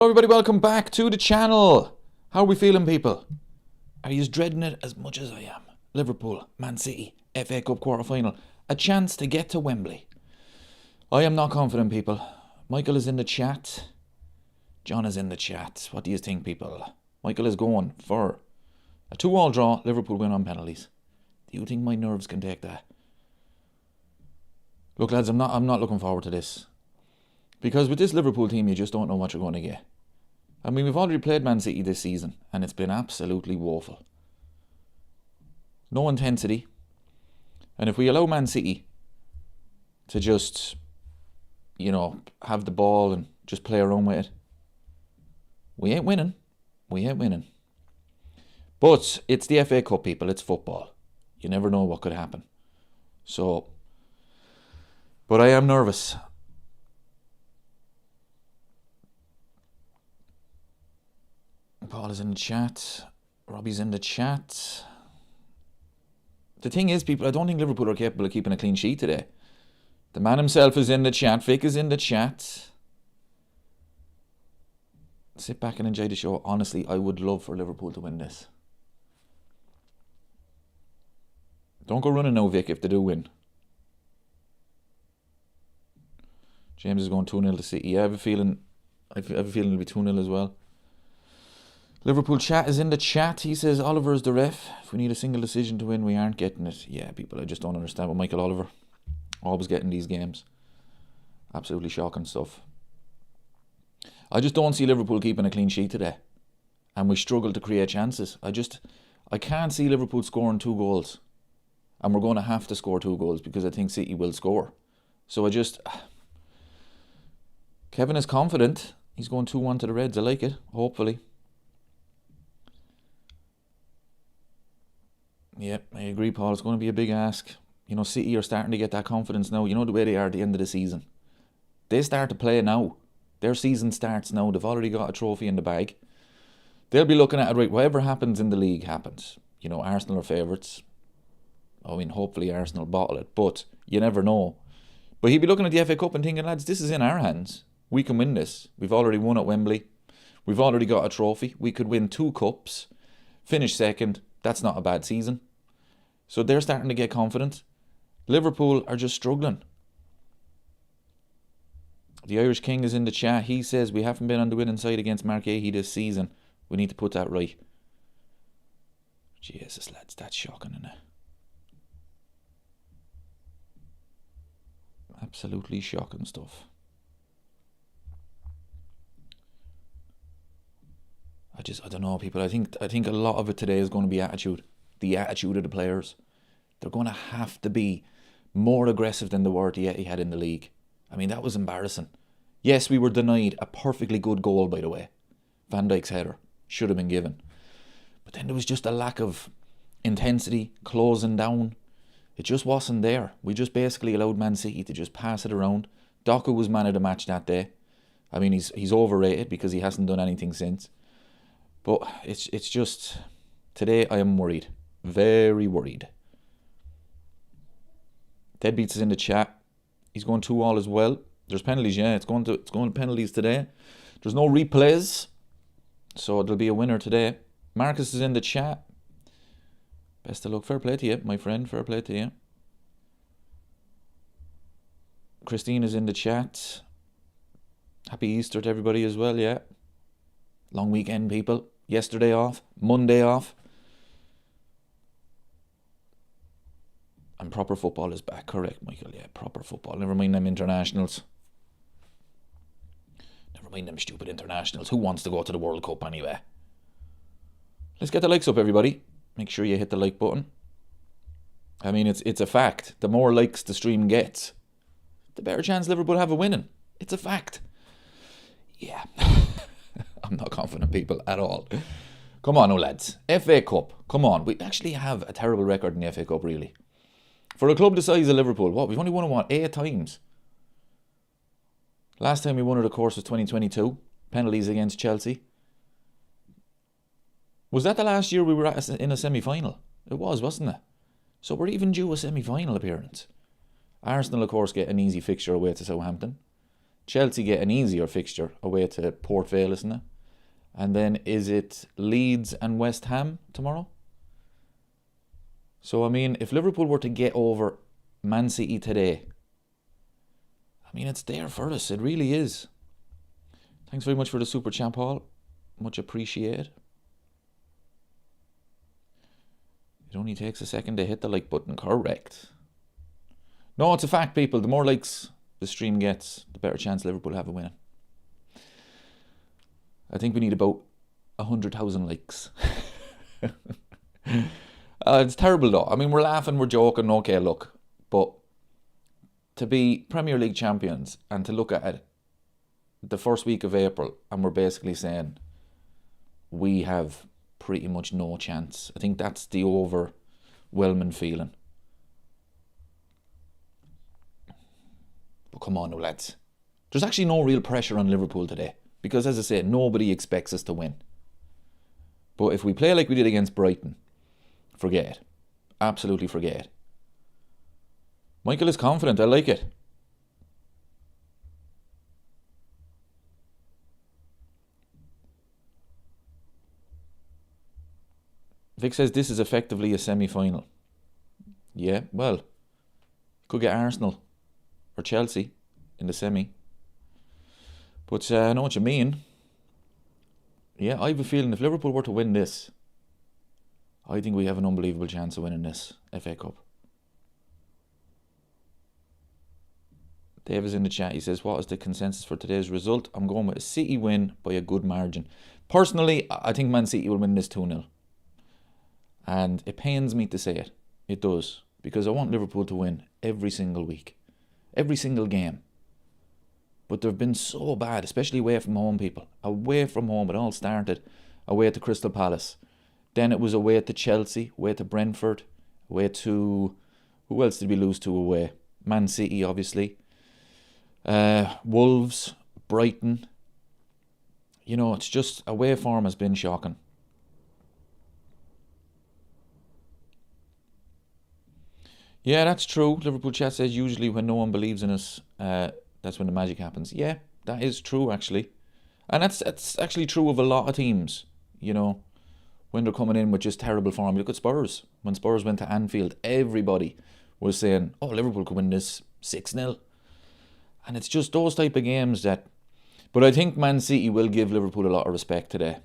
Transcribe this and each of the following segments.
Everybody, welcome back to the channel. How are we feeling, people? Are you dreading it as much as I am? Liverpool, Man City, FA Cup quarter-final. A chance to get to Wembley. I am not confident, people. Michael is in the chat. John is in the chat. What do you think, people? Michael is going for a 2-2 draw. Liverpool win on penalties. Do you think my nerves can take that? Look, lads, I'm not looking forward to this. Because with this Liverpool team, you just don't know what you're going to get. I mean, we've already played Man City this season, and it's been absolutely woeful. No intensity. And if we allow Man City to just, have the ball and just play around with it, we ain't winning. We ain't winning. But it's the FA Cup, people. It's football. You never know what could happen. But I am nervous. Paul is in the chat. Robbie's in the chat. The thing is, people, I don't think Liverpool are capable of keeping a clean sheet today. The man himself is in the chat. Vic is in the chat. Sit back and enjoy the show. Honestly, I would love for Liverpool to win this. Don't go running now, Vic, if they do win. James is going 2-0 to City. Yeah, I have a feeling it'll be 2-0 as well. Liverpool chat is in the chat. He says Oliver is the ref. If we need a single decision to win, we aren't getting it. Yeah, people, I just don't understand what Michael Oliver always getting these games. Absolutely shocking stuff. I just don't see Liverpool keeping a clean sheet today. And we struggle to create chances. I can't see Liverpool scoring 2 goals. And we're going to have to score 2 goals because I think City will score. So Kevin is confident. He's going 2-1 to the Reds. I like it, hopefully. Yep, I agree, Paul. It's going to be a big ask. City are starting to get that confidence now. You know the way they are at the end of the season. They start to play now. Their season starts now. They've already got a trophy in the bag. They'll be looking at it, right, whatever happens in the league happens. Arsenal are favourites. I mean, hopefully Arsenal bottle it, but you never know. But he'd be looking at the FA Cup and thinking, lads, this is in our hands. We can win this. We've already won at Wembley. We've already got a trophy. We could win 2 cups, finish second. That's not a bad season. So they're starting to get confident. Liverpool are just struggling. The Irish King is in the chat. He says, we haven't been on the winning side against Mark Ahey this season. We need to put that right. Jesus, lads, that's shocking, isn't it? Absolutely shocking stuff. I don't know, people. I think a lot of it today is going to be attitude. The attitude of the players. They're going to have to be more aggressive than they were at the Etihad in the league. I mean, that was embarrassing. Yes, we were denied a perfectly good goal, by the way. Van Dijk's header should have been given. But then there was just a lack of intensity, closing down. It just wasn't there. We just basically allowed Man City to just pass it around. Doku was man of the match that day. I mean, he's overrated because he hasn't done anything since. But it's just... Today I am worried. Very worried. Deadbeats is in the chat. He's going 2-2 as well. There's penalties, yeah. It's going to penalties today. There's no replays. So there'll be a winner today. Marcus is in the chat. Best of luck. Fair play to you, my friend. Fair play to you. Christine is in the chat. Happy Easter to everybody as well, yeah. Long weekend, people. Yesterday off. Monday off. And proper football is back. Correct, Michael. Yeah, proper football. Never mind them internationals. Never mind them stupid internationals. Who wants to go to the World Cup anyway? Let's get the likes up, everybody. Make sure you hit the like button. I mean, it's a fact. The more likes the stream gets, the better chance Liverpool have of winning. It's a fact. Yeah. I'm not confident, people, at all. Come on, lads. FA Cup. Come on. We actually have a terrible record in the FA Cup, really. For a club the size of Liverpool, we've only won it, 8 times? Last time we won it, of course, was 2022. Penalties against Chelsea. Was that the last year we were in a semi-final? It was, wasn't it? So we're even due a semi-final appearance. Arsenal, of course, get an easy fixture away to Southampton. Chelsea get an easier fixture away to Port Vale, isn't it? And then is it Leeds and West Ham tomorrow? So, I mean, if Liverpool were to get over Man City today, I mean, it's there for us. It really is. Thanks very much for the super chat, Paul. Much appreciated. It only takes a second to hit the like button. Correct. No, it's a fact, people. The more likes the stream gets, the better chance Liverpool have of winning. I think we need about 100,000 likes. It's terrible though. I mean, we're laughing, we're joking, okay, look. But to be Premier League champions and to look at it the first week of April and we're basically saying we have pretty much no chance. I think that's the overwhelming feeling. But come on now, lads. There's actually no real pressure on Liverpool today. Because as I say, nobody expects us to win. But if we play like we did against Brighton, forget it. Absolutely forget it. Michael is confident. I like it. Vic says this is effectively a semi-final. Yeah, well, could get Arsenal or Chelsea in the semi. But I know what you mean. Yeah, I have a feeling if Liverpool were to win this, I think we have an unbelievable chance of winning this FA Cup. Dave is in the chat. He says, what is the consensus for today's result? I'm going with a City win by a good margin. Personally, I think Man City will win this 2-0. And it pains me to say it. It does. Because I want Liverpool to win every single week. Every single game. But they've been so bad, especially away from home, people. Away from home, it all started away to Crystal Palace. Then it was away to Chelsea, away to Brentford, away to... Who else did we lose to away? Man City, obviously. Wolves, Brighton. You know, it's just... Away form has been shocking. Yeah, that's true. Liverpool chat says usually when no one believes in us, that's when the magic happens. Yeah, that is true, actually. And that's actually true of a lot of teams, you know, when they're coming in with just terrible form. Look at Spurs. When Spurs went to Anfield, everybody was saying, oh, Liverpool could win this 6-0. And it's just those type of games that... But I think Man City will give Liverpool a lot of respect today.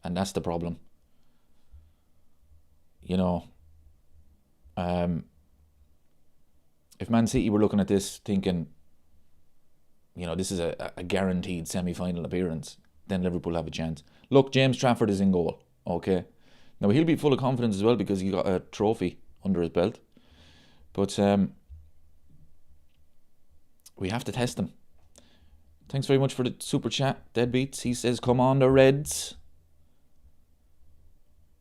And that's the problem. You know, if Man City were looking at this thinking, you know, this is a guaranteed semi-final appearance, then Liverpool have a chance. Look, James Trafford is in goal, okay? Now, he'll be full of confidence as well because he got a trophy under his belt. But we have to test him. Thanks very much for the super chat, Deadbeats. He says, come on, the Reds.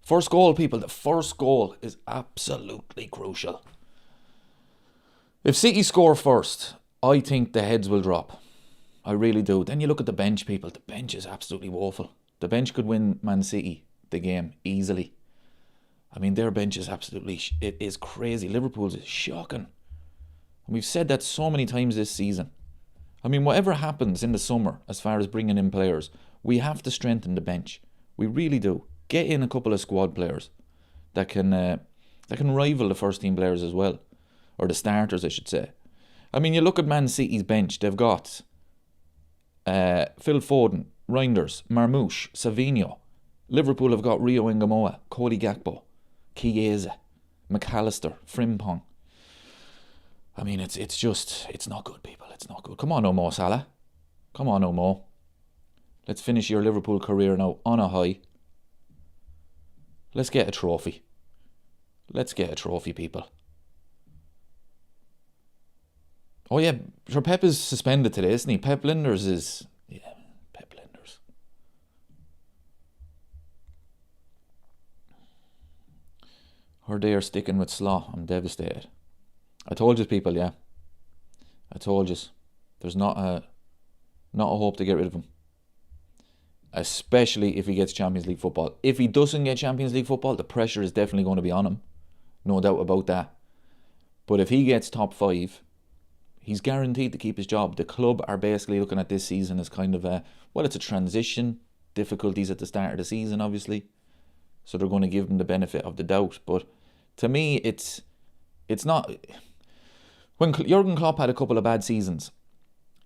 First goal, people. The first goal is absolutely crucial. If City score first, I think the heads will drop. I really do. Then you look at the bench, people. The bench is absolutely woeful. The bench could win Man City the game easily. I mean, their bench is absolutely... It is crazy. Liverpool's is shocking. And we've said that so many times this season. I mean, whatever happens in the summer as far as bringing in players, we have to strengthen the bench. We really do. Get in a couple of squad players that can rival the first team players as well. Or the starters, I should say. I mean, you look at Man City's bench. They've got Phil Foden, Reinders, Marmoush, Savinho. Liverpool have got Rio Ngamoa, Cody Gakpo, Chiesa, McAllister, Frimpong. I mean, it's not good, people. It's not good. Come on, Mo Salah. Come on, Mo. Let's finish your Liverpool career now on a high. Let's get a trophy. Let's get a trophy, people. Oh yeah, sure, Pep is suspended today, isn't he? Pep Linders is... Yeah, Pep Linders. Or they are sticking with Slaw. I'm devastated. I told you, people, yeah. I told you. There's not a hope to get rid of him. Especially if he gets Champions League football. If he doesn't get Champions League football, the pressure is definitely going to be on him. No doubt about that. But if he gets top 5... He's guaranteed to keep his job. The club are basically looking at this season as kind of it's a transition. Difficulties at the start of the season, obviously. So they're going to give him the benefit of the doubt. But to me, it's not... When Jurgen Klopp had a couple of bad seasons,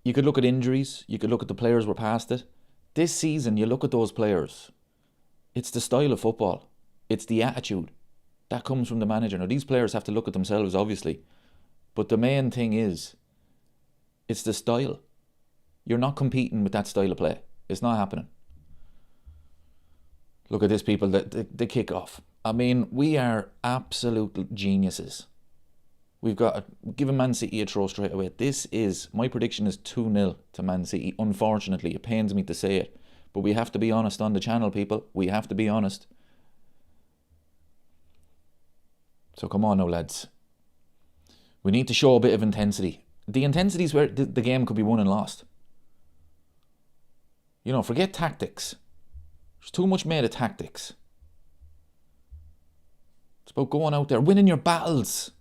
you could look at injuries, you could look at the players who were past it. This season, you look at those players, it's the style of football. It's the attitude. That comes from the manager. Now, these players have to look at themselves, obviously. But the main thing is, it's the style. You're not competing with that style of play. It's not happening. Look at this, people, the kick-off. I mean, we are absolute geniuses. We've got given Man City a throw straight away. My prediction is 2-0 to Man City. Unfortunately, it pains me to say it. But we have to be honest on the channel, people. We have to be honest. So come on now, lads. We need to show a bit of intensity. The intensity is where the game could be won and lost. You know, forget tactics. There's too much made of tactics. It's about going out there, winning your battles.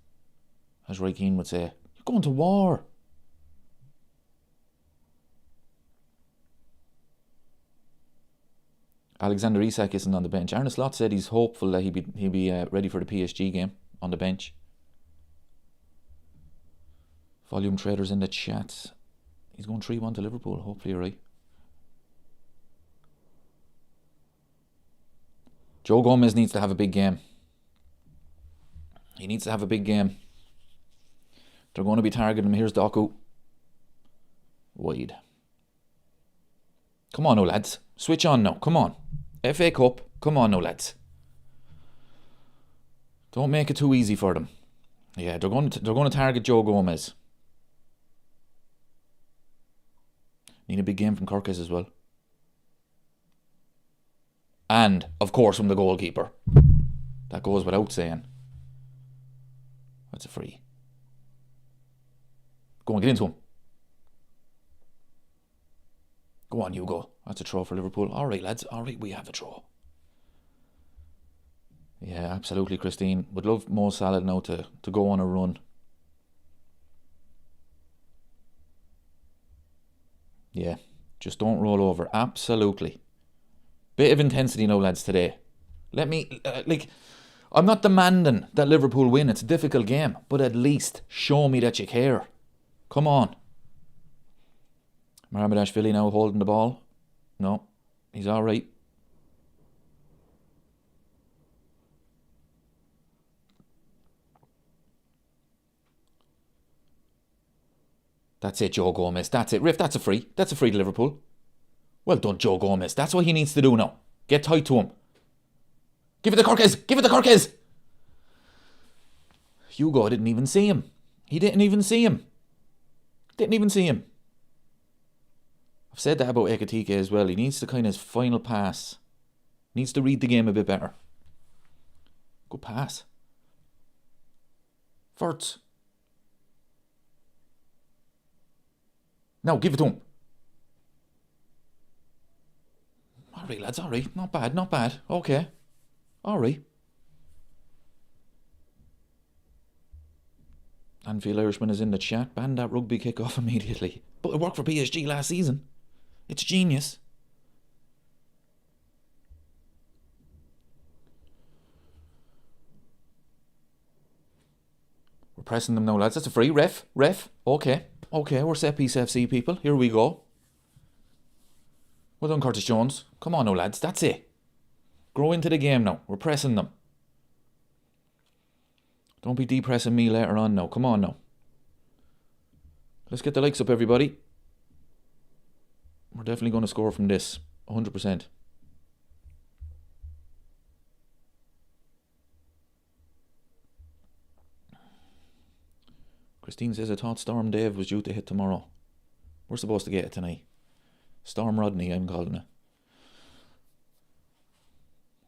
As Roy Keane would say, you're going to war. Alexander Isak isn't on the bench. Arne Slot said he's hopeful that he'll be ready for the PSG game on the bench. Volume Traders in the chat. He's going 3-1 to Liverpool. Hopefully you're right. Joe Gomez needs to have a big game. He needs to have a big game. They're going to be targeting him. Here's Doku. Wide. Come on now, lads. Switch on now. Come on. FA Cup. Come on now, lads. Don't make it too easy for them. Yeah, they're going to target Joe Gomez. Need a big game from Kirkes as well. And, of course, from the goalkeeper. That goes without saying. That's a free. Go on, get into him. Go on, Hugo. That's a throw for Liverpool. All right, lads. All right, we have a throw. Yeah, absolutely, Christine. Would love Mo Salah now to go on a run. Yeah, just don't roll over. Absolutely. Bit of intensity now, lads, today. Let me, I'm not demanding that Liverpool win. It's a difficult game. But at least show me that you care. Come on. Marabadashvili now holding the ball. No, he's all right. That's it, Joe Gomez. That's it. Riff, that's a free. That's a free to Liverpool. Well done, Joe Gomez. That's what he needs to do now. Get tight to him. Give it to Kirkes. Give it to Kirkes. Hugo didn't even see him. He didn't even see him. Didn't even see him. I've said that about Ekitike as well. He needs to kind of final pass. Needs to read the game a bit better. Good pass. Forts. Now, give it to him. Alright, lads, alright. Not bad, not bad. Okay. Alright. Anfield Irishman is in the chat. Ban that rugby kick off immediately. But it worked for PSG last season. It's genius. We're pressing them now, lads. That's a free. Ref. Okay. Okay, we're set piece FC, people. Here we go. Well done, Curtis Jones. Come on now, lads. That's it. Grow into the game now. We're pressing them. Don't be depressing me later on now. Come on now. Let's get the likes up, everybody. We're definitely going to score from this. 100%. Christine says, I thought Storm Dave was due to hit tomorrow. We're supposed to get it tonight. Storm Rodney, I'm calling it.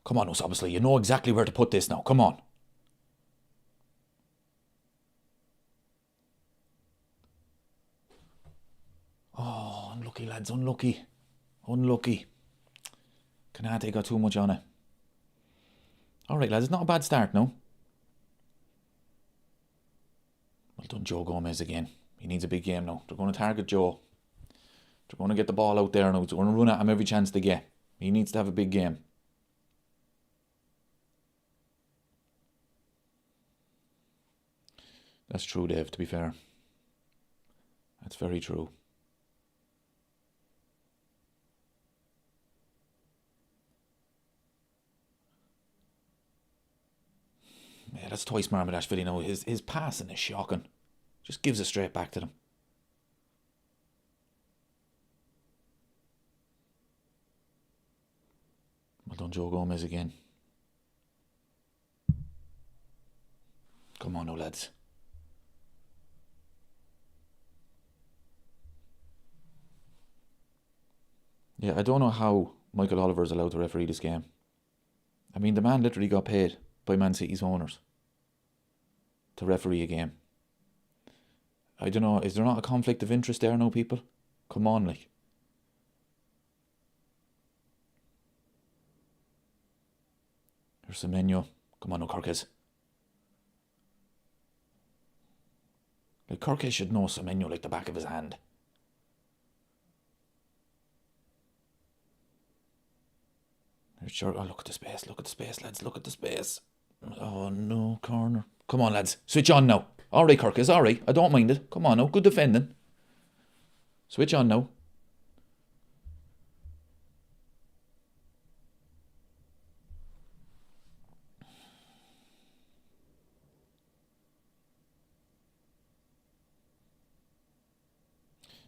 Come on, us, obviously. You know exactly where to put this now. Come on. Oh, unlucky, lads. Unlucky. Unlucky. Canate got too much on it. Alright, lads. It's not a bad start, no? Well done, Joe Gomez again. He needs a big game now. They're going to target Joe. They're going to get the ball out there now. They're going to run at him every chance they get. He needs to have a big game. That's true, Dave, to be fair. That's very true. Yeah, that's twice Marmadashvili now. His passing is shocking. Just gives it straight back to them. Well done, Joe Gomez again. Come on now, lads. Yeah, I don't know how Michael Oliver is allowed to referee this game. I mean, the man literally got paid by Man City's owners to referee a game. I don't know, is there not a conflict of interest there now, people? Come on, like. Here's Semenyo. Come on now, Kirkes. Like, Kirkes should know Semenyo like the back of his hand. Sure. Oh, look at the space, lads, look at the space. Oh no, corner. Come on, lads, switch on now. Alright, Kirkes, alright, I don't mind it. Come on now, good defending. Switch on now.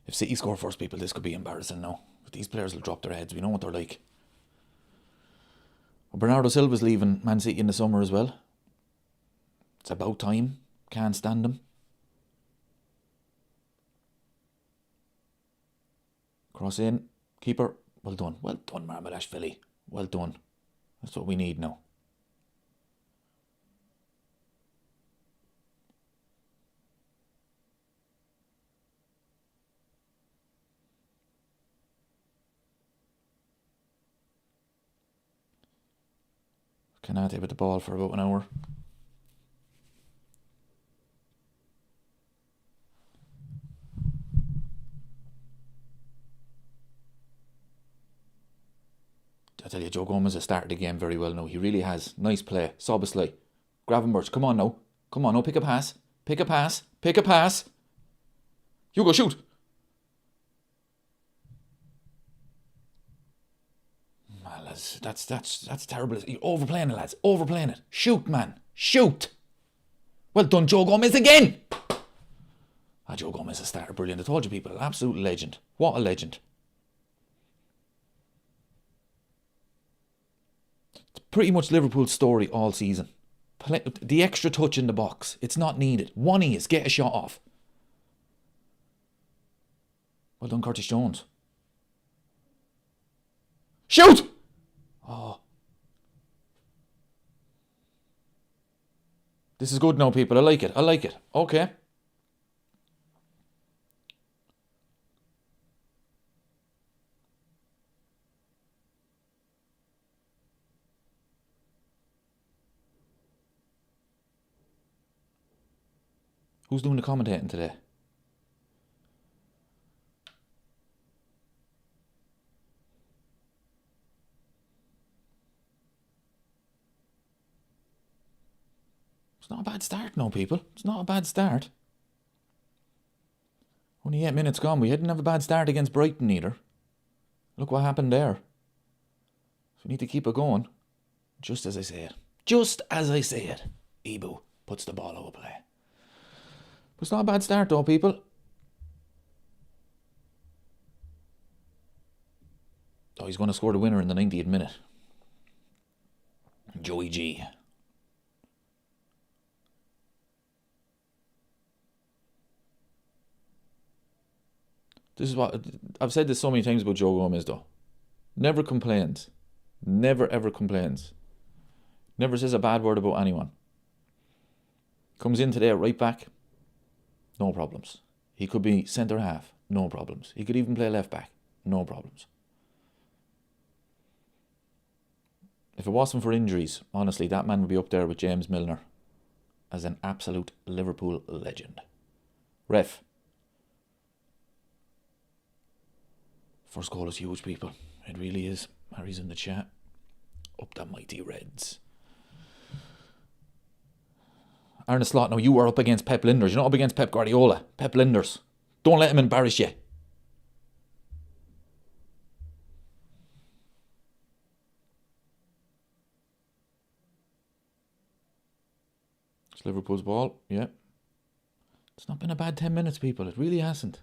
If City score first, people, this could be embarrassing now. But these players will drop their heads, we know what they're like. Bernardo Silva's leaving Man City in the summer as well. It's about time. Can't stand him. Cross in. Keeper. Well done. Well done, Marmadashvili. Well done. That's what we need now. Canate with the ball for about an hour. I tell you, Joe Gomez has started the game very well now. He really has. Nice play. Soboslai. Gravenberch, come on now. Come on now, pick a pass. Pick a pass. Pick a pass. Hugo, shoot. That's terrible. You're overplaying it, lads. Overplaying it. Shoot, man. Shoot. Well done, Joe Gomez again. Joe Gomez has started brilliant. I told you, people. Absolute legend. What a legend. It's pretty much Liverpool's story all season. The extra touch in the box. It's not needed. One is get a shot off. Well done, Curtis Jones. Shoot! Oh. This is good now, people. I like it. I like it. Okay. Who's doing the commentating today? It's not a bad start, no, people. It's not a bad start. Only 8 minutes gone. We didn't have a bad start against Brighton either. Look what happened there. So we need to keep it going. Just as I say it. Just as I say it. Ibu puts the ball over play. But it's not a bad start though, people. Oh, he's going to score the winner in the 90th minute. Joey G. This is what I've said this so many times about Joe Gomez though. Never complains. Never ever complains. Never says a bad word about anyone. Comes in today at right back. No problems. He could be centre half. No problems. He could even play left back. No problems. If it wasn't for injuries, honestly, that man would be up there with James Milner as an absolute Liverpool legend. Ref, First goal is huge, people. It really is. Harry's in the chat. Up the mighty Reds. Arne Slot, now you are up against Pep Linders. You're not up against Pep Guardiola. Pep Linders. Don't let him embarrass you. It's Liverpool's ball. Yeah. It's not been a bad 10 minutes, people. It really hasn't.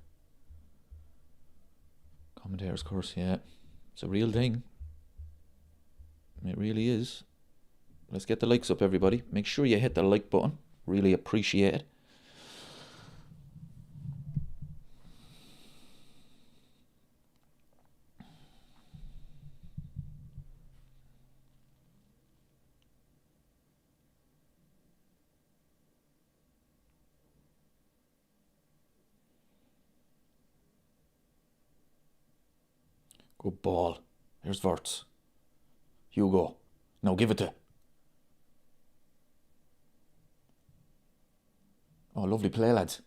Commentator's curse, yeah. It's a real thing. It really is. Let's get the likes up, everybody. Make sure you hit the like button. Really appreciate it. Good ball. Here's Wirtz. Hugo. No, give it to. Oh, lovely play, lads.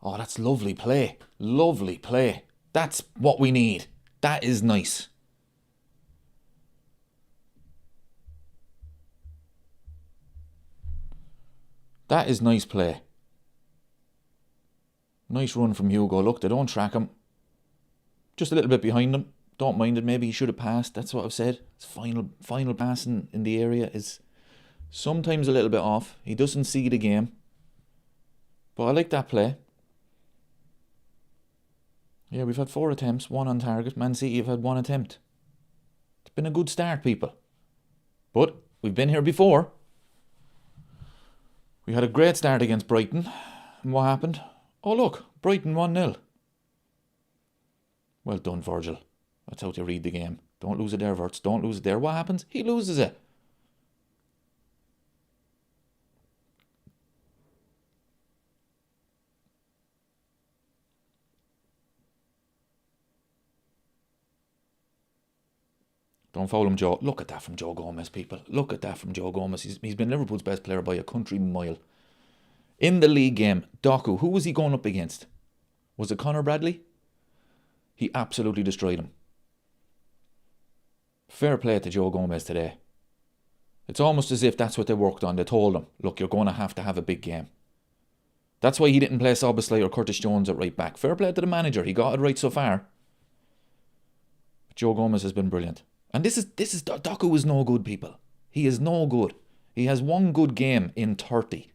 Oh, that's lovely play. Lovely play. That's what we need. That is nice. That is nice play. Nice run from Hugo. Look, they don't track him. Just a little bit behind him. Don't mind it. Maybe he should have passed. That's what I've said. His final passing in the area is sometimes a little bit off. He doesn't see the game. But I like that play. Yeah, we've had 4 attempts, 1 on target. Man City have had 1 attempt. It's been a good start, people. But we've been here before. We had a great start against Brighton. And what happened? Oh, look. Brighton 1-0. Well done, Virgil. That's how to read the game. Don't lose it there, Wirtz. Don't lose it there. What happens? He loses it. Don't foul him, Joe. Look at that from Joe Gomez, people. Look at that from Joe Gomez. He's been Liverpool's best player by a country mile. In the league game, Doku, who was he going up against? Was it Conor Bradley? He absolutely destroyed him. Fair play to Joe Gomez today. It's almost as if that's what they worked on. They told him, look, you're going to have a big game. That's why he didn't play Szoboszlai or Curtis Jones at right back. Fair play to the manager. He got it right so far. But Joe Gomez has been brilliant. And this is Doku is no good, people. He is no good. He has 1 good game in 30.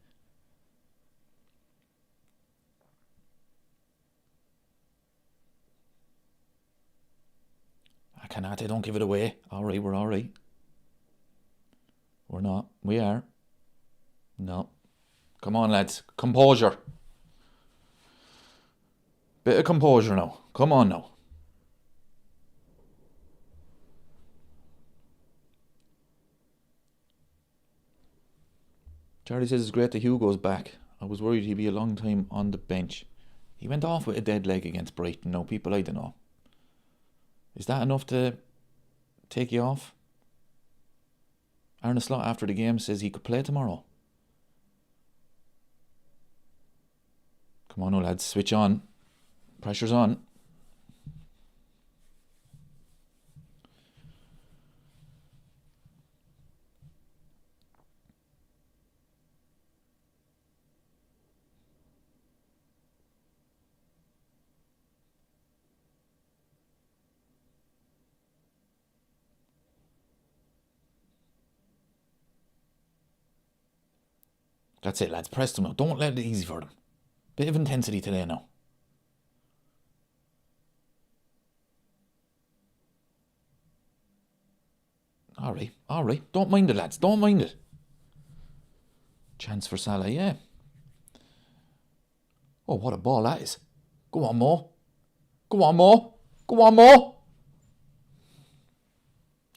Kanate, don't give it away. Alright, we're alright. We're not. We are. No. Come on, lads. Composure. Bit of composure now. Come on now. Charlie says it's great that Hugo's back. I was worried he'd be a long time on the bench. He went off with a dead leg against Brighton. No, people, I don't know. Is that enough to take you off? Arne Slot after the game says he could play tomorrow. Come on, lads, switch on. Pressure's on. That's it, lads. Press them now. Don't let it easy for them. Bit of intensity today now. Alright. Don't mind it, lads. Don't mind it. Chance for Salah, yeah. Oh, what a ball that is. Go on, Mo. Go on, Mo. Go on, Mo.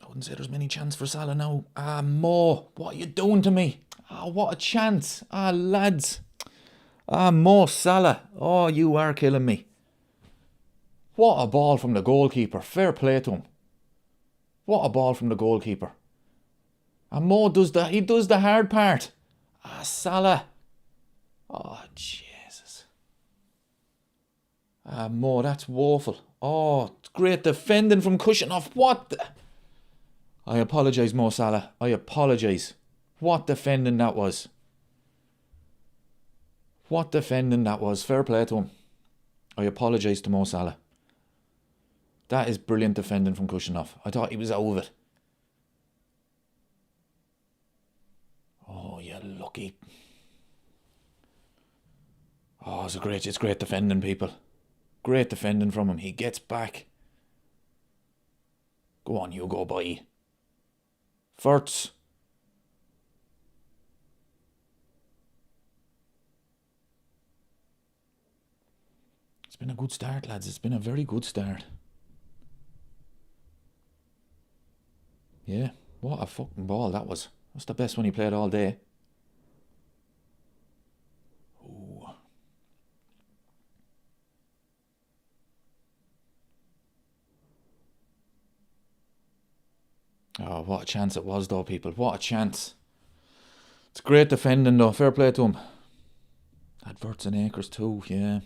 I wouldn't say there's many chance for Salah now. Ah, Mo. What are you doing to me? Ah, what a chance. Ah, lads. Ah, Mo Salah. Oh, you are killing me. What a ball from the goalkeeper. Fair play to him. What a ball from the goalkeeper. And Mo does the hard part. Ah, Salah. Oh, Jesus. Ah, Mo, that's woeful. Oh, it's great defending from Kushinoff. What the... I apologise, Mo Salah. I apologise. What defending that was. What defending that was. Fair play to him. I apologise to Mo Salah. That is brilliant defending from Kushinoff. I thought he was out of it. Oh, you lucky. Oh, it's great defending, people. Great defending from him. He gets back. Go on, you go by. Furts. It's been a good start, lads. It's been a very good start. Yeah, what a fucking ball that was. That's the best one he played all day. Ooh. Oh, what a chance it was, though, people. What a chance. It's great defending, though. Fair play to him. Adverts and Acres, too, yeah.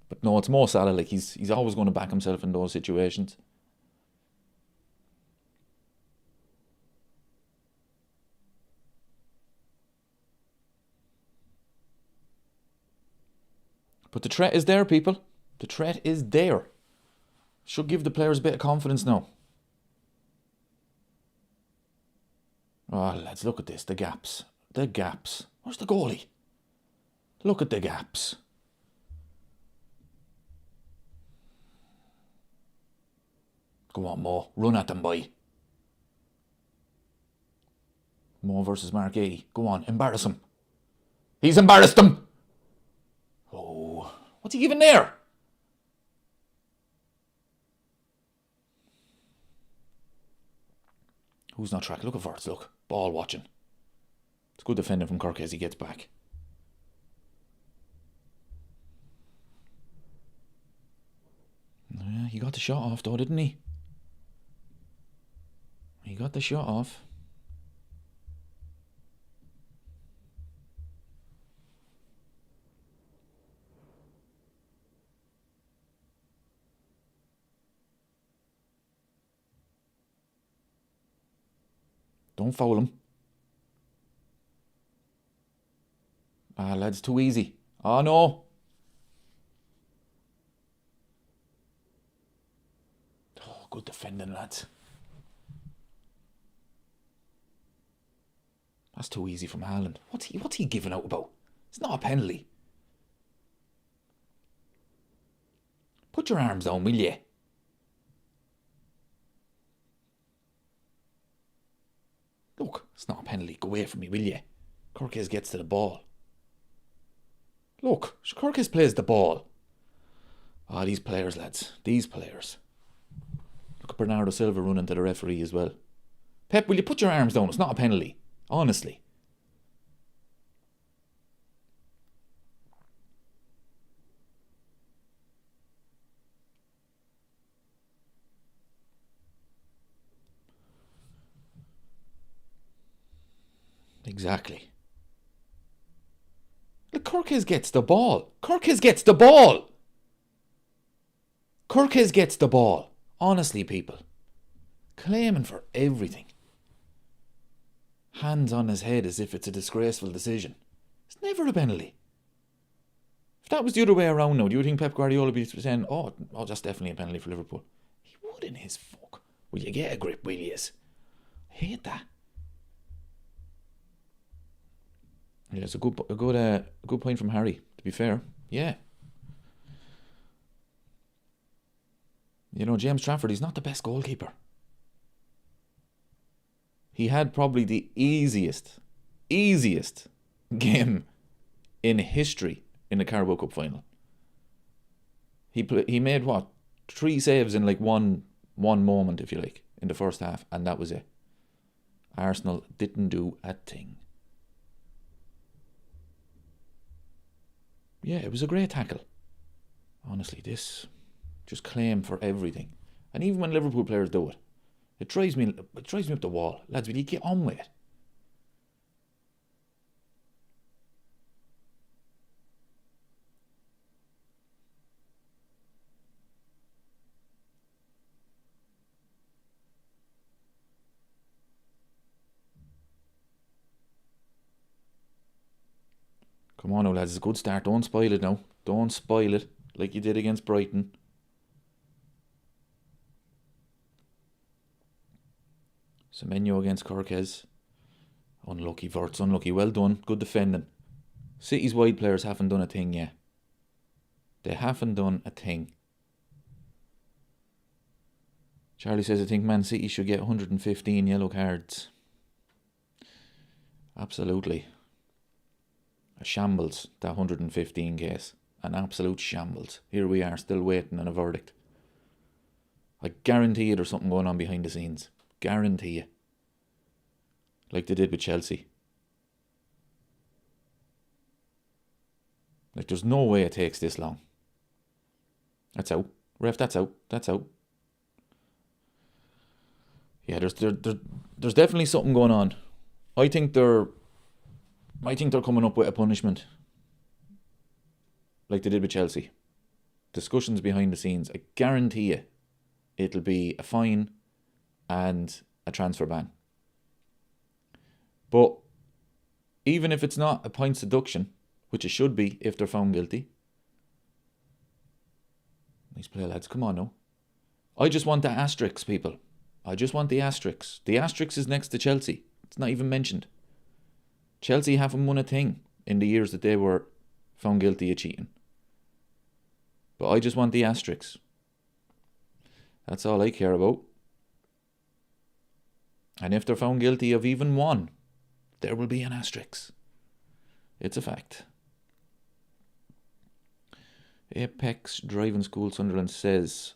But no, it's Mo Salah. Like, he's always going to back himself in those situations. But the threat is there, people. The threat is there. Should give the players a bit of confidence now. Oh, lads, look at this. The gaps. The gaps. Where's the goalie? Look at the gaps. Go on, Mo. Run at them, boy. Mo versus Mark 80. Go on, embarrass him. He's embarrassed him. Oh, what's he giving there? Who's not tracking? Look at Verts, look. Ball watching. It's good defending from Kirk as he gets back. Yeah, he got the shot off though, didn't he? He got the shot off. Don't foul him. Ah, lads, too easy. Oh, no. Oh, good defending, lads. That's too easy from Haaland. What's he giving out about? It's not a penalty. Put your arms down, will you? Look, it's not a penalty. Go away from me, will you? Kirkes gets to the ball. Look, Kirkes plays the ball. Ah, these players, lads. These players. Look at Bernardo Silva running to the referee as well. Pep, will you put your arms down? It's not a penalty. Honestly. Exactly. Look, Kirkes gets the ball. Kirkes gets the ball. Kirkes gets the ball. Honestly, people. Claiming for everything. Hands on his head as if it's a disgraceful decision. It's never a penalty. If that was the other way around now, do you think Pep Guardiola would be saying, oh, that's definitely a penalty for Liverpool? He would in his fuck. Will you get a grip, will you? I hate that. Yeah, it's a good point from Harry, to be fair. Yeah. You know, James Trafford, he's not the best goalkeeper. He had probably the easiest game in history in the Carabao Cup final. He made what? 3 saves in like one moment, if you like, in the first half, and that was it. Arsenal didn't do a thing. Yeah, it was a great tackle. Honestly, this just claim for everything. And even when Liverpool players do it, it drives me up the wall. Lads, will you get on with it? Come on now, lads. It's a good start. Don't spoil it now. Don't spoil it like you did against Brighton. Semenyo against Kirkes. Unlucky, Verts. Unlucky. Well done. Good defending. City's wide players haven't done a thing yet. They haven't done a thing. Charlie says, I think Man City should get 115 yellow cards. Absolutely. A shambles, that 115 case. An absolute shambles. Here we are, still waiting on a verdict. I guarantee you there's something going on behind the scenes. Guarantee you. Like they did with Chelsea. Like, there's no way it takes this long. That's out. Ref, that's out. That's out. Yeah, there's definitely something going on. I think they're coming up with a punishment. Like they did with Chelsea. Discussions behind the scenes. I guarantee you it'll be a fine and a transfer ban. But even if it's not a points deduction, which it should be if they're found guilty. Nice play, lads. Come on now. I just want the asterisks, people. I just want the asterisks. The asterisk is next to Chelsea. It's not even mentioned. Chelsea haven't won a thing in the years that they were found guilty of cheating. But I just want the asterisks. That's all I care about. And if they're found guilty of even one, there will be an asterisk. It's a fact. Apex Driving School Sunderland says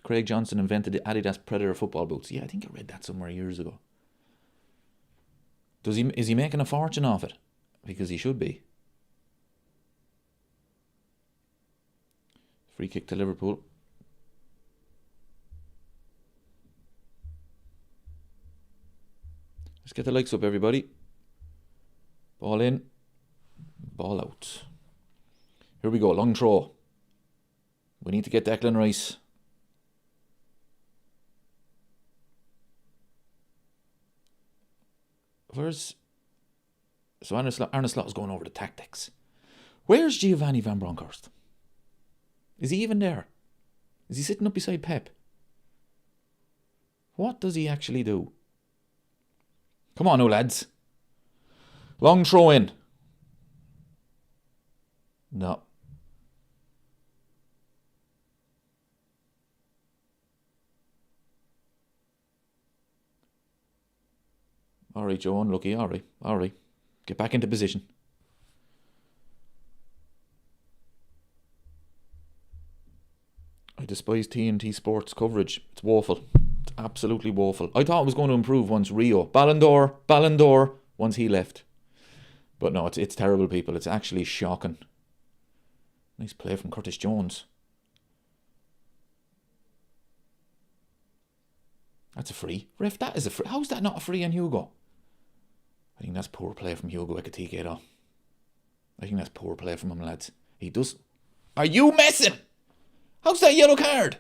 Craig Johnson invented the Adidas Predator football boots. Yeah, I think I read that somewhere years ago. Is he making a fortune off it? Because he should be. Free kick to Liverpool. Let's get the likes up, everybody. Ball in. Ball out. Here we go. Long throw. We need to get Declan Rice. So Arne Slot is going over the tactics. Where's Giovanni Van Bronckhorst? Is he even there? Is he sitting up beside Pep? What does he actually do? Come on now, lads. Long throw in. No. Alright, Joe, unlucky. Alright. Get back into position. I despise TNT Sports coverage. It's woeful. It's absolutely woeful. I thought it was going to improve once Rio. Ballon d'Or, once he left. But no, it's terrible, people. It's actually shocking. Nice play from Curtis Jones. That's a free. Ref, that is a free. How's that not a free on Hugo? I think that's poor play from Hugo Ekitike, though. I think that's poor play from him, lads. He does... Are you messing? How's that a yellow card?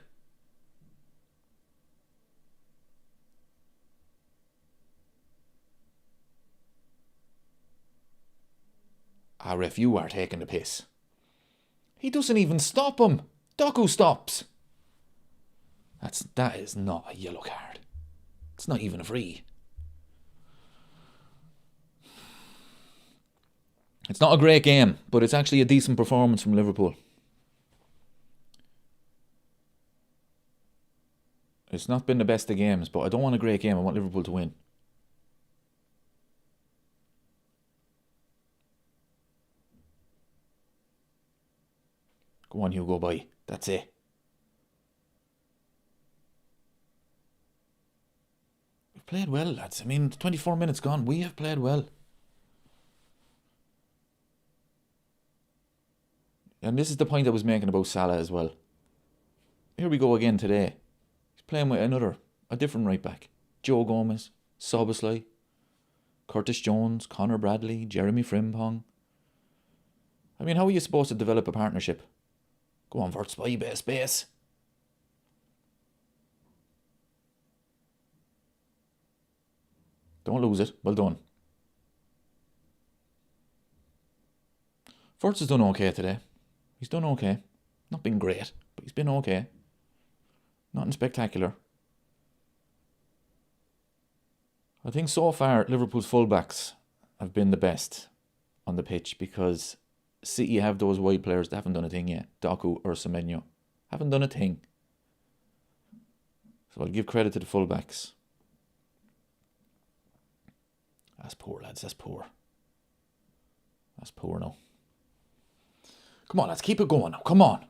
Ref, you are taking the piss. He doesn't even stop him. Doku stops. That is not a yellow card. It's not even a free. It's not a great game, but it's actually a decent performance from Liverpool. It's not been the best of games, but I don't want a great game. I want Liverpool to win. Go on, Hugo, bye. That's it. We've played well, lads. I mean, 24 minutes gone. We have played well. And this is the point I was making about Salah as well. Here we go again today. He's playing with a different right back. Joe Gomez, Soboslai, Curtis Jones, Connor Bradley, Jeremy Frimpong. I mean, how are you supposed to develop a partnership? Go on, Verts, buy a bit of space. Don't lose it. Well done. Forts has done okay today. He's done okay. Not been great, but he's been okay. Nothing spectacular. I think so far Liverpool's fullbacks have been the best on the pitch because City have those wide players that haven't done a thing yet. Doku or Semenyo haven't done a thing. So I'll give credit to the fullbacks. That's poor, lads. That's poor. That's poor now. Come on, let's keep it going now. Come on.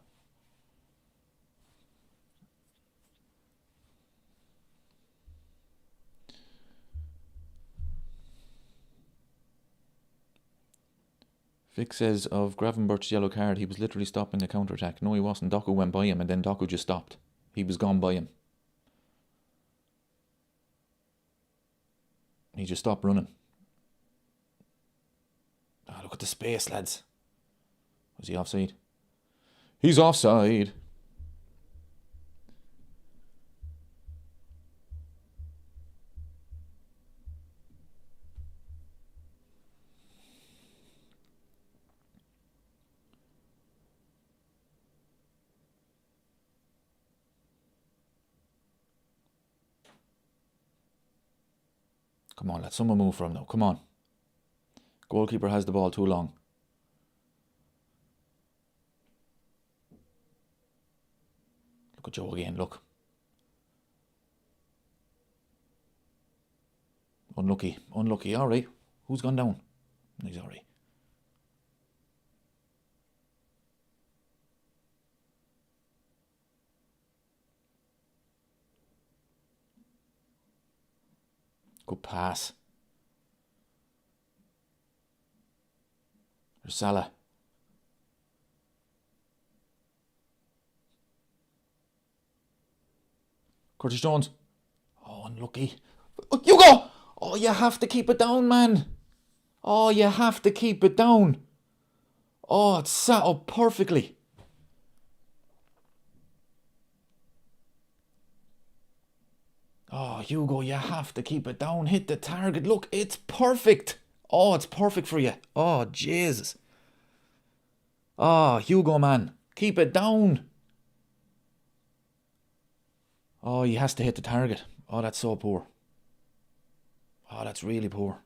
Vic says of Gravenberch's yellow card, he was literally stopping the counter-attack. No, he wasn't. Doku went by him and then Doku just stopped. He was gone by him. He just stopped running. Ah, look at the space, lads. Was he offside? He's offside. Come on, let someone move for him now. Come on. Goalkeeper has the ball too long. Look at Joe again, look. Unlucky, unlucky. All right. Who's gone down? He's all right. Good pass. There's Salah. Curtis Jones. Oh, unlucky. You go! Oh, you have to keep it down, man. Oh, you have to keep it down. Oh, it's sat up perfectly. Oh, Hugo, you have to keep it down. Hit the target. Look, it's perfect. Oh, it's perfect for you. Oh, Jesus. Oh, Hugo, man. Keep it down. Oh, he has to hit the target. Oh, that's so poor. Oh, that's really poor.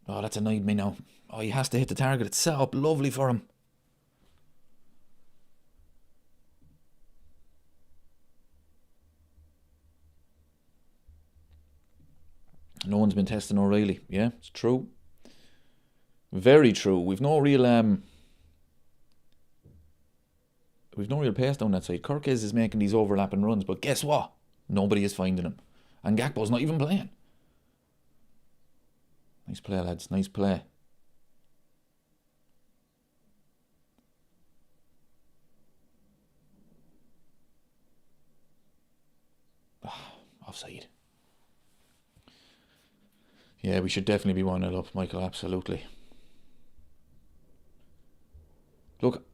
Oh, that's annoyed me now. Oh, he has to hit the target. It's set up lovely for him. No one's been testing O'Reilly. Yeah, it's true. Very true. We've no real pace down that side. Kirkes is making these overlapping runs, but guess what? Nobody is finding him. And Gakpo's not even playing. Nice play, lads. Nice play. Offside. Yeah, we should definitely be 1-0 up, Michael. Absolutely. Look,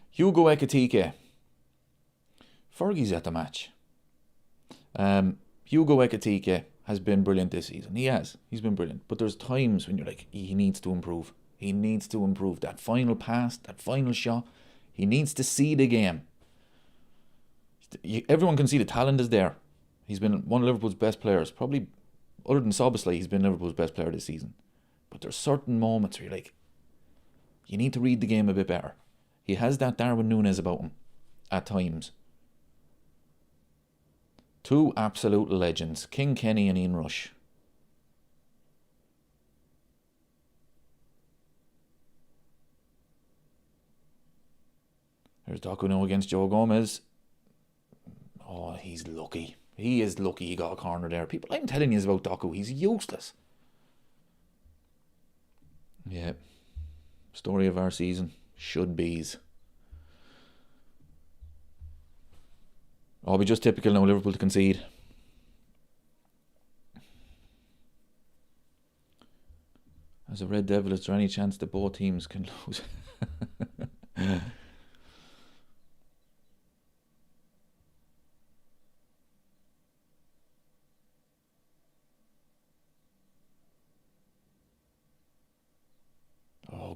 Hugo Ekitike. Fergie's at the match. Hugo Ekitike has been brilliant this season. He has. He's been brilliant. But there's times when you're like, he needs to improve. He needs to improve. That final pass, that final shot. He needs to see the game. Everyone can see the talent is there. He's been one of Liverpool's best players. Probably, other than Soboslai, he's been Liverpool's best player this season. But there's certain moments where you're like, you need to read the game a bit better. He has that Darwin Núñez about him at times. Two absolute legends, King Kenny and Ian Rush. There's Doku now against Joe Gomez. Oh, he's lucky. He is lucky he got a corner there. People, I'm telling you about Doku. He's useless. Yeah. Story of our season. Should be's. Oh, be just typical now, Liverpool to concede. As a Red Devil, is there any chance that both teams can lose?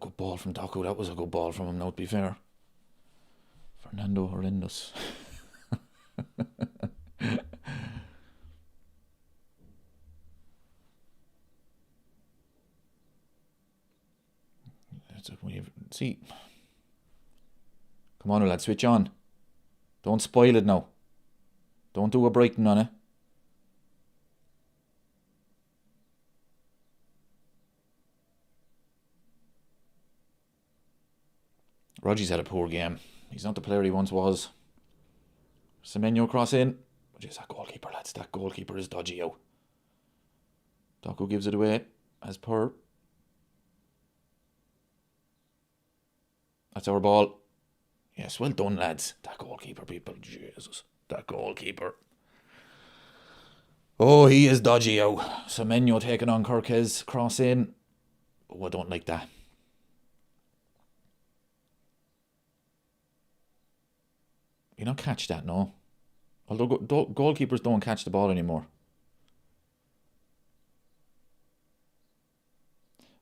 good ball from Doku. That was a good ball from him, now, to be fair. Fernando horrendous. See, come on, lad, switch on. Don't spoil it now. Don't do a Brighton on it. Rodgers had a poor game. He's not the player he once was. Semenyo cross in. Jeez, that goalkeeper, lads. That goalkeeper is dodgy out. Doku gives it away as per. That's our ball. Yes, well done, lads. That goalkeeper, people. Jesus. That goalkeeper. Oh, he is dodgy out. Semenyo taking on Kirkes. Cross in. Oh, I don't like that. You don't catch that, no. Although goalkeepers don't catch the ball anymore.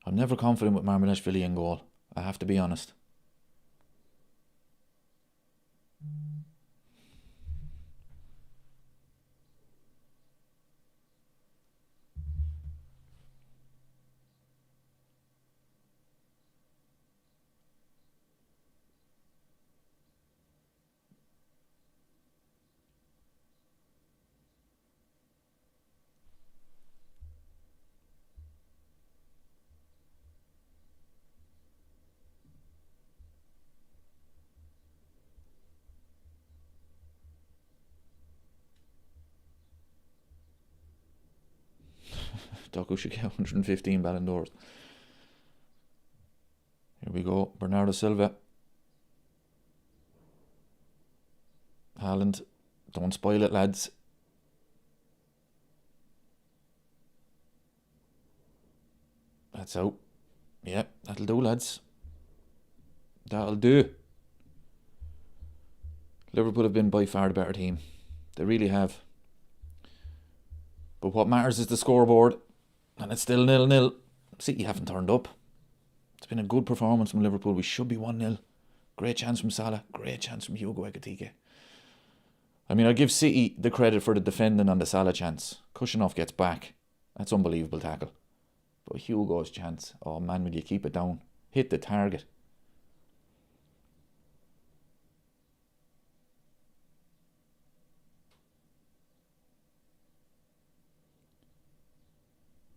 I'm never confident with Marmaleshvili in goal. I have to be honest. Doku should get 115 Ballon d'Ors. Here we go. Bernardo Silva. Haaland. Don't spoil it, lads. That's out. Yeah, that'll do, lads. That'll do. Liverpool have been by far the better team. They really have. But what matters is the scoreboard. And it's still 0-0. City haven't turned up. It's been a good performance from Liverpool. We should be 1-0. Great chance from Salah. Great chance from Hugo Ekitike. I mean, I give City the credit for the defending on the Salah chance. Kushinov gets back. That's unbelievable tackle. But Hugo's chance. Oh man, will you keep it down? Hit the target.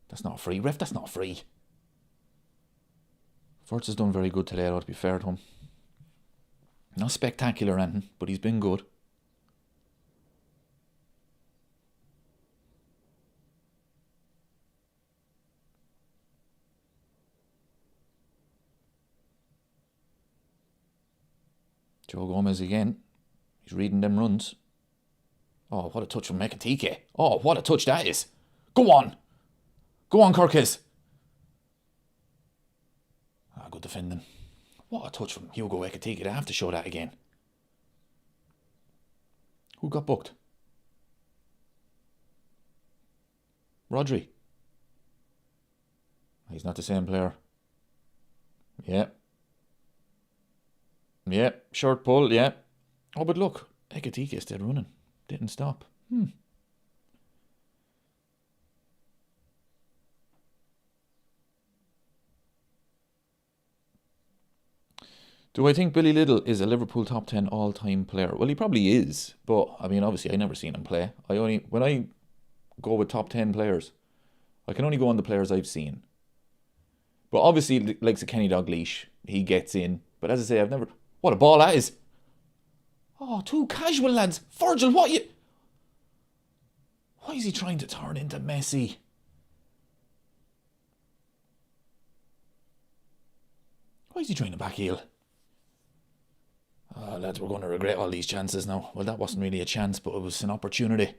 That's not free. Ref, that's not free. Forts has done very good today, though, to be fair to him. Not spectacular or anything, but he's been good. Joe Gomez again. He's reading them runs. Oh, what a touch from Ekitike. Oh, what a touch that is. Go on. Go on, Kirkes. Ah, good defending. What a touch from Hugo Ekitike. They have to show that again. Who got booked? Rodri. He's not the same player. Yeah. Yeah, short pull, yeah. Oh, but look, Ekitike is still running. Didn't stop. Do I think Billy Liddell is a Liverpool top 10 all-time player? Well, he probably is, but I mean, obviously, I never seen him play. When I go with top 10 players, I can only go on the players I've seen. But obviously, like a Kenny Dalglish, he gets in. But as I say, I've never. What a ball that is! Oh, too casual, lads. Virgil, what you? Why is he trying to turn into Messi? Why is he trying to back heel? Oh, lads, we're going to regret all these chances now. Well, that wasn't really a chance, but it was an opportunity.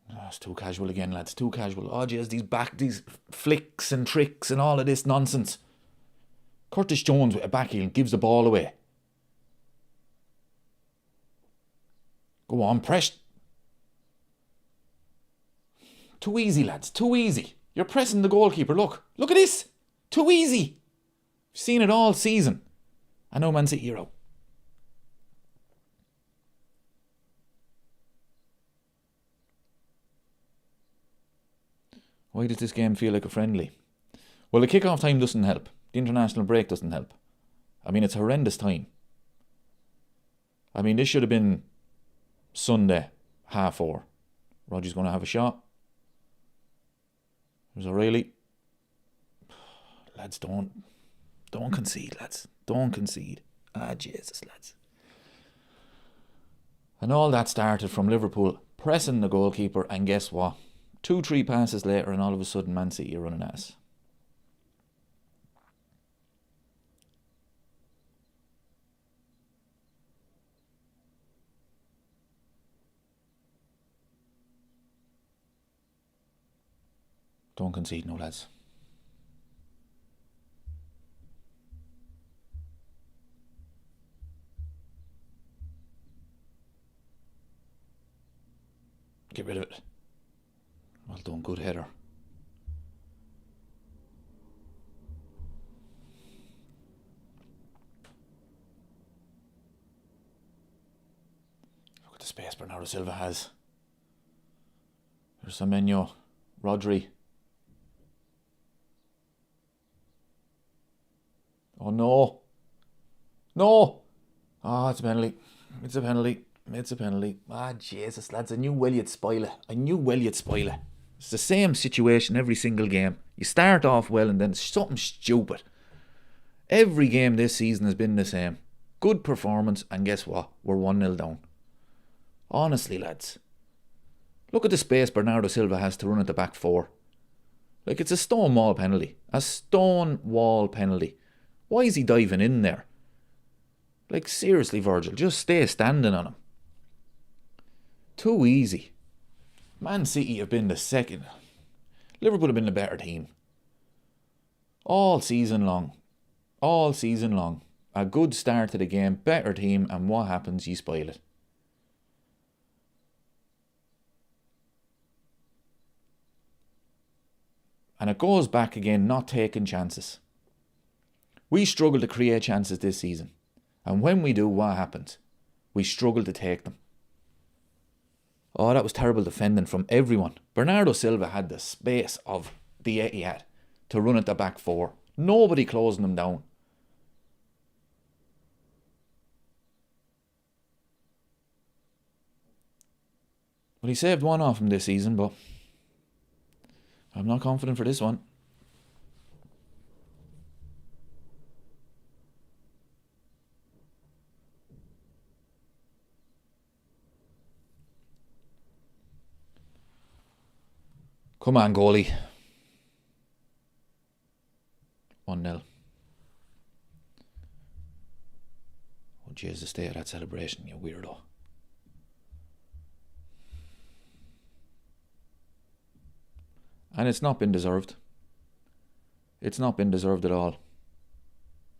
Oh, it's too casual again, lads. Too casual. Oh, geez, these flicks and tricks and all of this nonsense. Curtis Jones with a back heel gives the ball away. Go on, press. Too easy, lads. Too easy. You're pressing the goalkeeper. Look at this. Too easy. I've seen it all season. I know Man City are out. Why does this game feel like a friendly? Well, the kick-off time doesn't help. The international break doesn't help. I mean, it's a horrendous time. I mean, this should have been Sunday, 4:30. Roger's going to have a shot. There's O'Reilly. Lads, don't concede, lads. Don't concede. Ah, Jesus, lads. And all that started from Liverpool pressing the goalkeeper, and guess what? 2-3 passes later, and all of a sudden Man City are running at us. Don't concede, no, lads. Get rid of it. Well done, good header. Look at the space Bernardo Silva has. There's Semenyo, Rodri. Oh no. No! Oh, it's a penalty. It's a penalty. It's a penalty. Ah, Jesus, lads, I knew well you'd spoil it. It's the same situation every single game. You start off well and then something stupid. Every game this season has been the same. Good performance, and guess what? We're 1-0 down. Honestly, lads. Look at the space Bernardo Silva has to run at the back four. Like, it's a stone wall penalty. A stone wall penalty. Why is he diving in there? Like, seriously, Virgil, just stay standing on him. Too easy. Man City have been the second. Liverpool have been the better team. All season long. A good start to the game, better team, and what happens? You spoil it. And it goes back again, not taking chances. We struggle to create chances this season. And when we do, what happens? We struggle to take them. Oh, that was terrible defending from everyone. Bernardo Silva had the space of the Etihad to run at the back four. Nobody closing him down. Well, he saved one off him this season, but I'm not confident for this one. Come on, goalie. 1-0. Oh, Jesus, stay at that celebration, you weirdo. And it's not been deserved. It's not been deserved at all.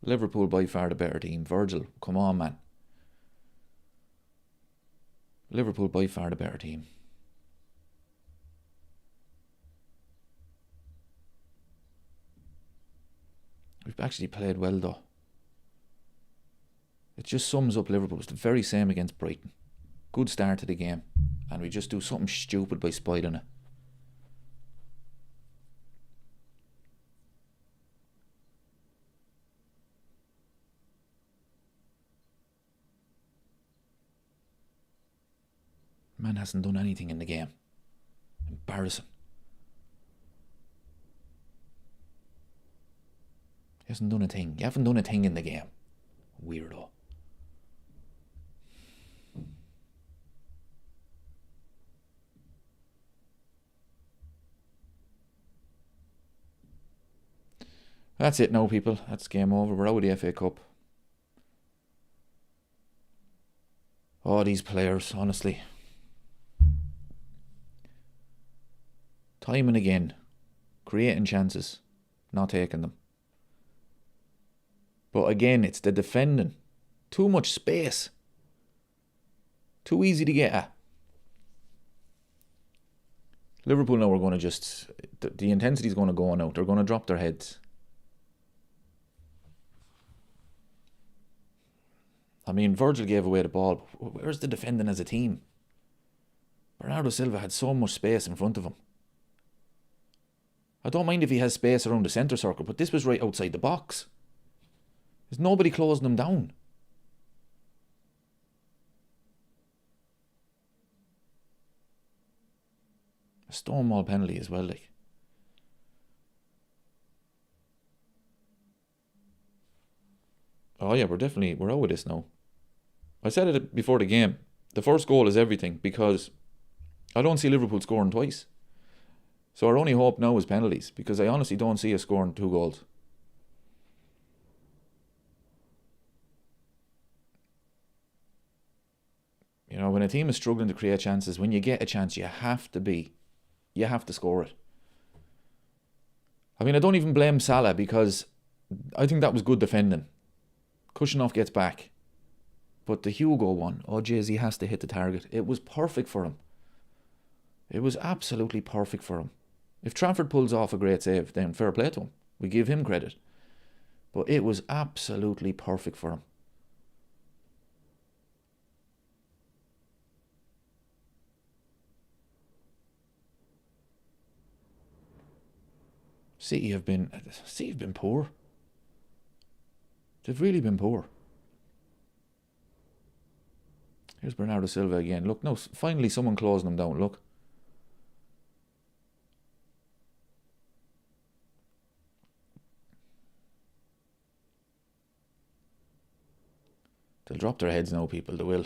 Liverpool by far the better team. Virgil, come on, man. Liverpool by far the better team. We've actually played well though. It just sums up Liverpool. It's the very same against Brighton. Good start to the game. And we just do something stupid by spoiling it. Man hasn't done anything in the game. Embarrassing. He hasn't done a thing. You haven't done a thing in the game. Weirdo. That's it now, people. That's game over. We're out of the FA Cup. Oh, these players, honestly. Time and again. Creating chances. Not taking them. But again, it's the defending. Too much space. Too easy to get at. Liverpool now are going to just... The intensity is going to go on out. They're going to drop their heads. I mean, Virgil gave away the ball. Where's the defending as a team? Bernardo Silva had so much space in front of him. I don't mind if he has space around the centre circle, but this was right outside the box. There's nobody closing him down. A stonewall penalty as well, like. Oh yeah, we're out with this now. I said it before the game. The first goal is everything because I don't see Liverpool scoring twice. So our only hope now is penalties because I honestly don't see us scoring 2 goals. You know, when a team is struggling to create chances, when you get a chance, you have to score it. I mean, I don't even blame Salah because I think that was good defending. Kushnoff gets back. But the Hugo one, Jay-Z has to hit the target. It was perfect for him. It was absolutely perfect for him. If Trafford pulls off a great save, then fair play to him. We give him credit. But it was absolutely perfect for him. City have been poor. They've really been poor. Here's Bernardo Silva again. Look, no, finally someone closing him down. Look. They'll drop their heads now, people. They will.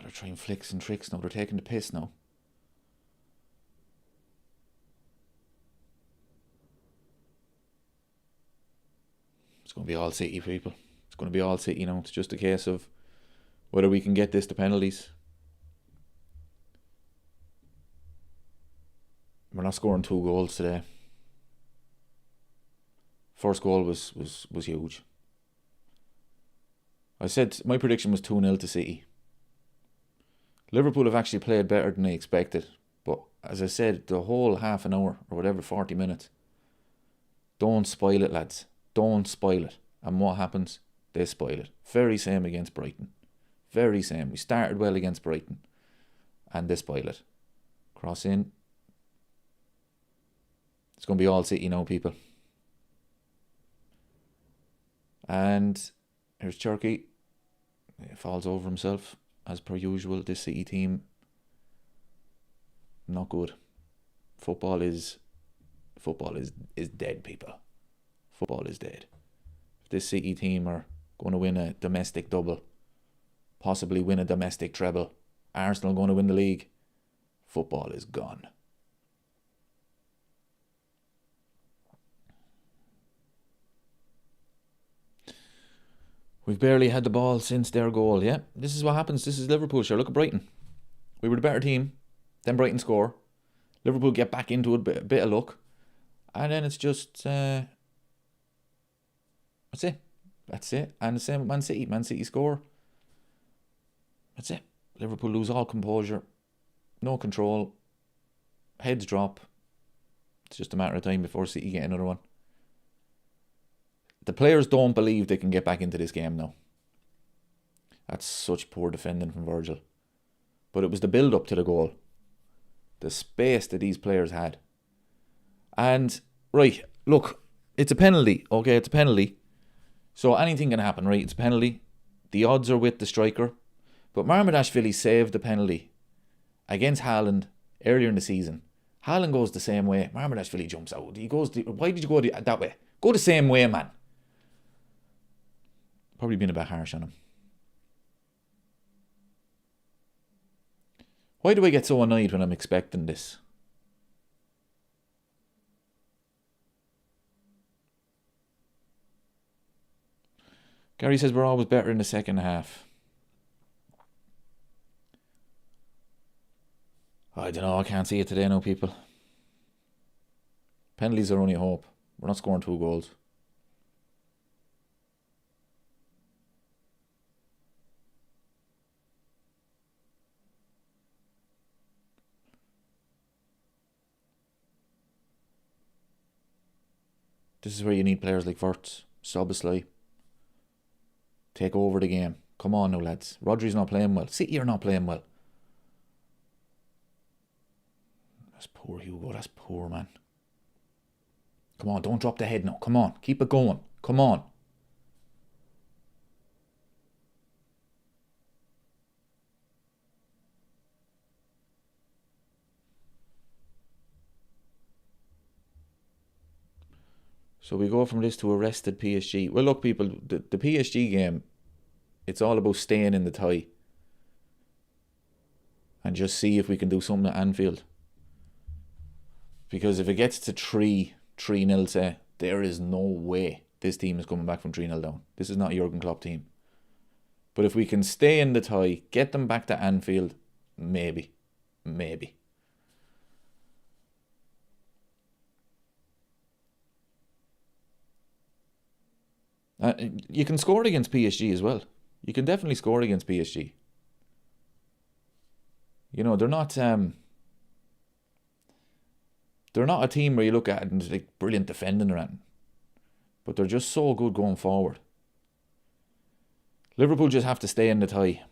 They're trying flicks and tricks now. They're taking the piss now. It's going to be all City, people. It's going to be all City now. It's just a case of whether we can get this to penalties. We're not scoring 2 goals today. First goal was huge. I said my prediction was 2-0 to City. Liverpool have actually played better than I expected. But as I said, the whole half an hour or whatever, 40 minutes, don't spoil it, lads. Don't spoil it. And what happens? They spoil it. Very same against Brighton. Very same. We started well against Brighton. And they spoil it. Cross in. It's going to be all City now, people. And here's Cherky. He falls over himself. As per usual, this City team, not good. Football is dead, people. Football is dead. If this City team are going to win a domestic double, possibly win a domestic treble, Arsenal going to win the league, football is gone. We've barely had the ball since their goal. Yeah, this is what happens. This is Liverpool. Sure, look at Brighton. We were the better team. Then Brighton score. Liverpool get back into it, a bit of luck. And then it's just... that's it. That's it. And the same with Man City. Man City score. That's it. Liverpool lose all composure. No control. Heads drop. It's just a matter of time before City get another one. The players don't believe they can get back into this game now. That's such poor defending from Virgil. But it was the build-up to the goal. The space that these players had. And, right, look, it's a penalty. Okay, it's a penalty. So anything can happen, right? It's a penalty. The odds are with the striker. But Marmadashvili saved the penalty against Haaland earlier in the season. Haaland goes the same way. Marmadashvili jumps out. Why did you go that way? Go the same way, man. Probably been a bit harsh on him. Why do I get so annoyed when I'm expecting this? Gary says we're always better in the second half. I don't know. I can't see it today now, people. Penalties are only hope. We're not scoring 2 goals. This is where you need players like Wirtz, Szoboszlai. Take over the game. Come on now, lads. Rodri's not playing well. City are not playing well. That's poor Hugo. That's poor, man. Come on, don't drop the head now. Come on, keep it going. Come on. So we go from this to arrested PSG. Well, look, people, the PSG game, it's all about staying in the tie. And just see if we can do something at Anfield. Because if it gets to 3-0, say, there is no way this team is coming back from 3-0 down. This is not a Jurgen Klopp team. But if we can stay in the tie, get them back to Anfield, maybe. Maybe. You can score against PSG as well. You can definitely score against PSG. You know, they're not a team where you look at it and it's like brilliant defending or anything. But they're just so good going forward. Liverpool just have to stay in the tie.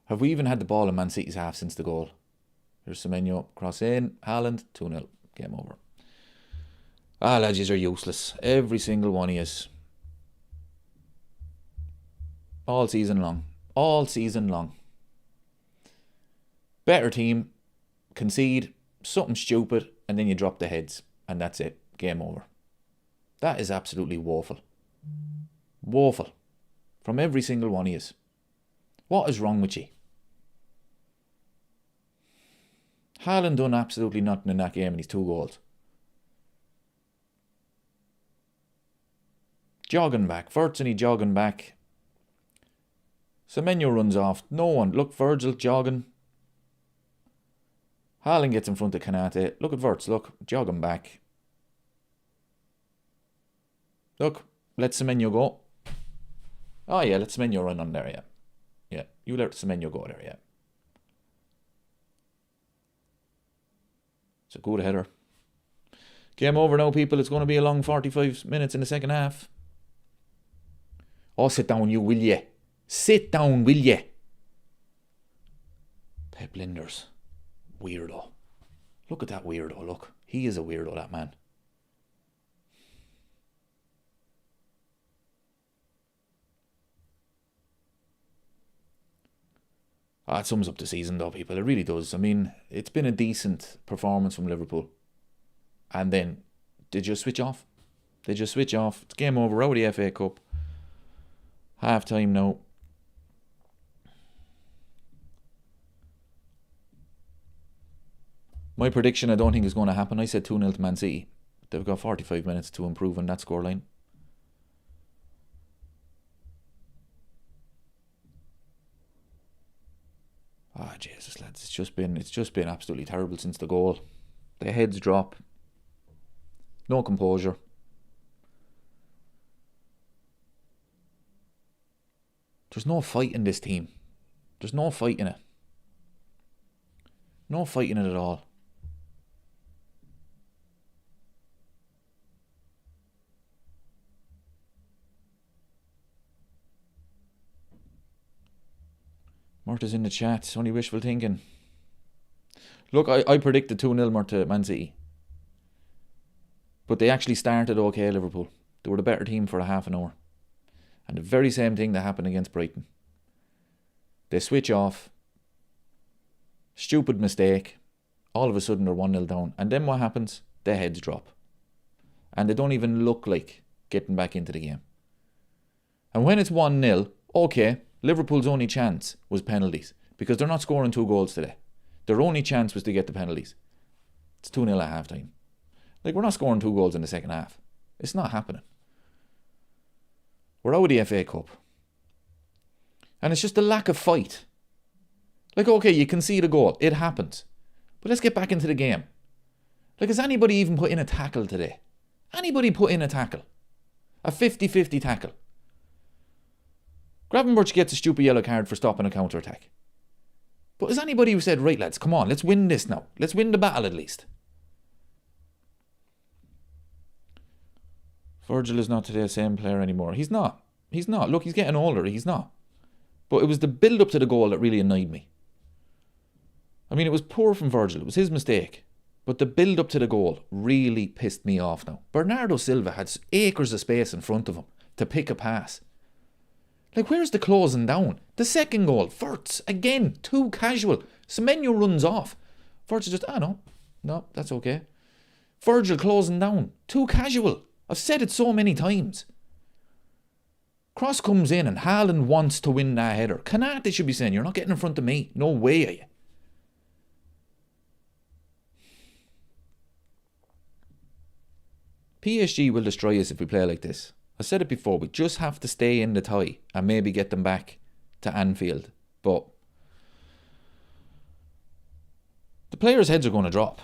Have we even had the ball in Man City's half since the goal? There's Semenyo, cross in, Haaland, 2-0, game over. Lads, yous are useless. Every single one of yous. All season long. All season long. Better team, concede, something stupid, and then you drop the heads. And that's it. Game over. That is absolutely woeful. Woeful. From every single one of yous. What is wrong with you? Haaland done absolutely nothing in that game and he's 2 goals. Jogging back. Wirtz and he jogging back. Semenyo runs off. No one. Look, Virgil jogging. Haaland gets in front of Kanate. Look at Wirtz. Look, jogging back. Look, let Semenyo go. Oh yeah, let Semenyo run on there, yeah. Yeah, you let Semenyo go there, yeah. It's a good header. Game over now, people. It's going to be a long 45 minutes in the second half. Oh, sit down, you, will ye? Sit down, will ye? Pep Linders. Weirdo. Look at that weirdo, look. He is a weirdo, that man. It sums up the season though, people. It really does. I mean, it's been a decent performance from Liverpool. And then they just switch off. They just switch off. It's game over. Out of the FA Cup. Half time now. My prediction I don't think is going to happen. I said 2-0 to Man City. They've got 45 minutes to improve on that scoreline. Jesus, lads, it's just been absolutely terrible since the goal. The heads drop. No composure. There's no fight in this team. There's no fight in it. No fight in it at all. Murta's in the chat. Only wishful thinking. Look, I predicted 2-0 more to Man City. But they actually started okay, Liverpool. They were the better team for a half an hour. And the very same thing that happened against Brighton. They switch off. Stupid mistake. All of a sudden they're 1-0 down. And then what happens? Their heads drop. And they don't even look like getting back into the game. And when it's 1-0, okay, Liverpool's only chance was penalties. Because they're not scoring 2 goals today. Their only chance was to get the penalties. It's 2-0 at half time. Like, we're not scoring 2 goals in the second half. It's not happening. We're out of the FA Cup. And it's just the lack of fight. Like, okay, you concede a goal. It happens. But let's get back into the game. Like, has anybody even put in a tackle today? Anybody put in a tackle? A 50-50 tackle? Gravenberch gets a stupid yellow card for stopping a counter-attack. But has anybody who said, right lads, come on, let's win this now. Let's win the battle at least. Virgil is not today the same player anymore. He's not. He's not. Look, he's getting older. He's not. But it was the build-up to the goal that really annoyed me. I mean, it was poor from Virgil. It was his mistake. But the build-up to the goal really pissed me off now. Bernardo Silva had acres of space in front of him to pick a pass. Like, where's the closing down? The second goal, Wirtz, again, too casual. Semenyo runs off. Wirtz just, no, that's okay. Virgil closing down, too casual. I've said it so many times. Cross comes in and Haaland wants to win that header. Kanate should be saying, you're not getting in front of me. No way are you. PSG will destroy us if we play like this. I said it before, we just have to stay in the tie and maybe get them back to Anfield. But the players' heads are going to drop.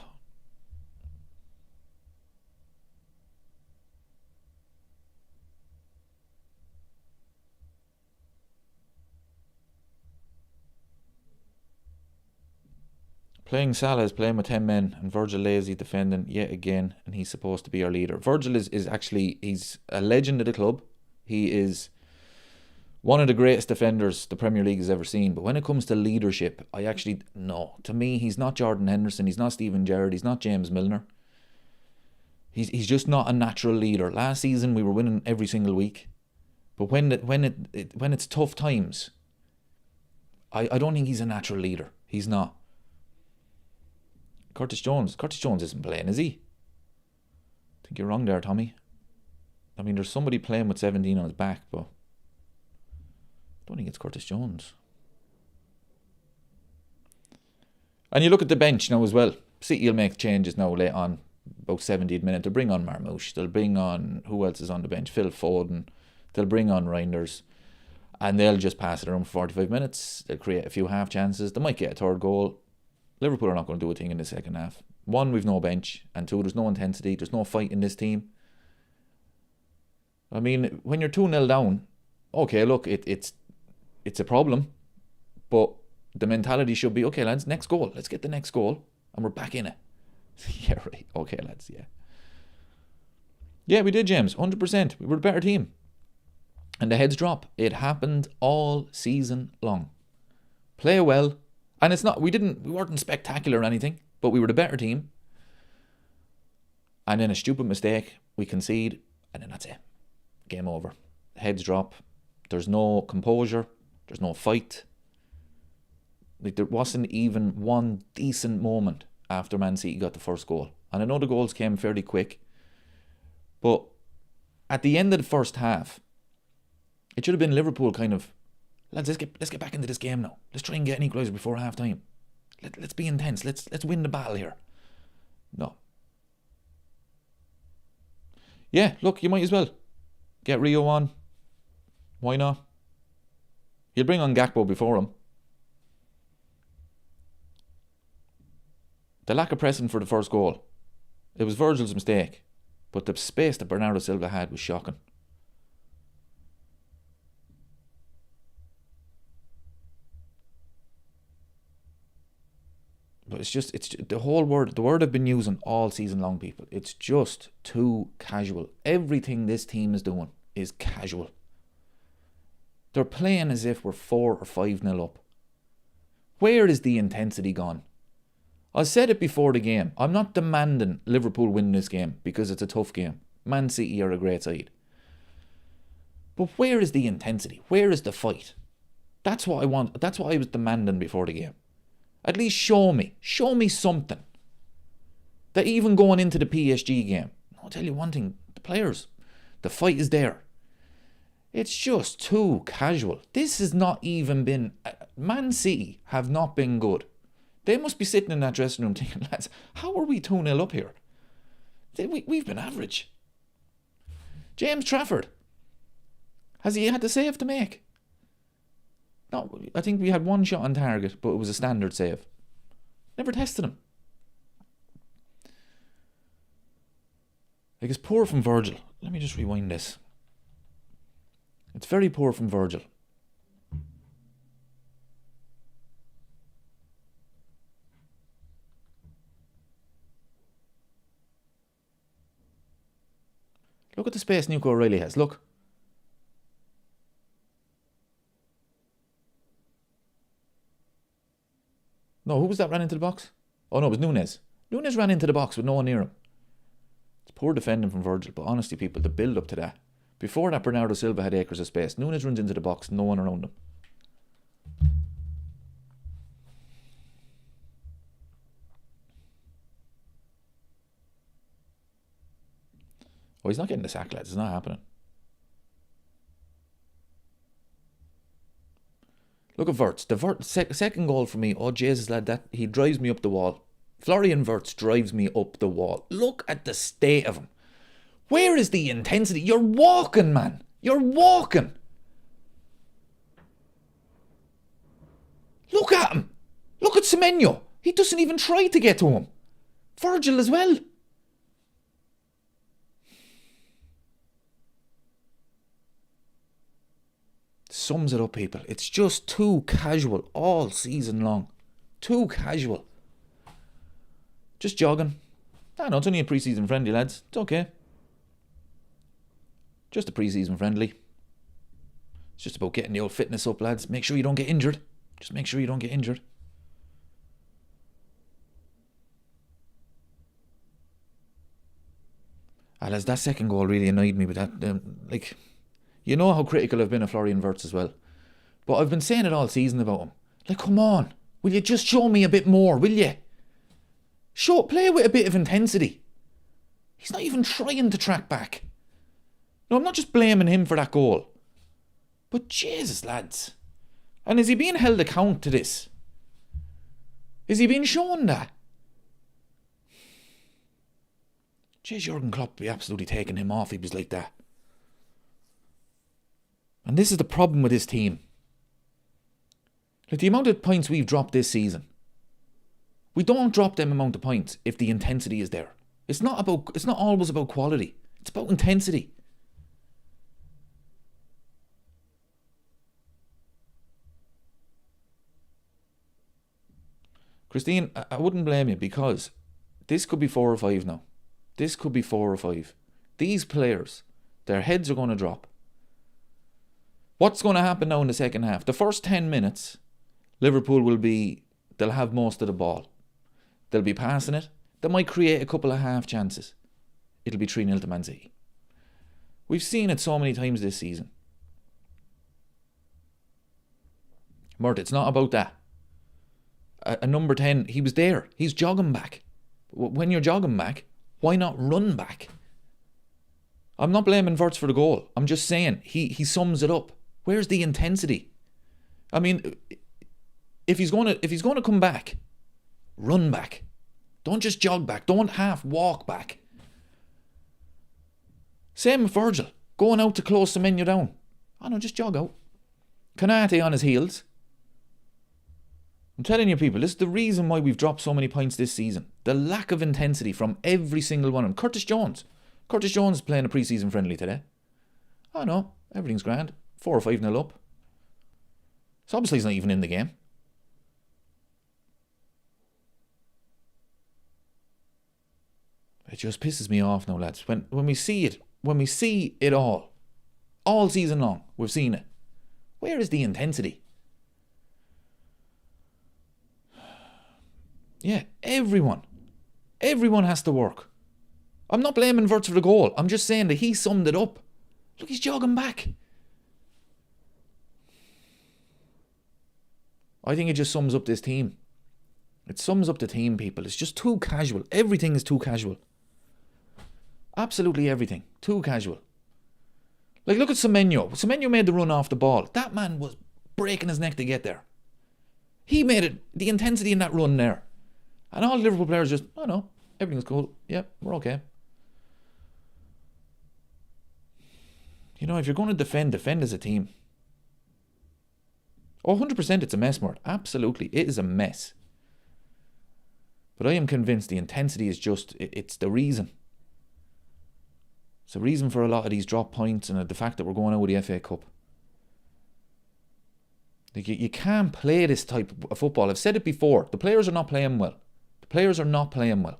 Playing Salah is playing with 10 men and Virgil lazy defending yet again, and he's supposed to be our leader. Virgil is actually, he's a legend of the club. He is one of the greatest defenders the Premier League has ever seen. But when it comes to leadership, to me, he's not Jordan Henderson, he's not Steven Gerrard, he's not James Milner. He's just not a natural leader. Last season we were winning every single week. But when it's tough times, I don't think he's a natural leader. He's not. Curtis Jones isn't playing, is he? I think you're wrong there, Tommy. I mean, there's somebody playing with 17 on his back, but I don't think it's Curtis Jones. And you look at the bench now as well. City will make changes now late on, about 70th minute. They'll bring on Marmoush. They'll bring on, who else is on the bench? Phil Foden. They'll bring on Reinders. And they'll just pass it around for 45 minutes. They'll create a few half chances. They might get a third goal. Liverpool are not going to do a thing in the second half. 1, we've no bench. And 2, there's no intensity. There's no fight in this team. I mean, when you're 2-0 down, okay, look, it's a problem. But the mentality should be, okay, lads, next goal. Let's get the next goal. And we're back in it. Yeah, right. Okay, lads, yeah. Yeah, we did, James. 100%. We were a better team. And the heads drop. It happened all season long. Play well. And it's not, we weren't spectacular or anything, but we were the better team. And then a stupid mistake, we concede, and then that's it. Game over. Heads drop. There's no composure. There's no fight. Like, there wasn't even one decent moment after Man City got the first goal. And I know the goals came fairly quick, but at the end of the first half, it should have been Liverpool kind of, lads, let's get back into this game now. Let's try and get an equaliser before half time. Let's be intense. Let's win the battle here. No. Yeah, look, you might as well get Rio on. Why not? He'll bring on Gakpo before him. The lack of pressing for the first goal, it was Virgil's mistake, but the space that Bernardo Silva had was shocking. But it's just the word I've been using all season long, people. It's just too casual. Everything this team is doing is casual. They're playing as if we're 4 or 5-0 up. Where is the intensity gone? I said it before the game. I'm not demanding Liverpool win this game because it's a tough game. Man City are a great side. But where is the intensity? Where is the fight? That's what I want. That's what I was demanding before the game. At least show me something. That even going into the PSG game, I'll tell you one thing, the players, the fight is there. It's just too casual. This has not even been, Man City have not been good. They must be sitting in that dressing room thinking, lads, how are we 2-0 up here? We've been average. James Trafford. Has he had the save to make? No, I think we had one shot on target, but it was a standard save. Never tested him. Like, it's poor from Virgil. Let me just rewind this. It's very poor from Virgil. Look at the space Nico O'Reilly has. Look. No, who was that ran into the box? Oh no, it was Nunes. Nunes ran into the box with no one near him. It's poor defending from Virgil, but honestly, people, the build up to that. Before that, Bernardo Silva had acres of space. Nunes runs into the box, no one around him. Oh, he's not getting the sack, lads. It's not happening. Look at Wirtz. The second goal for me. Oh, Jesus, lad, that he drives me up the wall. Florian Wirtz drives me up the wall. Look at the state of him. Where is the intensity? You're walking, man. You're walking. Look at him. Look at Semenyo. He doesn't even try to get to him. Virgil as well. Sums it up, people. It's just too casual all season long. Too casual. Just jogging. I know, it's only a pre-season friendly, lads. It's okay. Just a pre-season friendly. It's just about getting the old fitness up, lads. Make sure you don't get injured. Just make sure you don't get injured. Lads, that second goal really annoyed me with that. You know how critical I've been of Florian Wirtz as well. But I've been saying it all season about him. Like, come on. Will you just show me a bit more, will you? Play with a bit of intensity. He's not even trying to track back. No, I'm not just blaming him for that goal. But Jesus, lads. And is he being held account to this? Is he being shown that? Jeez, Jurgen Klopp would be absolutely taking him off if he was like that. And this is the problem with this team. Like, the amount of points we've dropped this season. We don't drop them amount of points if the intensity is there. It's not always about quality. It's about intensity. Christine, I wouldn't blame you, because this could be 4 or 5 now. This could be 4 or 5. These players, their heads are going to drop. What's going to happen now in the second half? The first 10 minutes, Liverpool they'll have most of the ball. They'll be passing it. They might create a couple of half chances. It'll be 3-0 to Man City. We've seen it so many times this season. Mert, it's not about that. A number 10, he was there. He's jogging back. When you're jogging back, why not run back? I'm not blaming Wirtz for the goal. I'm just saying he sums it up. Where's the intensity? I mean, if he's going to come back, run back. Don't just jog back. Don't half walk back. Same with Virgil. Going out to close the menu down. Oh no, just jog out. Konate on his heels. I'm telling you, people, this is the reason why we've dropped so many points this season. The lack of intensity from every single one of them. Curtis Jones is playing a pre-season friendly today. Oh no, everything's grand. 4 or 5-0 up. So obviously he's not even in the game. It just pisses me off now, lads. When we see it all season long, we've seen it. Where is the intensity? Yeah, everyone has to work. I'm not blaming Wirtz for the goal. I'm just saying that he summed it up. Look, he's jogging back. I think it just sums up this team. It sums up the team, people. It's just too casual. Everything is too casual. Absolutely everything. Too casual. Like, look at Semenyo. Semenyo made the run off the ball. That man was breaking his neck to get there. He made it, the intensity in that run there. And all the Liverpool players just, oh no, everything's cool. Yeah, we're okay. You know, if you're going to defend as a team. Oh, 100% it's a mess, Mort. Absolutely, it is a mess. But I am convinced the intensity is just, it's the reason. It's the reason for a lot of these drop points and the fact that we're going out with the FA Cup. Like, you can't play this type of football. I've said it before. The players are not playing well. The players are not playing well.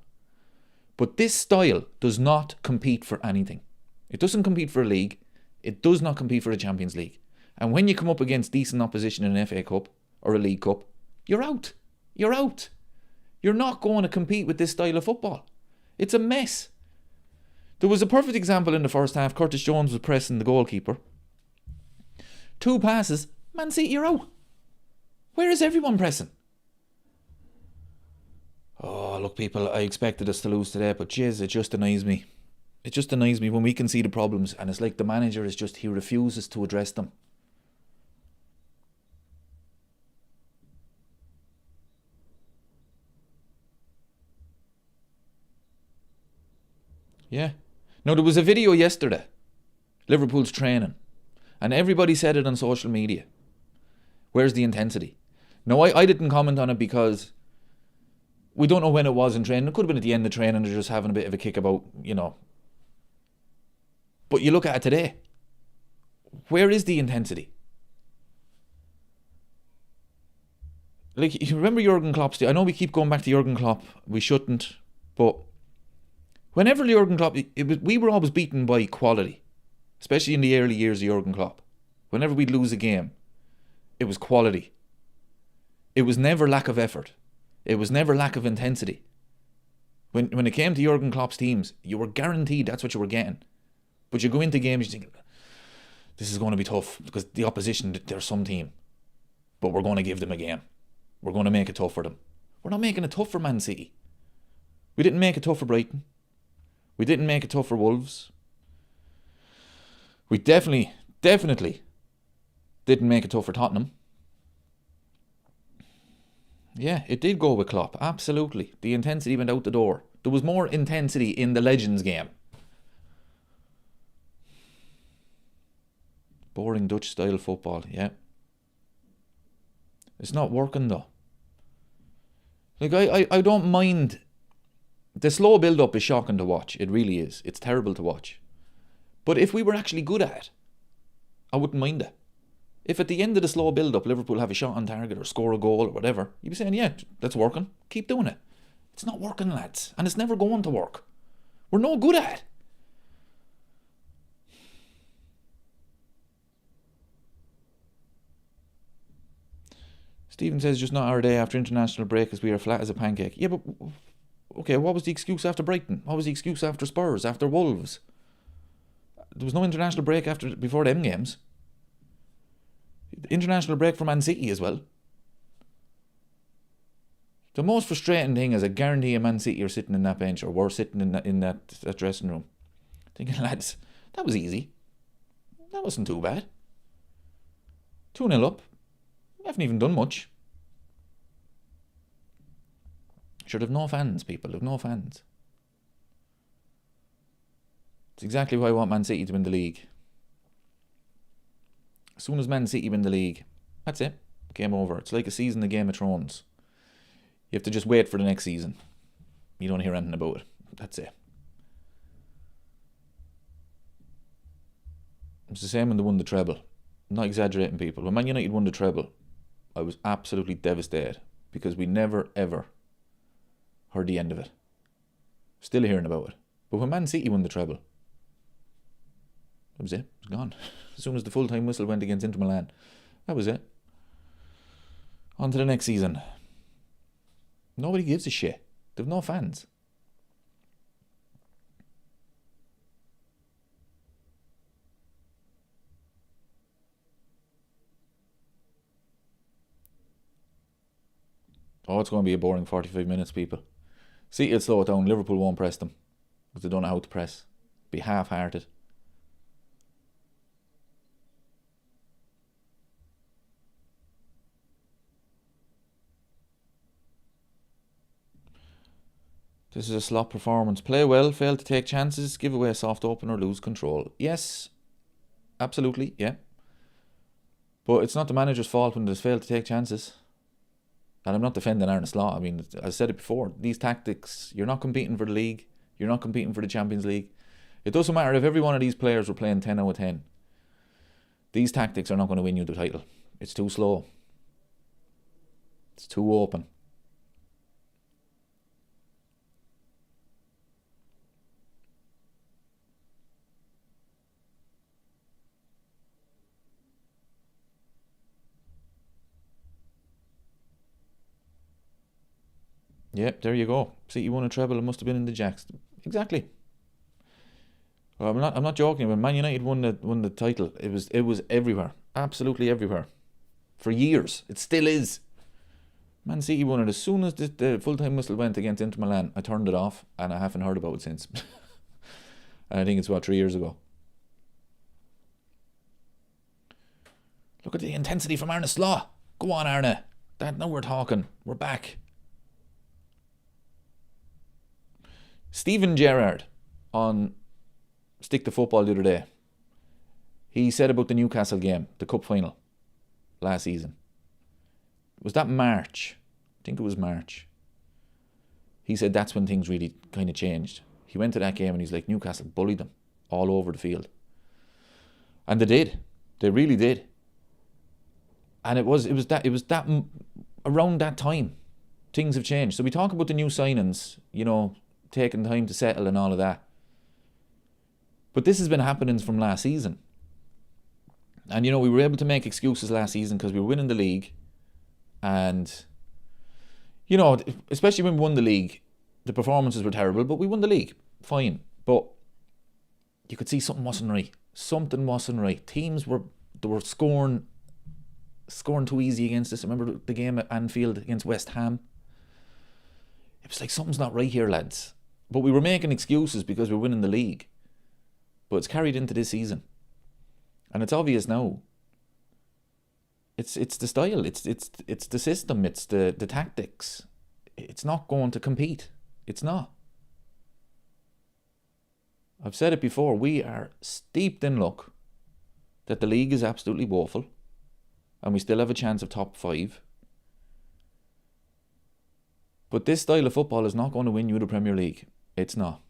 But this style does not compete for anything. It doesn't compete for a league. It does not compete for the Champions League. And when you come up against decent opposition in an FA Cup or a League Cup, you're out. You're out. You're not going to compete with this style of football. It's a mess. There was a perfect example in the first half. Curtis Jones was pressing the goalkeeper. 2 passes, Man City, you're out. Where is everyone pressing? Oh, look, people, I expected us to lose today, but jeez, it just annoys me. It just annoys me when we can see the problems and it's like the manager is just, he refuses to address them. Yeah. Now, there was a video yesterday, Liverpool's training, and everybody said it on social media. Where's the intensity? No, I didn't comment on it because we don't know when it was in training. It could have been at the end of training. They're just having a bit of a kick about, you know. But you look at it today. Where is the intensity? Like, you remember Jurgen Klopp's... I know we keep going back to Jurgen Klopp. We shouldn't. But whenever Jurgen Klopp... we were always beaten by quality. Especially in the early years of Jurgen Klopp. Whenever we'd lose a game, it was quality. It was never lack of effort. It was never lack of intensity. When it came to Jurgen Klopp's teams, you were guaranteed that's what you were getting. But you go into games, you think, this is going to be tough because the opposition, they're some team. But we're going to give them a game. We're going to make it tough for them. We're not making it tough for Man City. We didn't make it tough for Brighton. We didn't make it tough for Wolves. We definitely didn't make it tough for Tottenham. Yeah, it did go with Klopp, absolutely. The intensity went out the door. There was more intensity in the Legends game. Boring Dutch style football, yeah. It's not working though. Like, I don't mind. The slow build-up is shocking to watch. It really is. It's terrible to watch. But if we were actually good at it, I wouldn't mind it. If at the end of the slow build-up, Liverpool have a shot on target or score a goal or whatever, you'd be saying, yeah, that's working. Keep doing it. It's not working, lads. And it's never going to work. We're no good at it. Stephen says, just not our day after international break as we are flat as a pancake. Yeah, but, okay, what was the excuse after Brighton? What was the excuse after Spurs, after Wolves? There was no international break before them games. International break for Man City as well. The most frustrating thing is I guarantee Man City are sitting in that bench, or were sitting in that dressing room, thinking, lads, that was easy. That wasn't too bad. 2-0 up. We haven't even done much. Sure, they've no fans, people. They've no fans. It's exactly why I want Man City to win the league. As soon as Man City win the league, that's it. Game over. It's like a season of Game of Thrones. You have to just wait for the next season. You don't hear anything about it. That's it. It's the same when they won the treble. I'm not exaggerating, people. When Man United won the treble, I was absolutely devastated because we never ever heard the end of it. Still hearing about it. But when Man City won the treble, that was it. It was gone. As soon as the full-time whistle went against Inter Milan, that was it. On to the next season. Nobody gives a shit. They've no fans. Oh, it's going to be a boring 45 minutes, people. City will slow it down. Liverpool won't press them because they don't know how to press. Be half-hearted. This is a slot performance. Play well, fail to take chances, give away a soft open or lose control. Yes, absolutely, yeah. But it's not the manager's fault when there's failed to take chances. And I'm not defending Arne Slot. I mean, I said it before. These tactics, you're not competing for the league. You're not competing for the Champions League. It doesn't matter if every one of these players were playing 10 out of 10. These tactics are not going to win you the title. It's too slow. It's too open. Yep, there you go. City won a treble. It must have been in the Jacks. Exactly. Well, I'm not joking. When Man United won the title, it was everywhere, absolutely everywhere, for years. It still is. Man City won it as soon as the full time whistle went against Inter Milan. I turned it off, and I haven't heard about it since. And I think it's 3 years ago. Look at the intensity from Arne Slot. Go on, Arne. Now we're talking. We're back. Steven Gerrard on Stick to Football the other day. He said about the Newcastle game, the cup final last season. Was that March? I think it was March. He said that's when things really kind of changed. He went to that game and he's like, Newcastle bullied them all over the field. And they did. They really did. And it was that around that time things have changed. So we talk about the new signings, taking time to settle and all of that. But this has been happening from last season. And, we were able to make excuses last season because we were winning the league. And, especially when we won the league, the performances were terrible, but we won the league. Fine. But you could see something wasn't right. Something wasn't right. Teams were scoring too easy against us. Remember the game at Anfield against West Ham? It was like, something's not right here, lads. But we were making excuses because we were winning the league. But it's carried into this season. And it's obvious now. It's the style, it's the system, it's the tactics. It's not going to compete. It's not. I've said it before, we are steeped in luck that the league is absolutely woeful and we still have a chance of top 5. But this style of football is not going to win you the Premier League. It's not.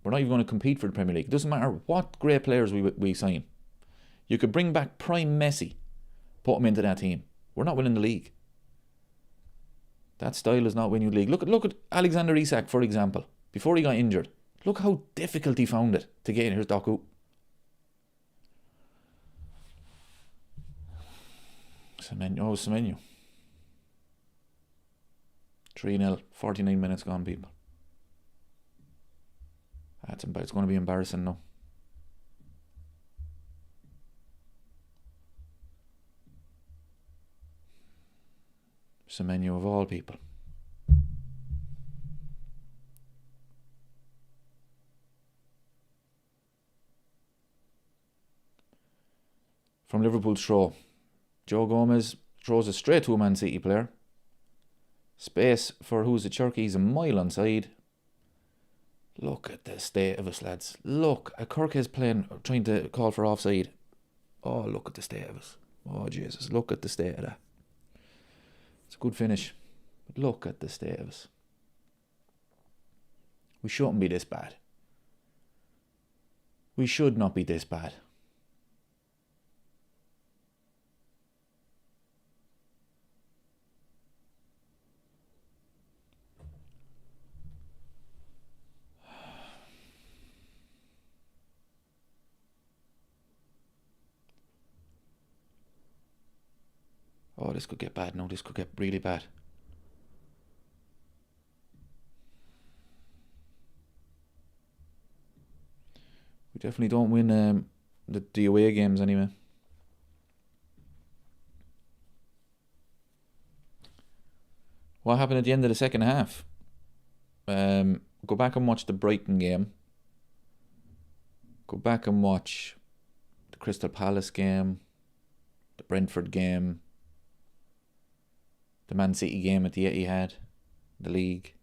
We're not even going to compete for the Premier League. It doesn't matter what great players we sign. You could bring back prime Messi, put him into that team. We're not winning the league. That style is not winning the league. Look at Alexander Isak, for example. Before he got injured, look how difficult he found it to get in. Here's Doku. Semenyo. 3-0, 49 minutes gone, people. It's going to be embarrassing now. Semenyo of all people. From Liverpool's throw, Joe Gomez throws it straight to a Man City player. Space for who's the Turkey, he's a mile onside. Look at the state of us, lads. Look, Kirk playing, trying to call for offside. Oh, look at the state of us. Oh, Jesus, look at the state of that. It's a good finish, but look at the state of us. We shouldn't be this bad. We should not be this bad. Oh, this could get bad now. This could get really bad. We definitely don't win the away games anyway. What happened at the end of the second half? Go back and watch the Brighton game. Go back and watch the Crystal Palace game, the Brentford game, the Man City game at the Etihad. the league.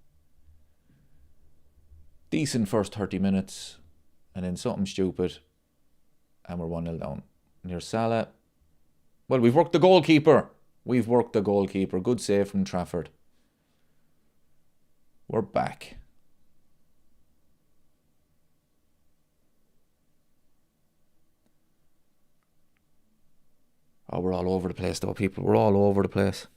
Decent first 30 minutes, and then something stupid, and we're 1-0 down. And here's Salah. Well, we've worked the goalkeeper. Good save from Trafford. We're back. Oh, we're all over the place though, people. We're all over the place.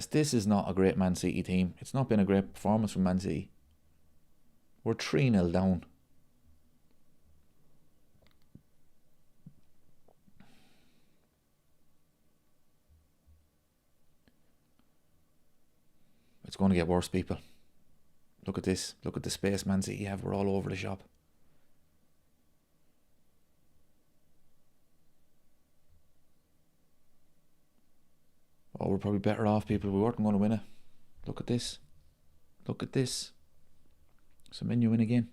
This is not a great Man City team. It's not been a great performance from Man City. We're 3-0 down. It's going to get worse, people. Look at this. Look at the space Man City have. We're all over the shop. Oh, we're probably better off, people. We weren't going to win it. Look at this. So Menu win again.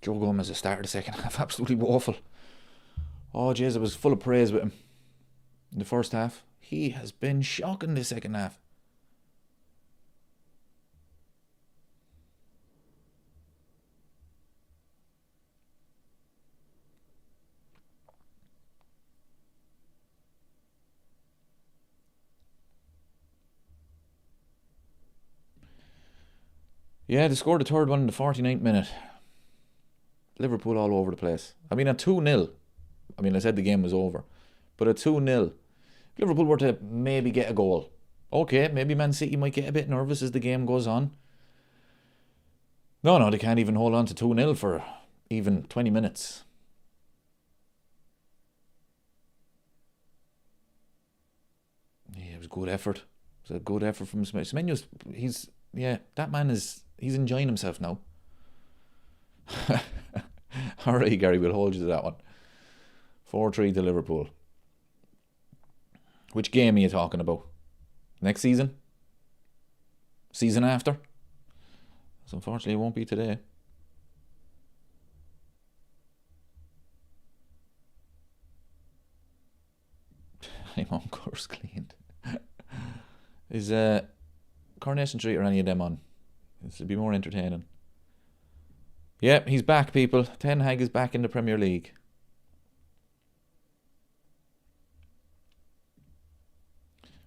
Joe Gomez has started the second half absolutely woeful. Oh jeez, I was full of praise with him in the first half. He has been shocking the second half. Yeah, they scored the third one in the 49th minute. Liverpool all over the place. I mean, at 2-0, I said the game was over, but at 2-0, if Liverpool were to maybe get a goal, okay, maybe Man City might get a bit nervous as the game goes on. No, they can't even hold on to 2-0 for even 20 minutes. Yeah, it was a good effort. It was a good effort from Semenyo's. He's enjoying himself now. Alright, Gary, we'll hold you to that one. 4-3 to Liverpool. Which game are you talking about? Next season? Season after? So unfortunately it won't be today. I'm on course cleaned. Is Coronation Street or any of them on? This would be more entertaining. Yep, he's back, people. Ten Hag is back in the Premier League.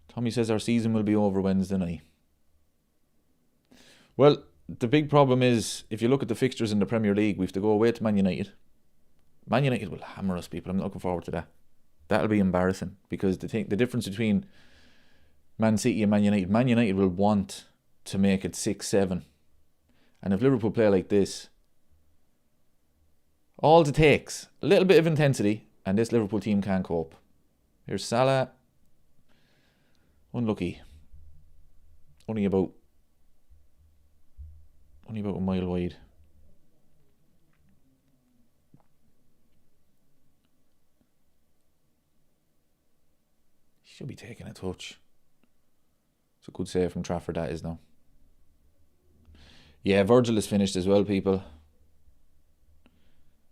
Tommy says our season will be over Wednesday night. Well, the big problem is, if you look at the fixtures in the Premier League, we have to go away to Man United. Man United will hammer us, people. I'm not looking forward to that. That'll be embarrassing, because the difference between Man City and Man United will want to make it 6-7. And if Liverpool play like this, all it takes, a little bit of intensity, and this Liverpool team can't cope. Here's Salah. Unlucky. Only about a mile wide. Should be taking a touch. It's a good save from Trafford, that is now. Yeah, Virgil is finished as well, people.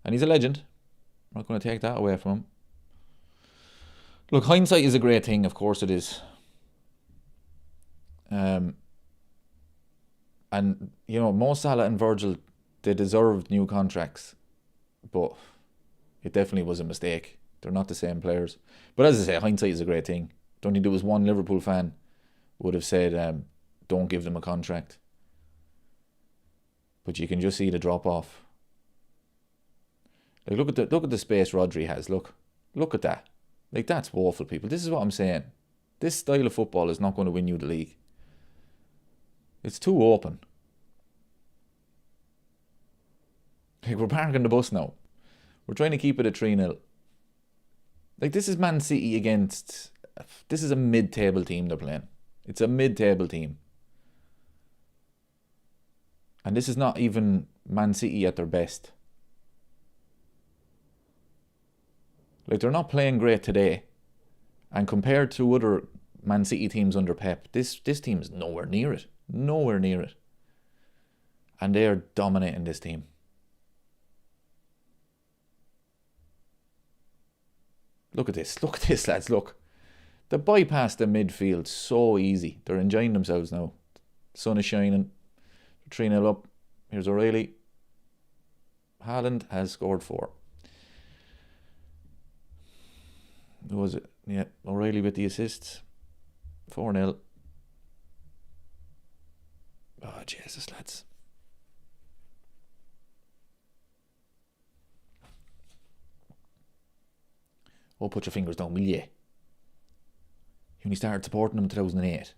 And he's a legend. I'm not going to take that away from him. Look, hindsight is a great thing, of course it is. And, you know, Mo Salah and Virgil, they deserved new contracts. But it definitely was a mistake. They're not the same players. But as I say, hindsight is a great thing. Don't think there was one Liverpool fan would have said, don't give them a contract. But you can just see the drop off. Like, look at the space Rodri has. Look at that. Like, that's woeful, people. This is what I'm saying. This style of football is not going to win you the league. It's too open. Like, we're parking the bus now. We're trying to keep it at 3-0. Like, this is Man City against... This is a mid-table team they're playing. It's a mid-table team. And this is not even Man City at their best. Like, they're not playing great today. And compared to other Man City teams under Pep, this team is nowhere near it. Nowhere near it. And they are dominating this team. Look at this. Look at this, lads. Look. They bypassed the midfield so easy. They're enjoying themselves now. The sun is shining. 3-0 up. Here's O'Reilly. Haaland has scored 4. Who was it? Yeah, O'Reilly with the assists. 4-0. Oh, Jesus, lads. Oh, put your fingers down, will you? When you started supporting them in 2008.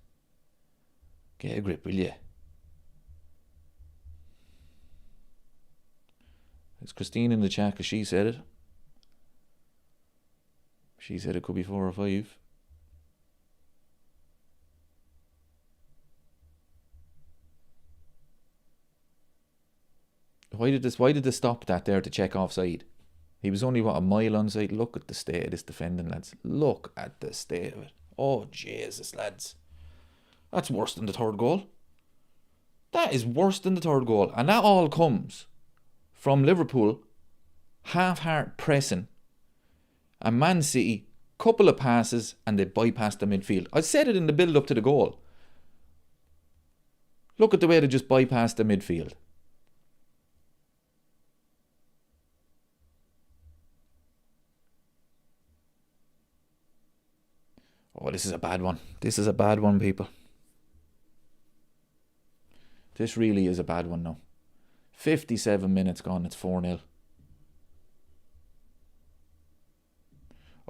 Get a grip, will you? It's Christine in the chat because she said it. She said it could be 4 or 5. Why did they stop that there to check offside? He was only, a mile onside? Look at the state of this defending, lads. Look at the state of it. Oh, Jesus, lads. That's worse than the third goal. That is worse than the third goal. And that all comes from Liverpool half-heart pressing. And Man City, couple of passes and they bypassed the midfield. I said it in the build-up to the goal. Look at the way they just bypassed the midfield. Oh, this is a bad one. This is a bad one, people. This really is a bad one now. 57 minutes gone, it's 4-0.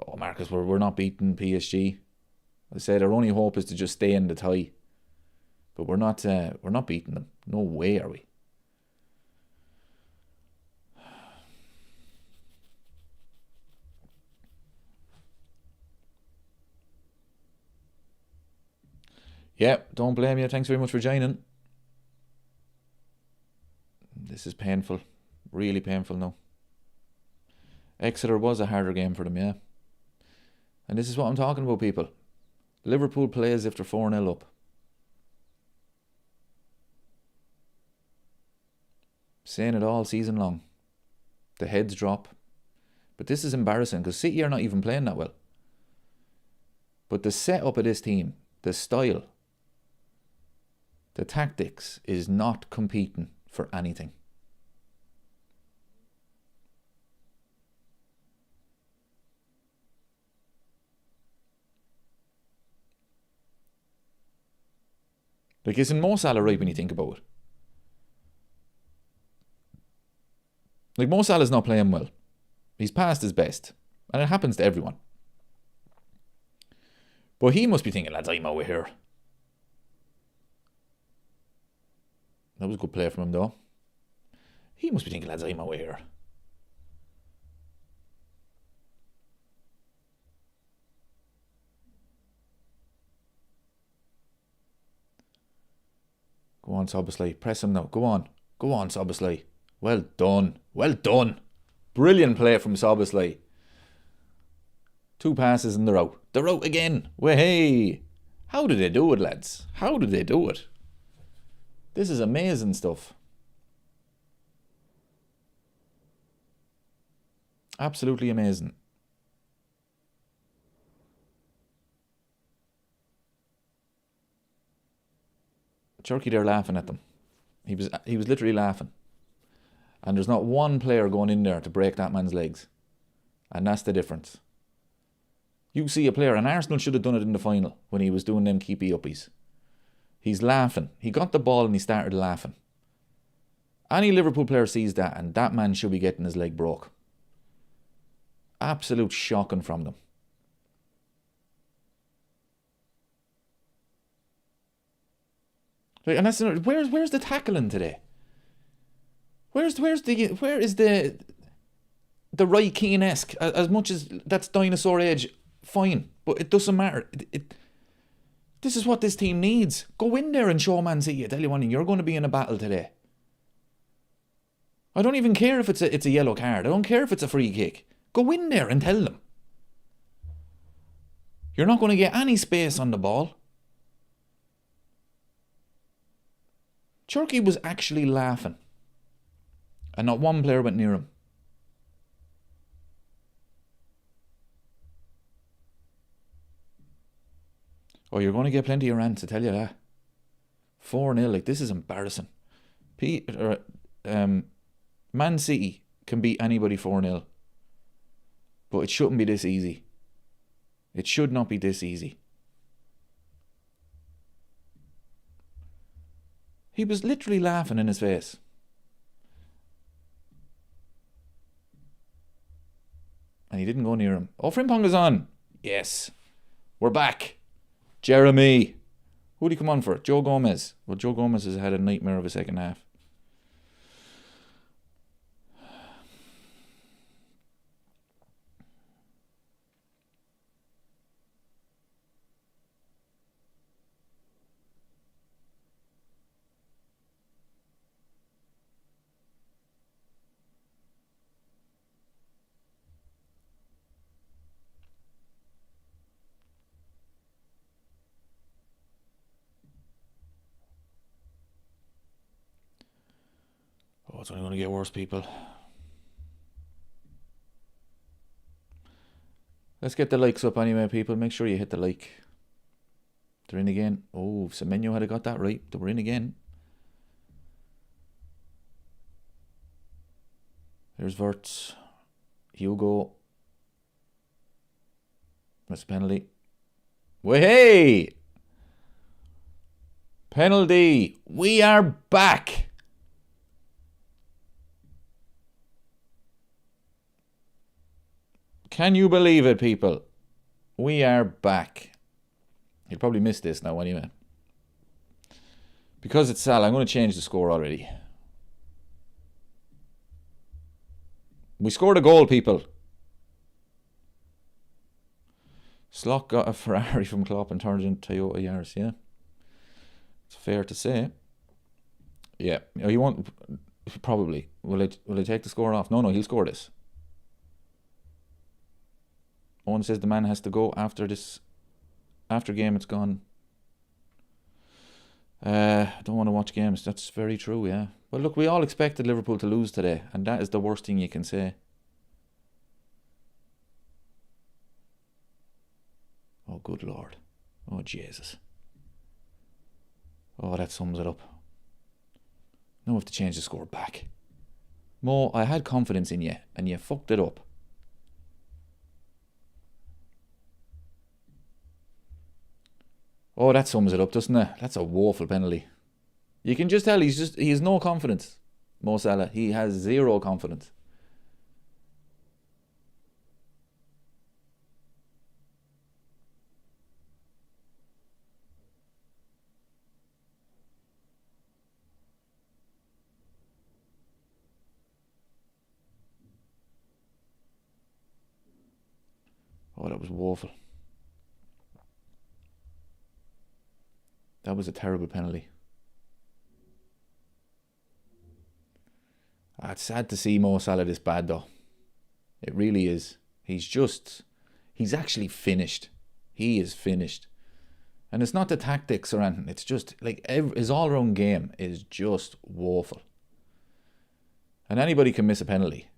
Oh, Marcus, we're not beating PSG. I said our only hope is to just stay in the tie. But we're not beating them. No way are we. Yeah, don't blame you. Thanks very much for joining. This is painful. Really painful now. Exeter was a harder game for them, yeah. And this is what I'm talking about, people. Liverpool play as if they're 4-0 up. Saying it all season long. The heads drop. But this is embarrassing because City are not even playing that well. But the setup of this team, the style, the tactics is not competing for anything. Like, isn't Mo Salah right when you think about it? Like, Mo Salah's not playing well. He's past his best. And it happens to everyone. But he must be thinking, lads, I'm over here. That was a good play from him, though. He must be thinking, lads, I'm over here. Go on, Soboslai. Press him now. Go on. Go on, Soboslai. Well done. Well done. Brilliant play from Soboslai. 2 passes and they're out. They're out again. Hey! How did they do it, lads? How did they do it? This is amazing stuff. Absolutely amazing. Turkey, they're laughing at them. He was literally laughing. And there's not one player going in there to break that man's legs. And that's the difference. You see a player, and Arsenal should have done it in the final when he was doing them keepy uppies. He's laughing. He got the ball and he started laughing. Any Liverpool player sees that and that man should be getting his leg broke. Absolute shocking from them. Like, and that's where's the tackling today? Where is the Roy Keane-esque? As much as that's dinosaur age, fine, but it doesn't matter. This is what this team needs. Go in there and show Man City. I tell you one thing, you're going to be in a battle today. I don't even care if it's a yellow card. I don't care if it's a free kick. Go in there and tell them. You're not going to get any space on the ball. Turkey was actually laughing. And not one player went near him. Oh, you're going to get plenty of rants, I tell you that. 4-0, like, this is embarrassing. Man City can beat anybody 4-0. But it shouldn't be this easy. It should not be this easy. He was literally laughing in his face. And he didn't go near him. Oh, Frimpong is on. Yes. We're back. Jeremy. Who did he come on for? Joe Gomez. Well, Joe Gomez has had a nightmare of a second half. Oh, it's only going to get worse, people. Let's get the likes up anyway, people. Make sure you hit the like. They're in again. Oh, Semenyo had got that right. They were in again. There's Verts. Hugo. That's a penalty. Hey! Penalty. We are back. Can you believe it, people? We are back. You'll probably miss this now anyway. Because it's Salah, I'm going to change the score already. We scored a goal, people. Slot got a Ferrari from Klopp and turned it into Toyota Yaris, yeah? It's fair to say. Yeah. He won't... Probably. Will I take the score off? No, he'll score this. Owen says the man has to go after this. After game, it's gone. I don't want to watch games. That's very true, yeah. Well, look, we all expected Liverpool to lose today, and that is the worst thing you can say. Oh, good Lord. Oh, Jesus. Oh, that sums it up. Now we have to change the score back. Mo, I had confidence in you, and you fucked it up. Oh, that sums it up, doesn't it? That's a woeful penalty. You can just tell he has no confidence. Mo Salah, he has zero confidence. Oh, that was woeful. That was a terrible penalty. It's sad to see Mo Salah this bad, though. It really is. He's actually finished. He is finished. And it's not the tactics or anything. It's just, like, his all-round game is just woeful. And anybody can miss a penalty.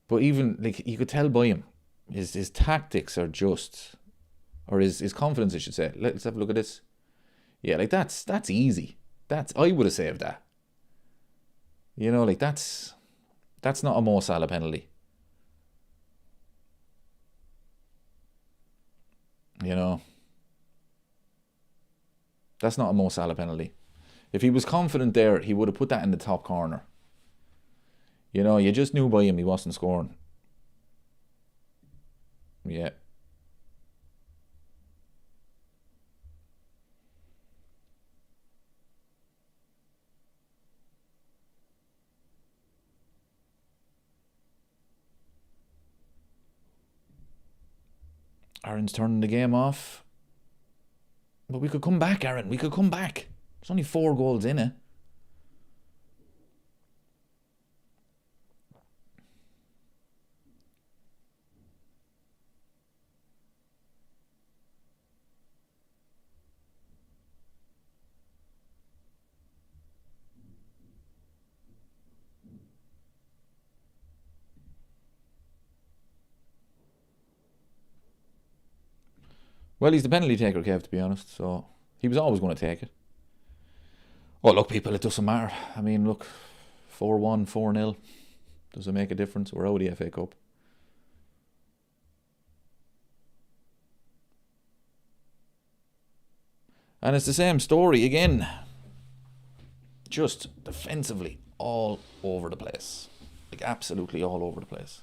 But even, like, you could tell by him, his tactics are just, or his confidence, I should say. Let's have a look at this. Yeah, like, that's easy. I would have saved that. You know, like, that's not a Mo Salah penalty. You know, that's not a Mo Salah penalty. If he was confident there, he would have put that in the top corner. You know, you just knew by him he wasn't scoring. Yeah. Aaron's turning the game off. But we could come back, Aaron. We could come back. There's only 4 goals in it. Well, he's the penalty taker, Kev, to be honest, so he was always going to take it. Oh, look, people, it doesn't matter. I mean, look, 4-1, 4-0. Does it make a difference? We're out of the FA Cup. And it's the same story again. Just defensively all over the place. Like, absolutely all over the place.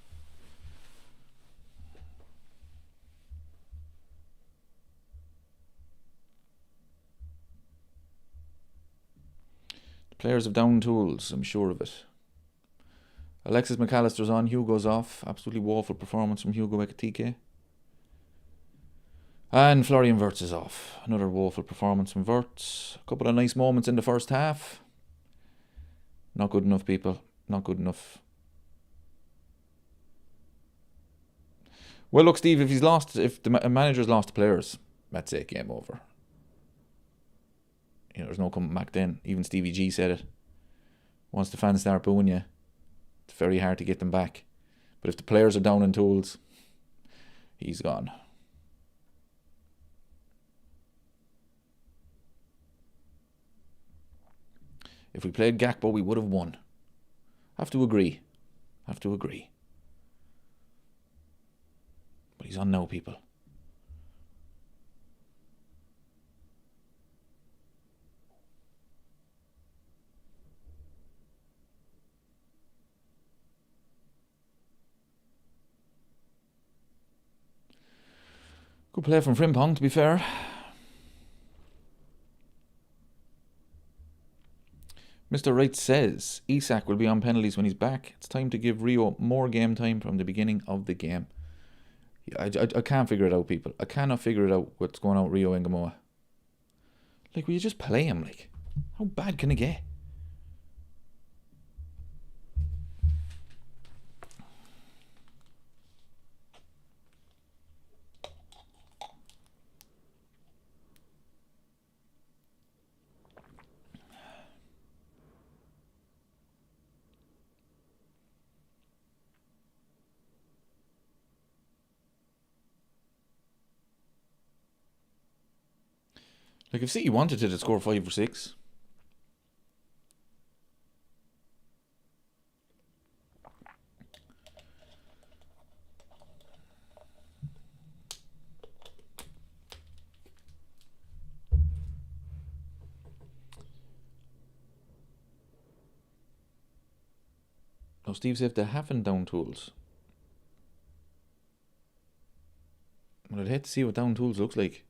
The players have down tools, I'm sure of it. Alexis McAllister's on, Hugo's off. Absolutely woeful performance from Hugo Ekitike. And Florian Wirtz is off. Another woeful performance from Wirtz. A couple of nice moments in the first half. Not good enough, people. Not good enough. Well, look, Steve, if the manager's lost the players, that's it, game over. You know, there's no coming back then. Even Stevie G said it. Once the fans start booing you, it's very hard to get them back. But if the players are down in tools, he's gone. If we played Gakpo, we would have won. Have to agree. But he's on now, people. Good play from Frimpong, to be fair. Mr. Wright says Isak will be on penalties when he's back. It's time to give Rio more game time from the beginning of the game. I can't figure it out, people. I cannot figure it out what's going on with Rio Ngamoa. Like, will you just play him? Like, how bad can it get? Like, if City wanted to score 5 or 6. No, Steve said they haven't down tools. Well, I'd hate to see what down tools looks like.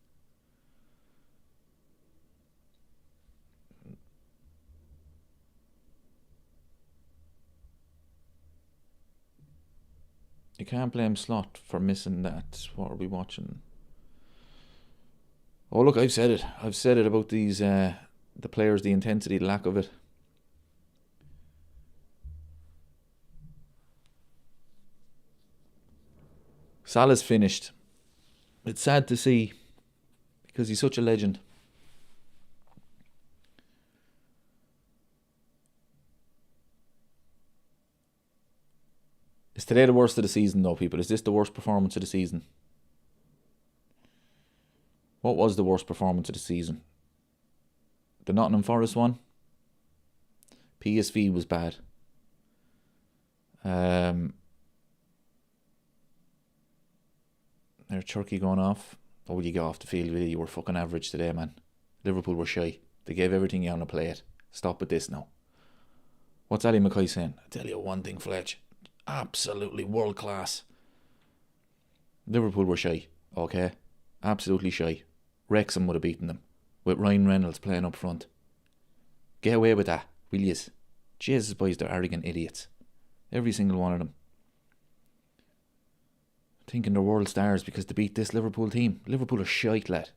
You can't blame Slot for missing that. What are we watching? Oh, look, I've said it. I've said it about these, the players, the intensity, the lack of it. Salah's finished. It's sad to see because he's such a legend. Is today the worst of the season, though, people? Is this the worst performance of the season? What was the worst performance of the season? The Nottingham Forest one? PSV was bad. There's Turkey going off. Oh, you go off the field, really? You were fucking average today, man. Liverpool were shy. They gave everything you on the plate. Stop with this now. What's Ali McKay saying? I tell you one thing, Fletch. Absolutely world class. Liverpool were shy, okay? Absolutely shy. Wrexham would have beaten them with Ryan Reynolds playing up front. Get away with that, will yous? Jesus, boys, they're arrogant idiots. Every single one of them. Thinking they're world stars because they beat this Liverpool team. Liverpool are shite, lad.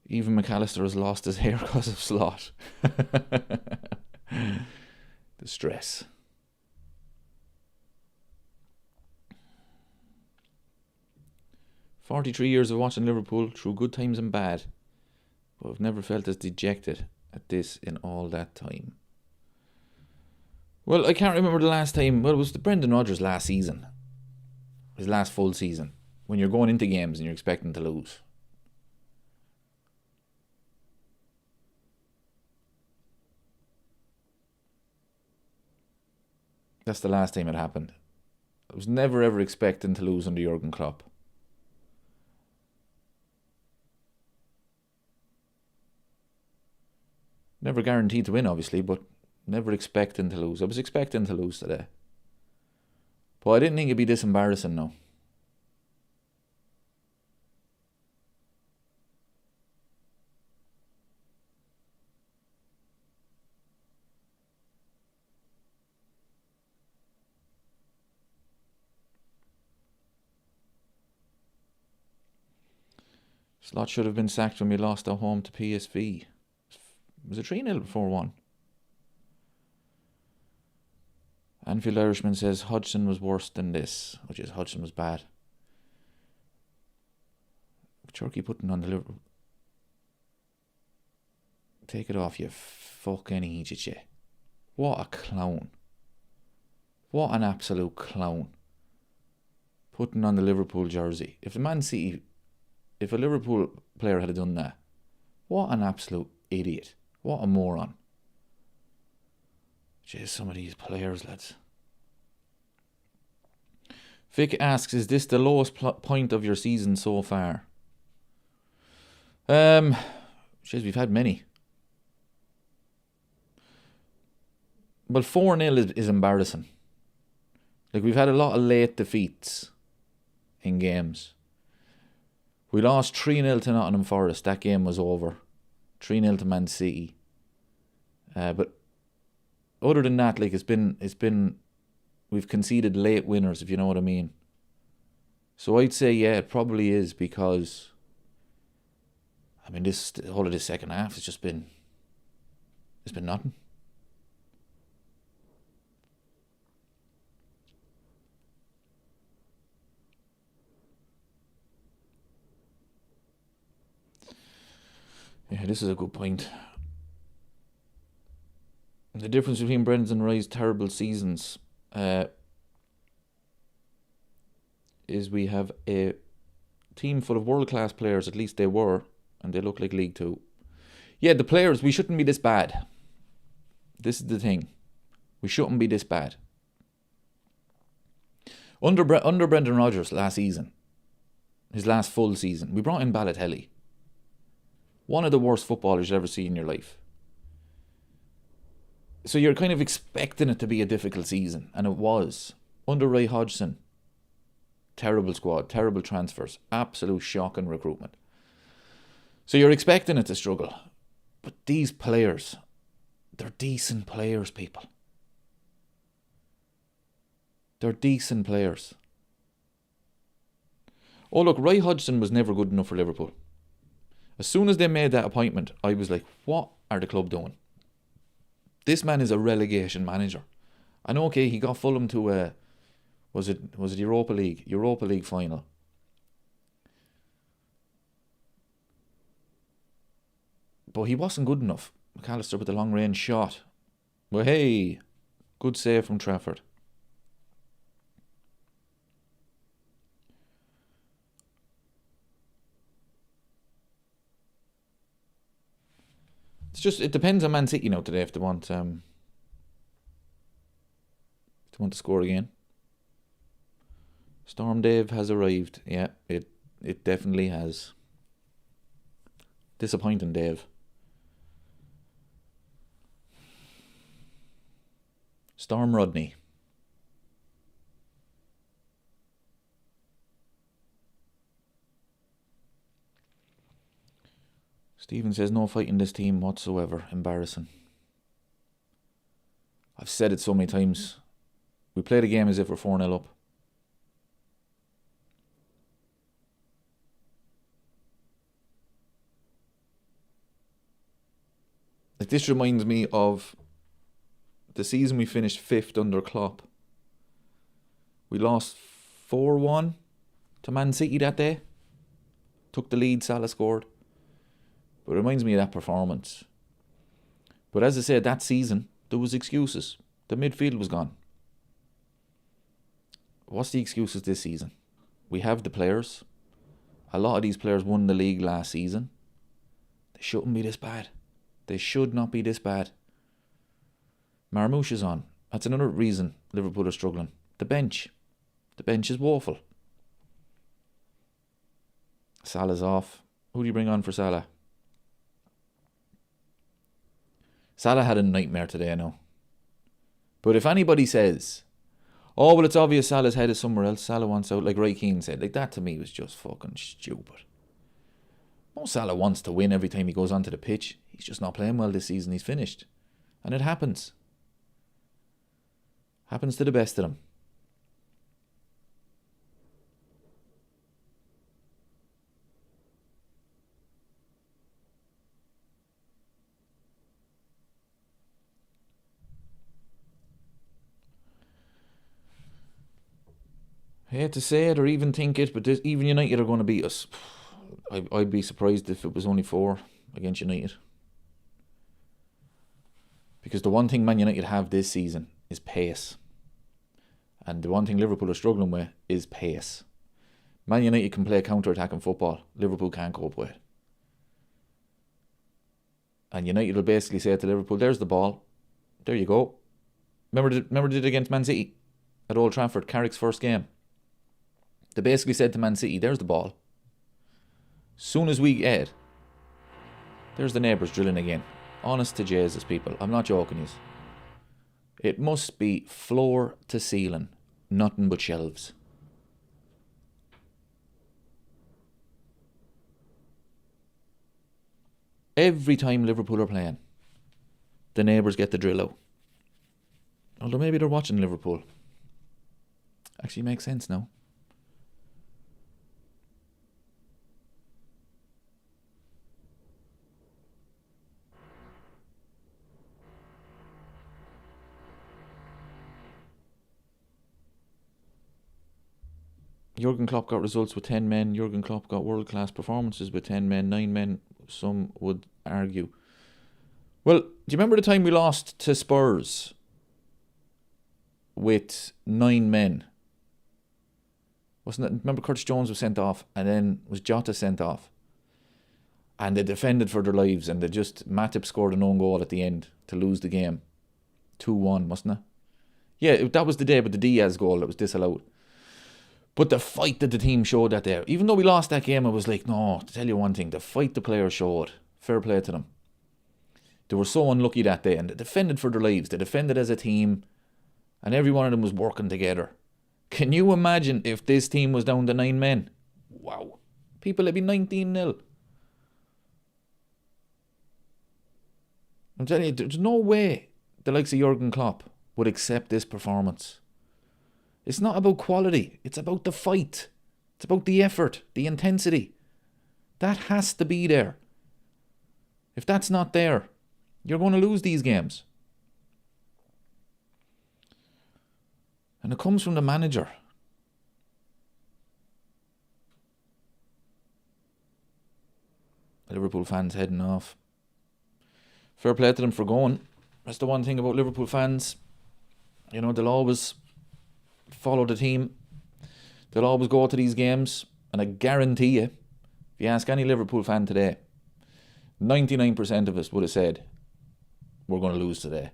Even McAllister has lost his hair because of Slot. The stress. 43 years of watching Liverpool through good times and bad, but I've never felt as dejected at this in all that time. Well, I can't remember the last time. Well, it was the Brendan Rodgers last season. His last full season. When you're going into games and you're expecting to lose. That's the last time it happened. I was never ever expecting to lose under Jurgen Klopp. Never guaranteed to win, obviously, but never expecting to lose. I was expecting to lose today. But I didn't think it'd be this embarrassing, no. Slot should have been sacked when we lost at home to PSV. Was it 3-0 before 1? Anfield Irishman says Hodgson was worse than this, which is Hodgson was bad. Turkey putting on the Liverpool. Take it off, you fucking idiot, you. What a clown. What an absolute clown. Putting on the Liverpool jersey. If a Liverpool player had done that, what an absolute idiot. What a moron. Jeez, some of these players, lads. Vic asks, is this the lowest point of your season so far? Jeez, we've had many. Well, 4-0 is embarrassing. Like, we've had a lot of late defeats in games. We lost 3-0 to Nottingham Forest. That game was over. 3-0 to Man City. But other than that, like, it's been we've conceded late winners, if you know what I mean. So I'd say, yeah, it probably is, because I mean, the whole of this second half has just been, it's been nothing. Yeah, this is a good point. The difference between Brendan's and Rye's terrible seasons is we have a team full of world-class players, at least they were, and they look like League Two. Yeah, the players, we shouldn't be this bad. This is the thing. We shouldn't be this bad. Under Brendan Rodgers last season, his last full season, we brought in Balotelli. One of the worst footballers you'll ever see in your life. So you're kind of expecting it to be a difficult season, and it was. Under Roy Hodgson, terrible squad, terrible transfers, absolute shocking recruitment. So you're expecting it to struggle. But these players, they're decent players, people. They're decent players. Oh look, Roy Hodgson was never good enough for Liverpool. As soon as they made that appointment, I was like, what are the club doing? This man is a relegation manager. And okay, he got Fulham to a was it Europa League final. But he wasn't good enough. McAllister with the long range shot. Well, hey, good save from Trafford. It's just, it depends on Man City now today if they want to score again. Storm Dave has arrived. Yeah, it definitely has. Disappointing, Dave. Storm Rodney. Stephen says no fight in this team whatsoever. Embarrassing. I've said it so many times. We play the game as if we're 4-0 up. Like, this reminds me of the season we finished 5th under Klopp. We lost 4-1 to Man City that day. Took the lead, Salah scored. But it reminds me of that performance. But as I said, that season, there was excuses. The midfield was gone. What's the excuses this season? We have the players. A lot of these players won the league last season. They shouldn't be this bad. They should not be this bad. Marmoush is on. That's another reason Liverpool are struggling. The bench. The bench is woeful. Salah's off. Who do you bring on for Salah? Salah had a nightmare today, I know. But if anybody says, oh, well, it's obvious Salah's head is somewhere else, Salah wants out, like Roy Keane said, like that to me was just fucking stupid. Mo Salah wants to win every time he goes onto the pitch. He's just not playing well this season. He's finished. And it happens. Happens to the best of them. I hate to say it or even think it, but even United are going to beat us. I'd be surprised if it was only 4 against United. Because the one thing Man United have this season is pace. And the one thing Liverpool are struggling with is pace. Man United can play counter-attacking football. Liverpool can't cope with it. And United will basically say to Liverpool, there's the ball. There you go. Remember they did against Man City at Old Trafford, Carrick's first game. They basically said to Man City, there's the ball. Soon as we get it, there's the neighbours drilling again. Honest to Jesus, people. I'm not joking you. It must be floor to ceiling. Nothing but shelves. Every time Liverpool are playing, the neighbours get the drill out. Although maybe they're watching Liverpool. Actually makes sense now. Jurgen Klopp got results with 10 men. Jurgen Klopp got world-class performances with 10 men, 9 men, some would argue. Well, do you remember the time we lost to Spurs with 9 men? Wasn't it? Remember Curtis Jones was sent off and then was Jota sent off? And they defended for their lives and Matip scored an own goal at the end to lose the game. 2-1, wasn't it? Yeah, that was the day with the Diaz goal that was disallowed. But the fight that the team showed that day, even though we lost that game, I was like, no, to tell you one thing, the fight the players showed, fair play to them. They were so unlucky that day and they defended for their lives. They defended as a team and every one of them was working together. Can you imagine if this team was down to 9 men? Wow. People, it'd be 19-0. I'm telling you, there's no way the likes of Jurgen Klopp would accept this performance. It's not about quality. It's about the fight. It's about the effort, the intensity. That has to be there. If that's not there, you're going to lose these games. And it comes from the manager. Liverpool fans heading off. Fair play to them for going. That's the one thing about Liverpool fans. You know, they'll always follow the team. They'll always go to these games. And I guarantee you, if you ask any Liverpool fan today, 99% of us would have said, we're going to lose today.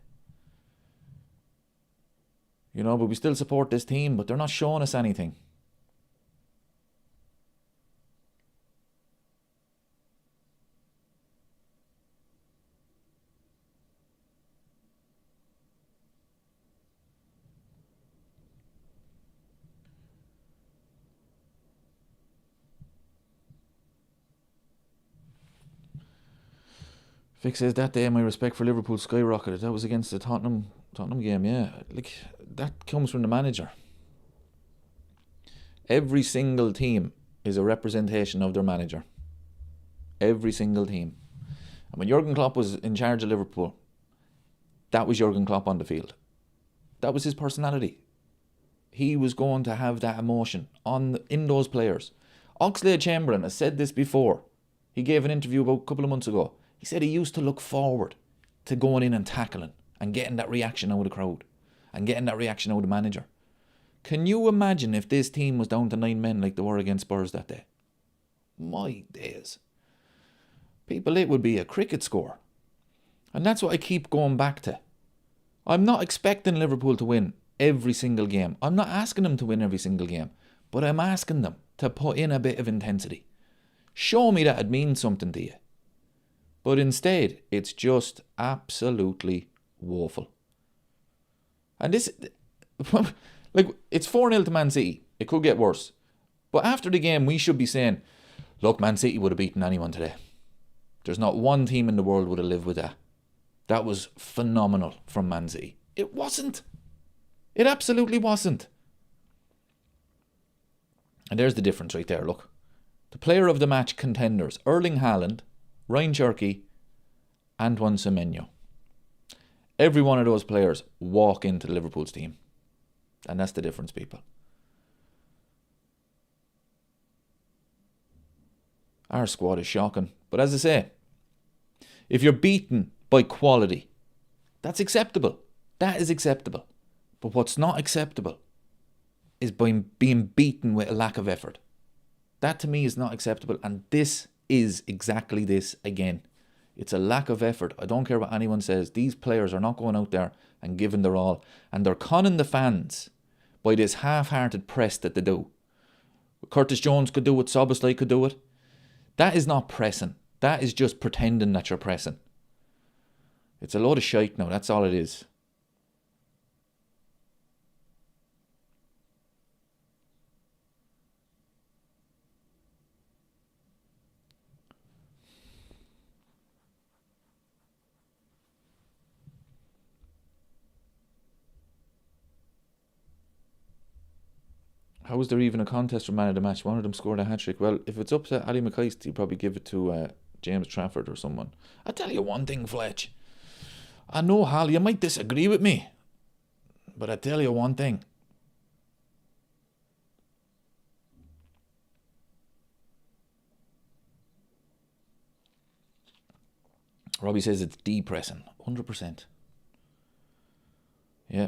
You know, but we still support this team, but they're not showing us anything. Vic says that day my respect for Liverpool skyrocketed. That was against the Tottenham game, yeah. Like, that comes from the manager. Every single team is a representation of their manager. Every single team. And when Jurgen Klopp was in charge of Liverpool, that was Jurgen Klopp on the field. That was his personality. He was going to have that emotion in those players. Oxlade-Chamberlain has said this before. He gave an interview about a couple of months ago. He said he used to look forward to going in and tackling and getting that reaction out of the crowd and getting that reaction out of the manager. Can you imagine if this team was down to 9 men like they were against Spurs that day? My days. People, it would be a cricket score. And that's what I keep going back to. I'm not expecting Liverpool to win every single game. I'm not asking them to win every single game. But I'm asking them to put in a bit of intensity. Show me that it means something to you. But instead, it's just absolutely woeful. And this, like, it's 4-0 to Man City. It could get worse. But after the game, we should be saying, look, Man City would have beaten anyone today. There's not one team in the world would have lived with that. That was phenomenal from Man City. It wasn't. It absolutely wasn't. And there's the difference right there, look. The player of the match contenders, Erling Haaland, Ryan Cherky, Antoine Semenyo. Every one of those players walk into Liverpool's team. And that's the difference, people. Our squad is shocking. But as I say, if you're beaten by quality, that's acceptable. That is acceptable. But what's not acceptable is by being beaten with a lack of effort. That to me is not acceptable. And this is exactly this again. It's a lack of effort. I don't care what anyone says. These players are not going out there and giving their all. And they're conning the fans by this half-hearted press that they do. Curtis Jones could do it. Szoboszlai could do it. That is not pressing. That is just pretending that you're pressing. It's a load of shite now. That's all it is. How is there even a contest for man of the match? One of them scored a hat-trick. Well, if it's up to Ali McCoist, he'd probably give it to James Trafford or someone. I'll tell you one thing, Fletch. I know, Hal, you might disagree with me. But I tell you one thing. Robbie says it's depressing. 100%. Yeah.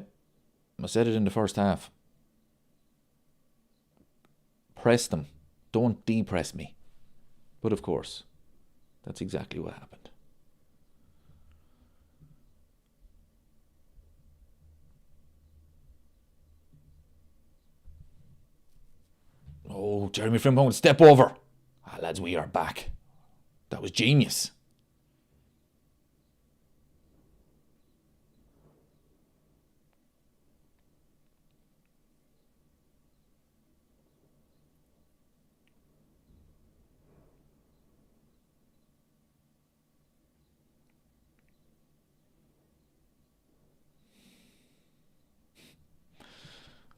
I said it in the first half. Press them. Don't depress me. But of course, that's exactly what happened. Oh, Jeremy Frimpong, step over. Lads, we are back. That was genius.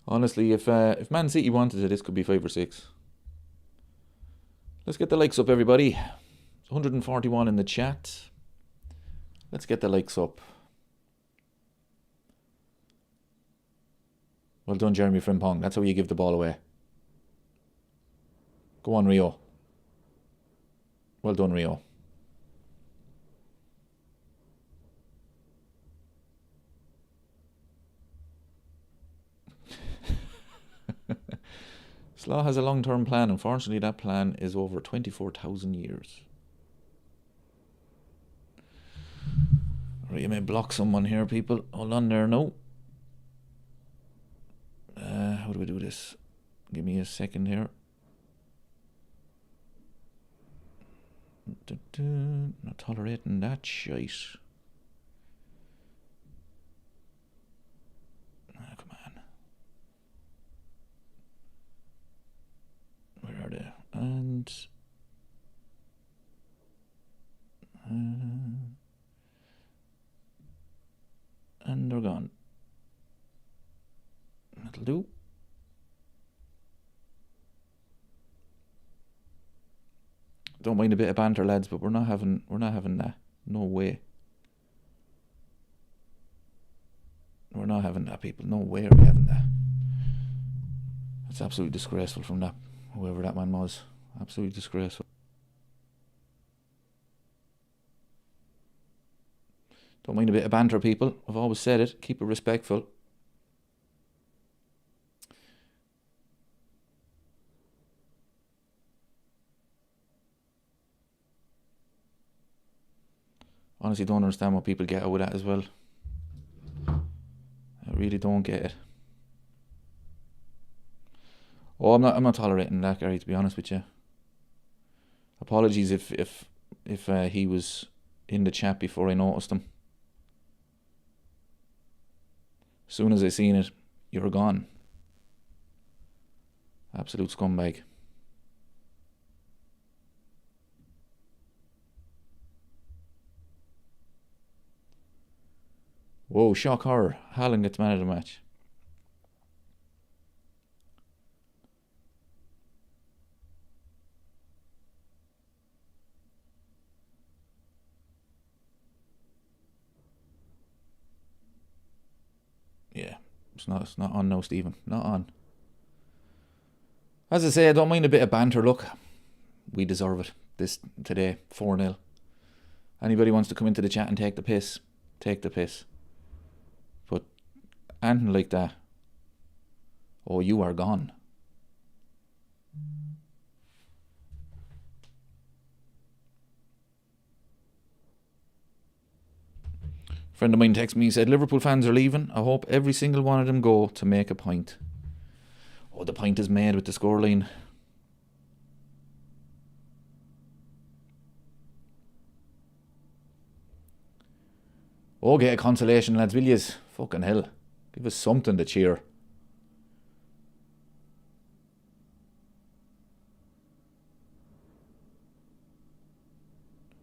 Honestly, if Man City wanted it, this could be 5 or 6. Let's get the likes up, everybody. 141 in the chat. Let's get the likes up. Well done, Jeremy Frimpong. That's how you give the ball away. Go on, Rio. Well done, Rio. Slaw has a long-term plan. Unfortunately, that plan is over 24,000 years. Right, you may block someone here, people. Hold on there, no. How do we do this? Give me a second here. Not tolerating that shite. Come on. Where are they? And they're gone. That'll do. Don't mind a bit of banter, lads, but we're not having that. No way. We're not having that, people. No way are we having that. That's absolutely disgraceful from that, whoever that man was. Absolutely disgraceful. Don't mind a bit of banter, people. I've always said it. Keep it respectful. Honestly, don't understand what people get out of that as well. I really don't get it. Oh, I'm not tolerating that, Gary. To be honest with you. Apologies if he was in the chat before I noticed him. As soon as I seen it, you're gone. Absolute scumbag. Whoa, shock horror. Haaland gets man of the match. Yeah, it's not on now, Stephen. Not on. As I say, I don't mind a bit of banter. Look, we deserve it this today, 4-0. Anybody wants to come into the chat and take the piss, take the piss. But anything like that, oh, you are gone. Friend of mine texted me, he said, Liverpool fans are leaving. I hope every single one of them go to make a point. Oh, the point is made with the scoreline. Oh, get a consolation, lads, will yous? Fucking hell. Give us something to cheer.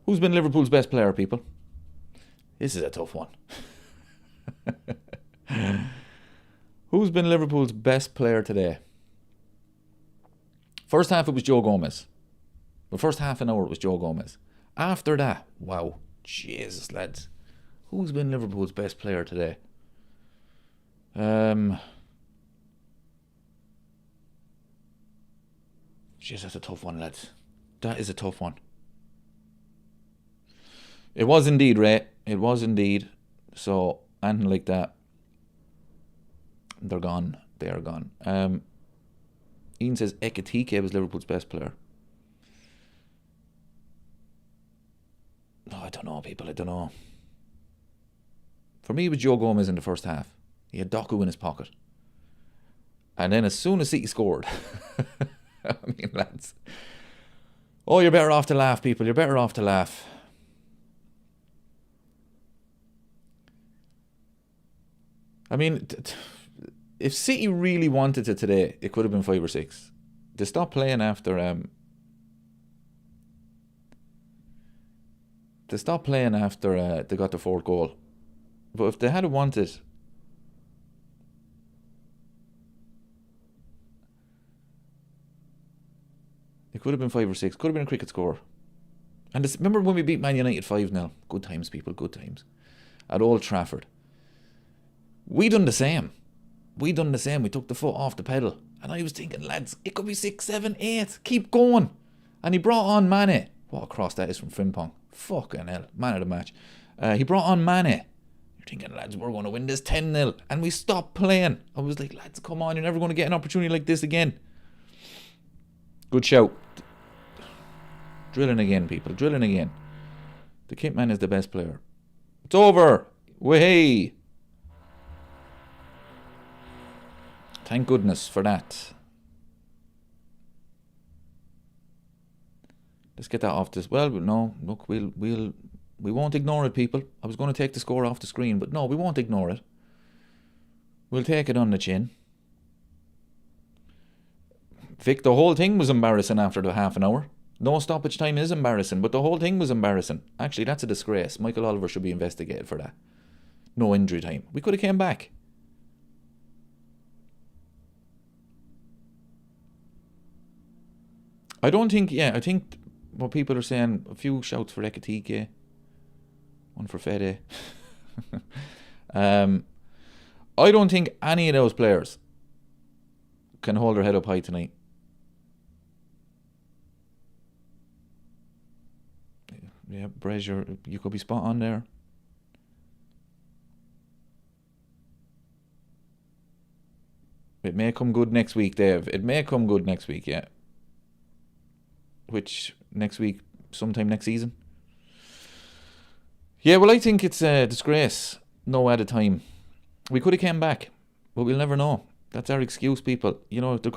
Who's been Liverpool's best player, people? This is a tough one. Who's been Liverpool's best player today? First half it was Joe Gomez. The first half an hour it was Joe Gomez. After that, wow, Jesus, lads. Who's been Liverpool's best player today? Jeez, that's a tough one, lads. That is a tough one. It was indeed, Ray. It was indeed. So, anything like that, they're gone. They are gone. Ian says Ekitike was Liverpool's best player. No, I don't know, people. I don't know. For me, it was Joe Gomez in the first half. He had Doku in his pocket. And then as soon as City scored, I mean, lads. Oh, you're better off to laugh, people. You're better off to laugh. I mean, if City really wanted it today, it could have been 5 or 6. They stopped playing after they got the 4th goal. But if they had wanted, it could have been 5 or 6. Could have been a cricket score. And remember when we beat Man United 5-0? Good times, people. Good times. At Old Trafford. We done the same. We took the foot off the pedal. And I was thinking, lads, it could be 6, 7, 8. Keep going. And he brought on Mane. What a cross that is from Frimpong. Fucking hell. Man of the match. He brought on Mane. You're thinking, lads, we're going to win this 10-0. And we stopped playing. I was like, lads, come on. You're never going to get an opportunity like this again. Good shout. Drilling again, people. Drilling again. The kit man is the best player. It's over. Way. Thank goodness for that. Let's get that off this. Well, no, look, we won't ignore it, people. I was going to take the score off the screen, but no, we won't ignore it. We'll take it on the chin. Vic, the whole thing was embarrassing after the half an hour. No stoppage time is embarrassing, but the whole thing was embarrassing. Actually, that's a disgrace. Michael Oliver should be investigated for that. No injury time. We could have came back. I think what people are saying, a few shouts for Ekitike, one for Fede. I don't think any of those players can hold their head up high tonight. Yeah, Brazier, you could be spot on there. It may come good next week, Dave. It may come good next week, yeah. Which, next week, sometime next season? Yeah, well, I think it's a disgrace. No added time. We could have came back, but we'll never know. That's our excuse, people. You know, there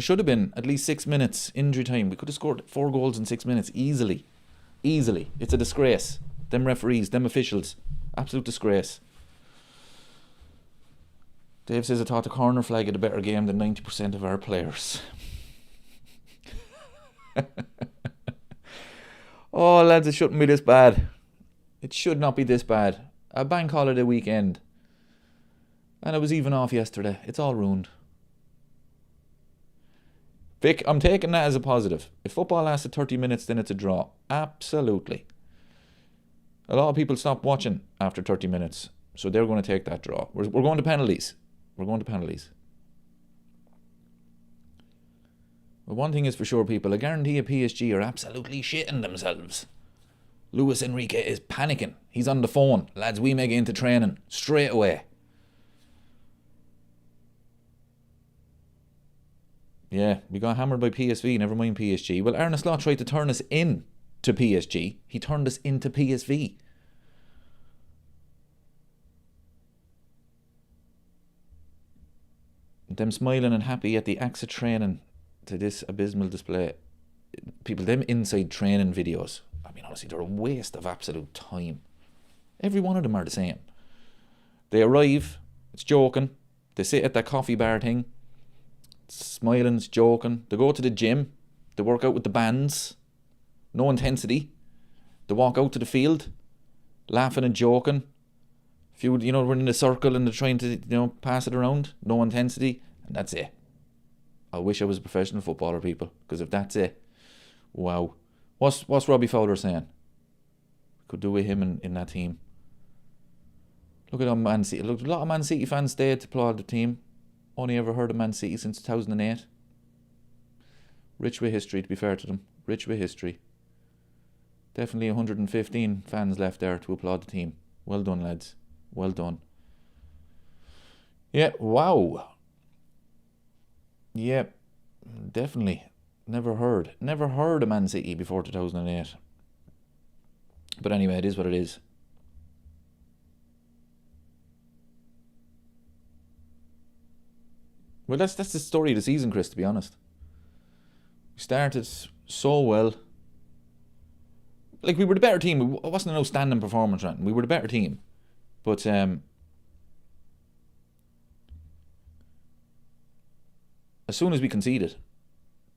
should have been at least 6 minutes injury time. We could have scored 4 goals in 6 minutes easily. Easily. It's a disgrace. Them referees, them officials. Absolute disgrace. Dave says I thought the corner flag had a better game than 90% of our players. Oh, lads, it shouldn't be this bad. It should not be this bad. A bank holiday weekend. And it was even off yesterday. It's all ruined. Vic, I'm taking that as a positive. If football lasted 30 minutes, then it's a draw. Absolutely. A lot of people stopped watching after 30 minutes. So they're going to take that draw. We're going to penalties. We're going to penalties. But one thing is for sure, people. I guarantee you PSG are absolutely shitting themselves. Luis Enrique is panicking. He's on the phone. Lads, we may get into training straight away. Yeah, we got hammered by PSV, never mind PSG. Well, Arne Slot tried to turn us in to PSG. He turned us into PSV. Them smiling and happy at the AXA training to this abysmal display. People, them inside training videos, I mean, honestly, they're a waste of absolute time. Every one of them are the same. They arrive, it's joking. They sit at that coffee bar thing, smiling, it's joking. They go to the gym, they work out with the bands, no intensity. They walk out to the field, laughing and joking. Few, we're in a circle and they're trying to, pass it around, no intensity, and that's it. I wish I was a professional footballer, people, because if that's it, wow. What's Robbie Fowler saying? Could do with him in that team. Look at Man City. Look, a lot of Man City fans stayed to applaud the team. Only ever heard of Man City since 2008. Rich with history, to be fair to them. Rich with history. Definitely 115 fans left there to applaud the team. Well done, lads. Well done. Yeah, wow. Yeah, definitely. Never heard of Man City before 2008. But anyway, it is what it is. Well, that's the story of the season, Chris, to be honest. We started so well. Like, we were the better team. It wasn't an outstanding performance, right? We were the better team. But as soon as we conceded,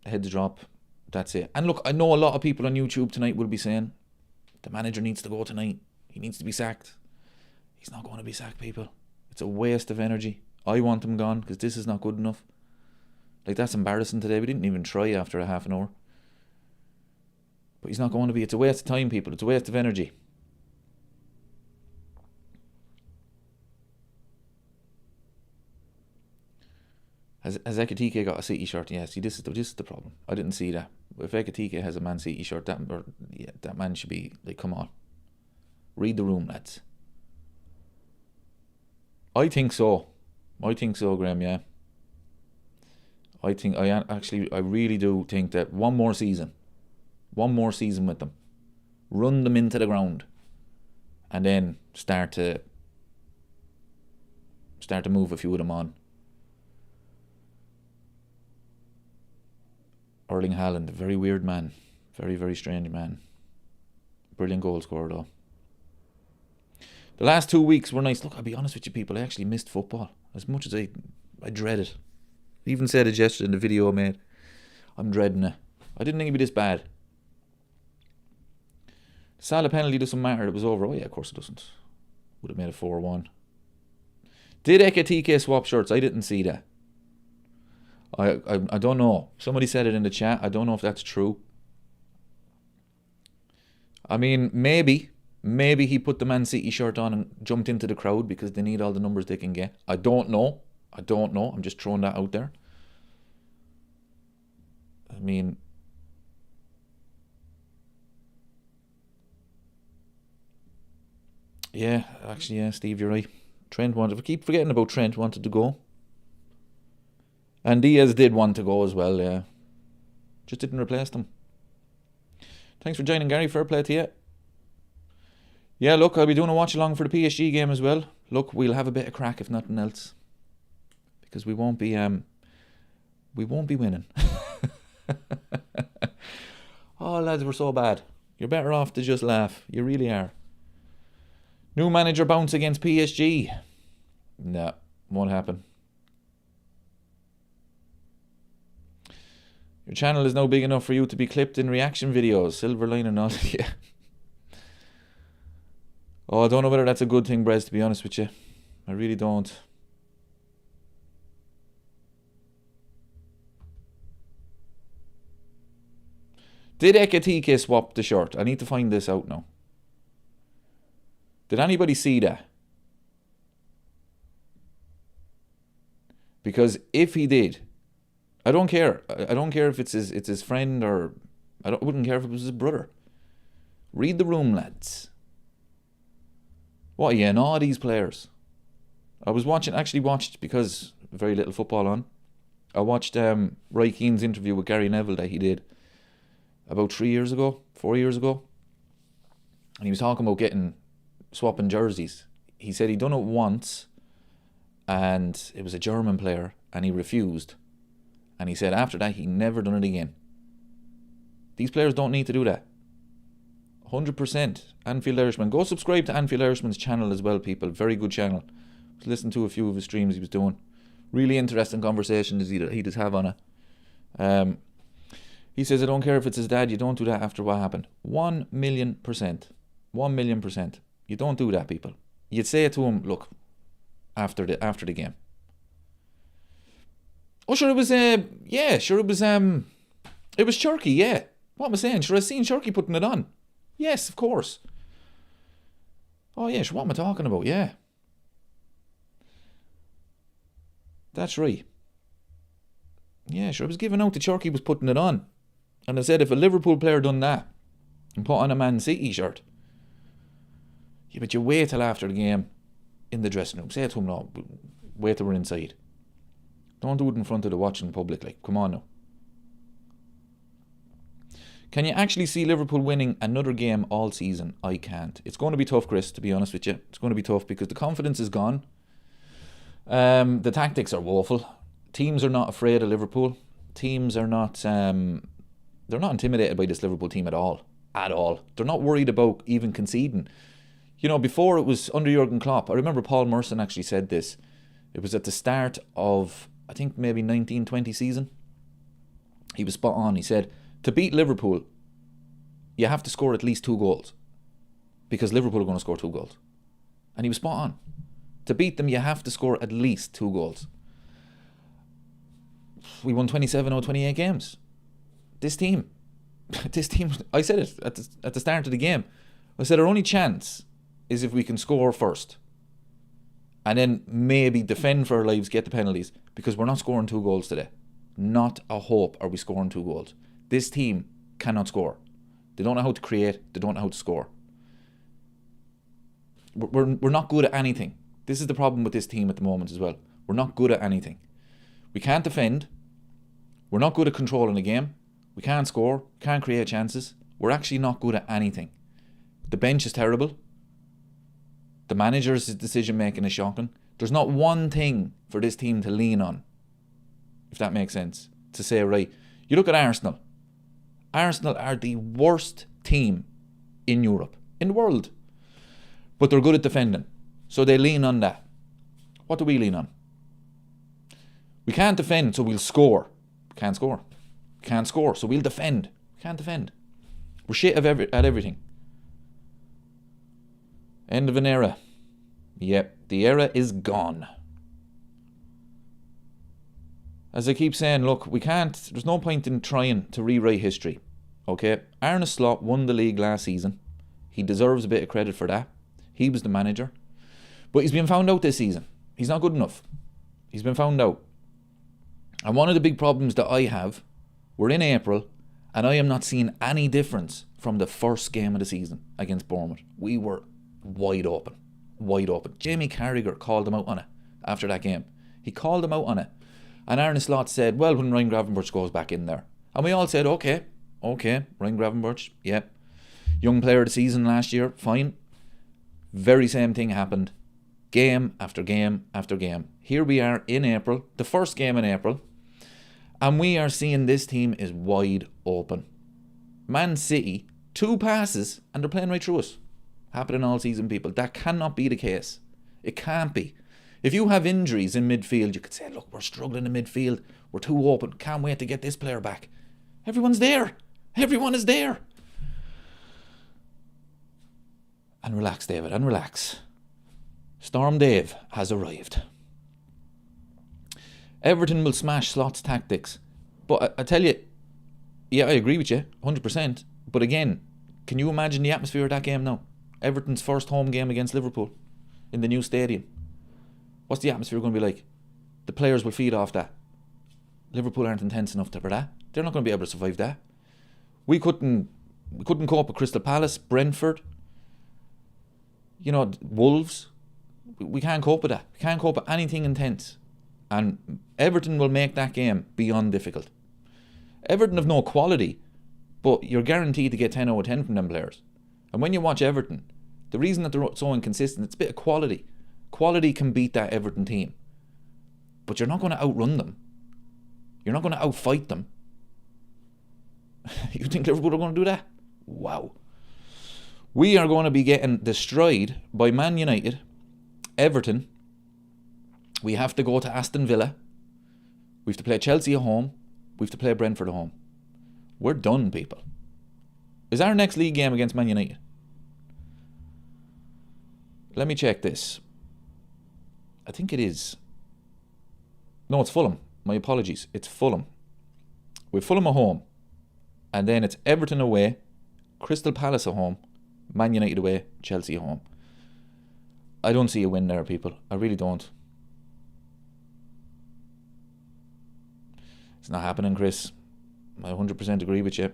heads drop, that's it. And look, I know a lot of people on YouTube tonight will be saying, the manager needs to go tonight. He needs to be sacked. He's not going to be sacked, people. It's a waste of energy. I want him gone because this is not good enough. Like, that's embarrassing today. We didn't even try after a half an hour. But he's not going to be. It's a waste of time, people. It's a waste of energy. Has Ekitike got a City shirt? Yeah, see, this is the problem. I didn't see that. If Ekitike has a Man City shirt, that man should be like, come on. Read the room, lads. I think so, Graham, yeah. I really do think that one more season with them. Run them into the ground. And then start to move a few of them on. Erling Haaland, a very weird man. Very, very strange man. Brilliant goal scorer, though. The last 2 weeks were nice. Look, I'll be honest with you, people. I actually missed football as much as I dread it. I even said it yesterday in the video I made. I'm dreading it. I didn't think it'd be this bad. Salah penalty doesn't matter. It was over. Oh yeah, of course it doesn't. Would have made it 4-1. Did Ekitike swap shirts? I didn't see that. I don't know. Somebody said it in the chat. I don't know if that's true. I mean, maybe he put the Man City shirt on and jumped into the crowd because they need all the numbers they can get. I don't know. I'm just throwing that out there. I mean, Yeah, actually, yeah, Steve, you're right. Trent wanted. I keep forgetting about Trent. Wanted to go, and Diaz did want to go as well. Yeah, just didn't replace them. Thanks for joining, Gary. Fair play to you. Yeah, look, I'll be doing a watch along for the PSG game as well. Look, we'll have a bit of crack if nothing else, because we won't be winning. Oh, lads, we're so bad. You're better off to just laugh. You really are. New manager bounce against PSG. Nah, won't happen. Your channel is now big enough for you to be clipped in reaction videos. Silver line and all. Yeah. Oh, I don't know whether that's a good thing, Brez, to be honest with you. I really don't. Did Ekatike swap the shirt? I need to find this out now. Did anybody see that? Because if he did, I don't care. I don't care if it's his friend or wouldn't care if it was his brother. Read the room, lads. What are you in all these players? I was actually watched, because very little football on. I watched Roy Keane's interview with Gary Neville that he did about 4 years ago. And he was talking about swapping jerseys. He said he'd done it once, and it was a German player, and he refused. And he said after that he never done it again. These players don't need to do that. 100%. Anfield Irishman. Go subscribe to Anfield Irishman's channel as well, people. Very good channel. Listen to a few of his streams he was doing. Really interesting conversations he does have on it. He says, I don't care if it's his dad, you don't do that after what happened. 1,000,000%. 1,000,000%. You don't do that, people. You'd say it to him, look, after the game. Oh, sure, it was Cherky, yeah. What am I saying? Sure, I seen Cherky putting it on. Yes, of course. Oh, yeah, sure, what am I talking about? Yeah. That's right. Yeah, sure, I was giving out that Cherky was putting it on. And I said, if a Liverpool player done that and put on a Man City shirt, yeah, but you wait till after the game in the dressing room. Say it to him now. Wait till we're inside. Don't do it in front of the watching public. Like, come on now. Can you actually see Liverpool winning another game all season? I can't. It's going to be tough, Chris, to be honest with you. It's going to be tough because the confidence is gone. The tactics are woeful. Teams are not afraid of Liverpool. Teams are not... they're not intimidated by this Liverpool team at all. At all. They're not worried about even conceding. You know, before it was under Jurgen Klopp, I remember Paul Merson actually said this. It was at the start of, I think, maybe 1920 season. He was spot on. He said, to beat Liverpool, you have to score at least 2 goals. Because Liverpool are going to score 2 goals. And he was spot on. To beat them, you have to score at least 2 goals. We won 27 or 28 games. This team, I said it at the start of the game. I said our only chance is if we can score first. And then maybe defend for our lives, get the penalties. Because we're not scoring 2 goals today. Not a hope are we scoring 2 goals. This team cannot score. They don't know how to create. They don't know how to score. We're not good at anything. This is the problem with this team at the moment as well. We're not good at anything. We can't defend. We're not good at controlling the game. We can't score. Can't create chances. We're actually not good at anything. The bench is terrible. The manager's decision making is shocking. There's not one thing for this team to lean on, if that makes sense. To say, right, you look at Arsenal. Arsenal are the worst team in Europe, in the world. But they're good at defending. So they lean on that. What do we lean on? We can't defend, so we'll score. Can't score. Can't score, so we'll defend. Can't defend. We're shit at everything. End of an era. Yep, the era is gone. As I keep saying, look, we can't, there's no point in trying to rewrite history. Okay? Arne Slot won the league last season. He deserves a bit of credit for that. He was the manager. But he's been found out this season. He's not good enough. He's been found out. And one of the big problems that I have, we're in April, and I am not seeing any difference from the first game of the season against Bournemouth. We were wide open. wide open. Jamie Carragher called them out on it after that game. He called them out on it. And Arne Slot said, well, when Ryan Gravenberch goes back in there. And we all said, okay, Ryan Gravenberch, yeah. Young player of the season last year, fine. Very same thing happened. Game after game after game. Here we are in April, the first game in April, and we are seeing this team is wide open. Man City, 2 passes, and they're playing right through us. Happening all season, people. That cannot be the case. It can't be. If you have injuries in midfield, you could say, look, we're struggling in midfield. We're too open. Can't wait to get this player back. Everyone's there. Everyone is there. And relax, David, and relax. Storm Dave has arrived. Everton will smash Slot's tactics. But I tell you, yeah, I agree with you, 100%. But again, can you imagine the atmosphere of that game now? Everton's first home game against Liverpool in the new stadium. What's the atmosphere going to be like? The players will feed off that. Liverpool aren't intense enough for that. They're not going to be able to survive that. We couldn't cope with Crystal Palace, Brentford, Wolves. We can't cope with that. We can't cope with anything intense. And Everton will make that game beyond difficult. Everton have no quality, but you're guaranteed to get 10 out of 10 from them players. And when you watch Everton, the reason that they're so inconsistent, it's a bit of quality. Quality can beat that Everton team. But you're not going to outrun them. You're not going to outfight them. You think Liverpool are going to do that? Wow. We are going to be getting destroyed by Man United, Everton. We have to go to Aston Villa. We have to play Chelsea at home. We have to play Brentford at home. We're done, people. Is our next league game against Man United? Let me check this. I think it is. No, it's Fulham. My apologies. It's Fulham. We've Fulham at home. And then it's Everton away, Crystal Palace at home, Man United away, Chelsea at home. I don't see a win there, people. I really don't. It's not happening, Chris. I 100% agree with you.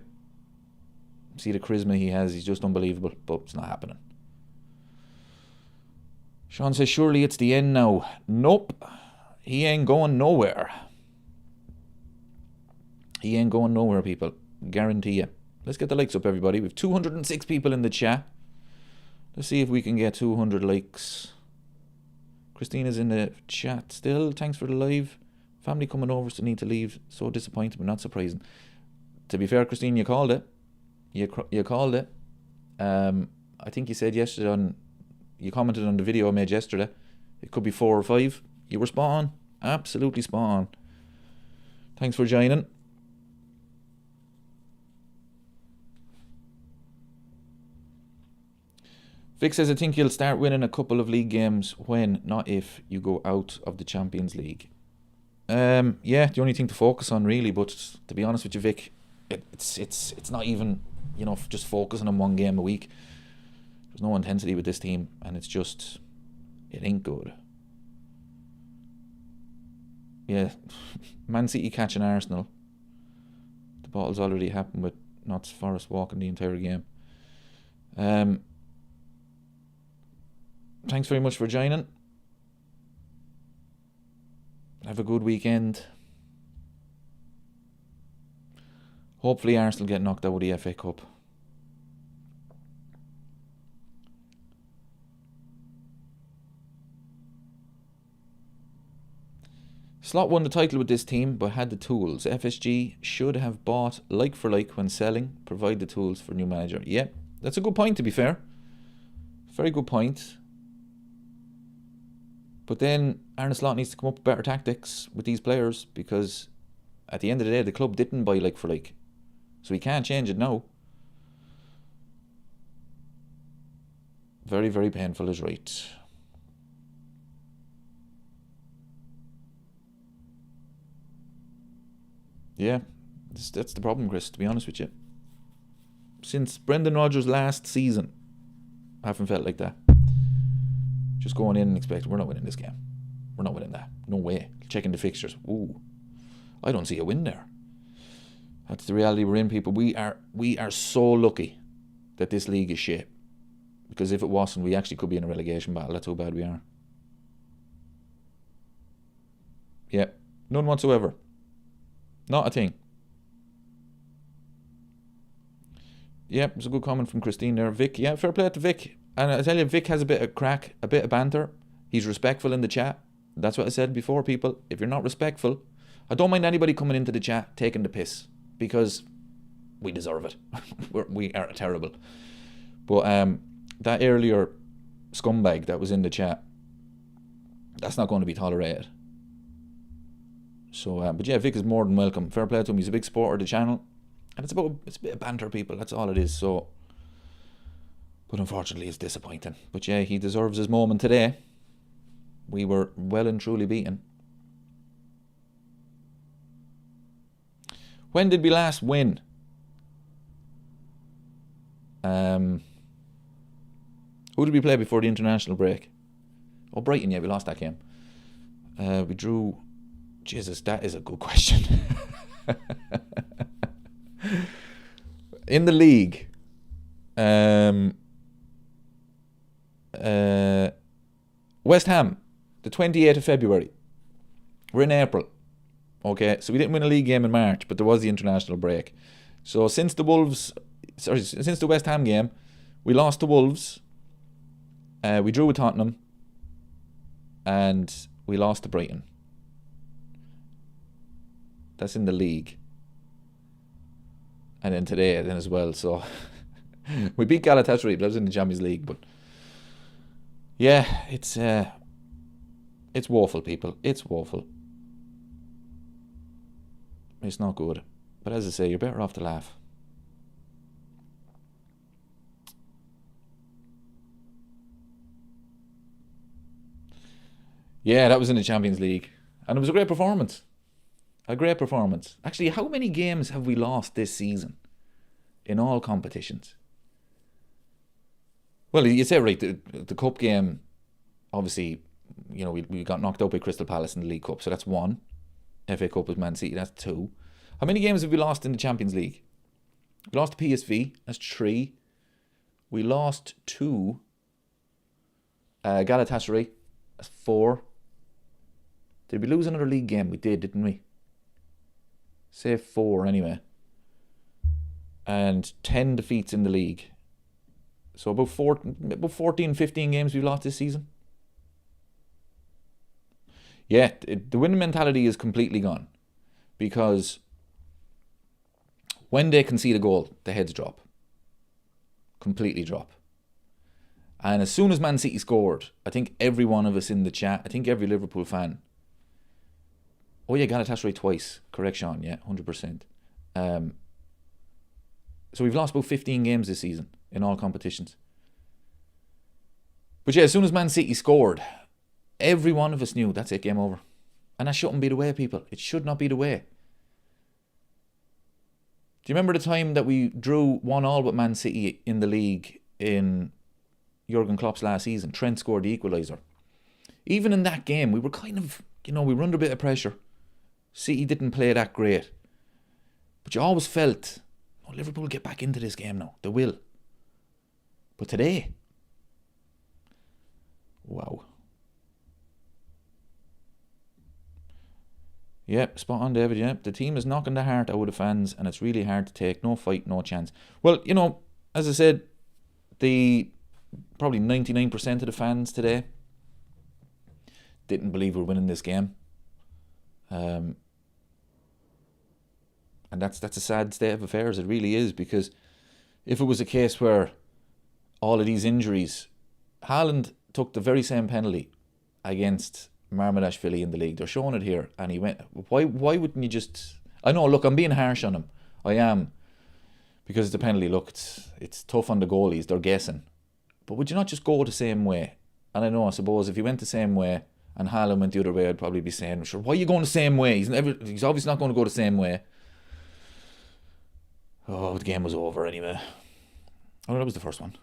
See the charisma he has. He's just unbelievable. But it's not happening. Sean says, surely it's the end now. Nope. He ain't going nowhere. He ain't going nowhere, people. Guarantee you. Let's get the likes up, everybody. We've 206 people in the chat. Let's see if we can get 200 likes. Christina's in the chat still. Thanks for the live. Family coming over, so need to leave. So disappointed, but not surprising. To be fair, Christine, you called it. You called it. I think you said yesterday you commented on the video I made yesterday. It could be 4 or 5. You were spot on. Absolutely spot on. Thanks for joining. Vic says, I think you'll start winning a couple of league games when, not if, you go out of the Champions League. Yeah, the only thing to focus on really, but to be honest with you, Vic, it's not even, just focusing on one game a week. There's no intensity with this team, and it ain't good. Yeah, Man City catching Arsenal. The battle's already happened with Notts Forest walking the entire game. Thanks very much for joining. Have a good weekend. Hopefully Arsenal get knocked out of the FA Cup. Slot won the title with this team but had the tools. FSG should have bought like for like when selling. Provide the tools for new manager. Yeah, that's a good point, to be fair. Very good point. But then Arne Slot needs to come up with better tactics with these players, because at the end of the day, the club didn't buy like for like. So he can't change it now. Very, very painful is right. Yeah, that's the problem, Chris, to be honest with you. Since Brendan Rodgers' last season, I haven't felt like that. Just going in and expecting, we're not winning this game. We're not winning that. No way. Checking the fixtures. Ooh, I don't see a win there. That's the reality we're in, people. We are so lucky that this league is shit. Because if it wasn't, we actually could be in a relegation battle. That's how bad we are. Yeah, none whatsoever. Not a thing. Yeah, it was a good comment from Christine there. Vic, yeah, fair play to Vic. And I tell you, Vic has a bit of crack, a bit of banter. He's respectful in the chat. That's what I said before, people. If you're not respectful, I don't mind anybody coming into the chat taking the piss, because we deserve it. we are terrible. But that earlier scumbag that was in the chat, that's not going to be tolerated. So, but yeah, Vic is more than welcome. Fair play to him. He's a big supporter of the channel. And it's a bit of banter, people. That's all it is. So, but unfortunately, it's disappointing. But yeah, he deserves his moment today. We were well and truly beaten. When did we last win? Who did we play before the international break? Oh, Brighton. Yeah, we lost that game. We drew. Jesus, that is a good question. In the league, West Ham, the 28th of February. We're in April. Okay, so we didn't win a league game in March, but there was the international break. So since the West Ham game, we lost to Wolves. We drew with Tottenham, and we lost to Brighton. That's in the league. And then today then as well. So we beat Galatasaray, but that was in the Champions League. But yeah, it's woeful, people. It's woeful. It's not good. But as I say, you're better off to laugh. Yeah, that was in the Champions League. And it was a great performance. A great performance. Actually, how many games have we lost this season in all competitions? Well, you say right, the cup game, obviously, you know, we got knocked out by Crystal Palace in the League Cup, so that's 1. FA Cup with Man City, that's 2. How many games have we lost in the Champions League? We lost to PSV, that's 3. We lost to Galatasaray, that's 4. Did we lose another league game? We did, didn't we? Say 4 anyway. And 10 defeats in the league. So about 14, 15 games we've lost this season. Yeah, the winning mentality is completely gone. Because when they concede a goal, the heads drop. Completely drop. And as soon as Man City scored, I think every one of us in the chat, I think every Liverpool fan. Oh yeah, Galatasaray twice. Correct, Sean. Yeah, 100%. So we've lost about 15 games this season in all competitions. But yeah, as soon as Man City scored, every one of us knew that's it, game over. And that shouldn't be the way, people. It should not be the way. Do you remember the time that we drew 1-1 with Man City in the league in Jurgen Klopp's last season? Trent scored the equaliser. Even in that game, we were kind of, we were under a bit of pressure. City didn't play that great. But you always felt, Liverpool will get back into this game now. They will. But today, wow. Yep, spot on, David. Yep, the team is knocking the heart out of the fans, and it's really hard to take. No fight, no chance. Well, as I said, probably 99% of the fans today didn't believe we're winning this game. And that's a sad state of affairs. It really is, because if it was a case where all of these injuries, Haaland took the very same penalty against Marmadashvili in the league. They're showing it here, and he went. Why wouldn't you just? I know. Look, I'm being harsh on him. I am, because the penalty. Look, it's tough on the goalies. They're guessing, but would you not just go the same way? And I suppose if he went the same way and Haaland went the other way, I'd probably be saying, sure, why are you going the same way? He's obviously not going to go the same way. Oh, the game was over anyway. Oh, that was the first one.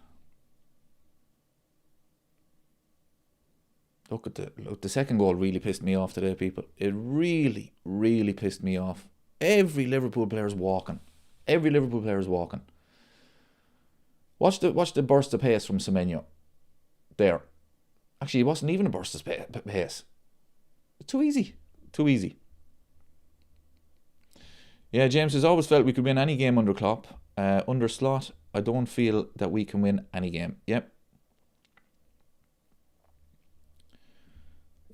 Look, the second goal really pissed me off today, people. It really, really pissed me off. Every Liverpool player is walking. Watch the burst of pace from Semenyo. There. Actually, it wasn't even a burst of pace. Too easy. Too easy. Yeah, James has always felt we could win any game under Klopp. Under Slot, I don't feel that we can win any game. Yep.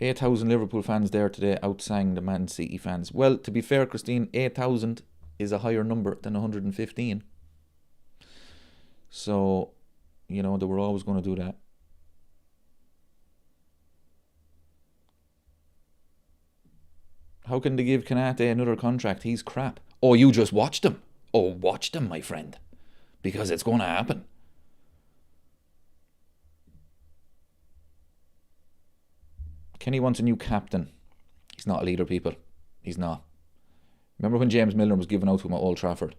8,000 Liverpool fans there today outsang the Man City fans. Well, to be fair, Christine, 8,000 is a higher number than 115. So, they were always going to do that. How can they give Kanate another contract? He's crap. Oh, you just watched him. Oh, watch them, my friend. Because it's going to happen. Kenny wants a new captain. He's not a leader, people. He's not. Remember when James Milner was given out to him at Old Trafford?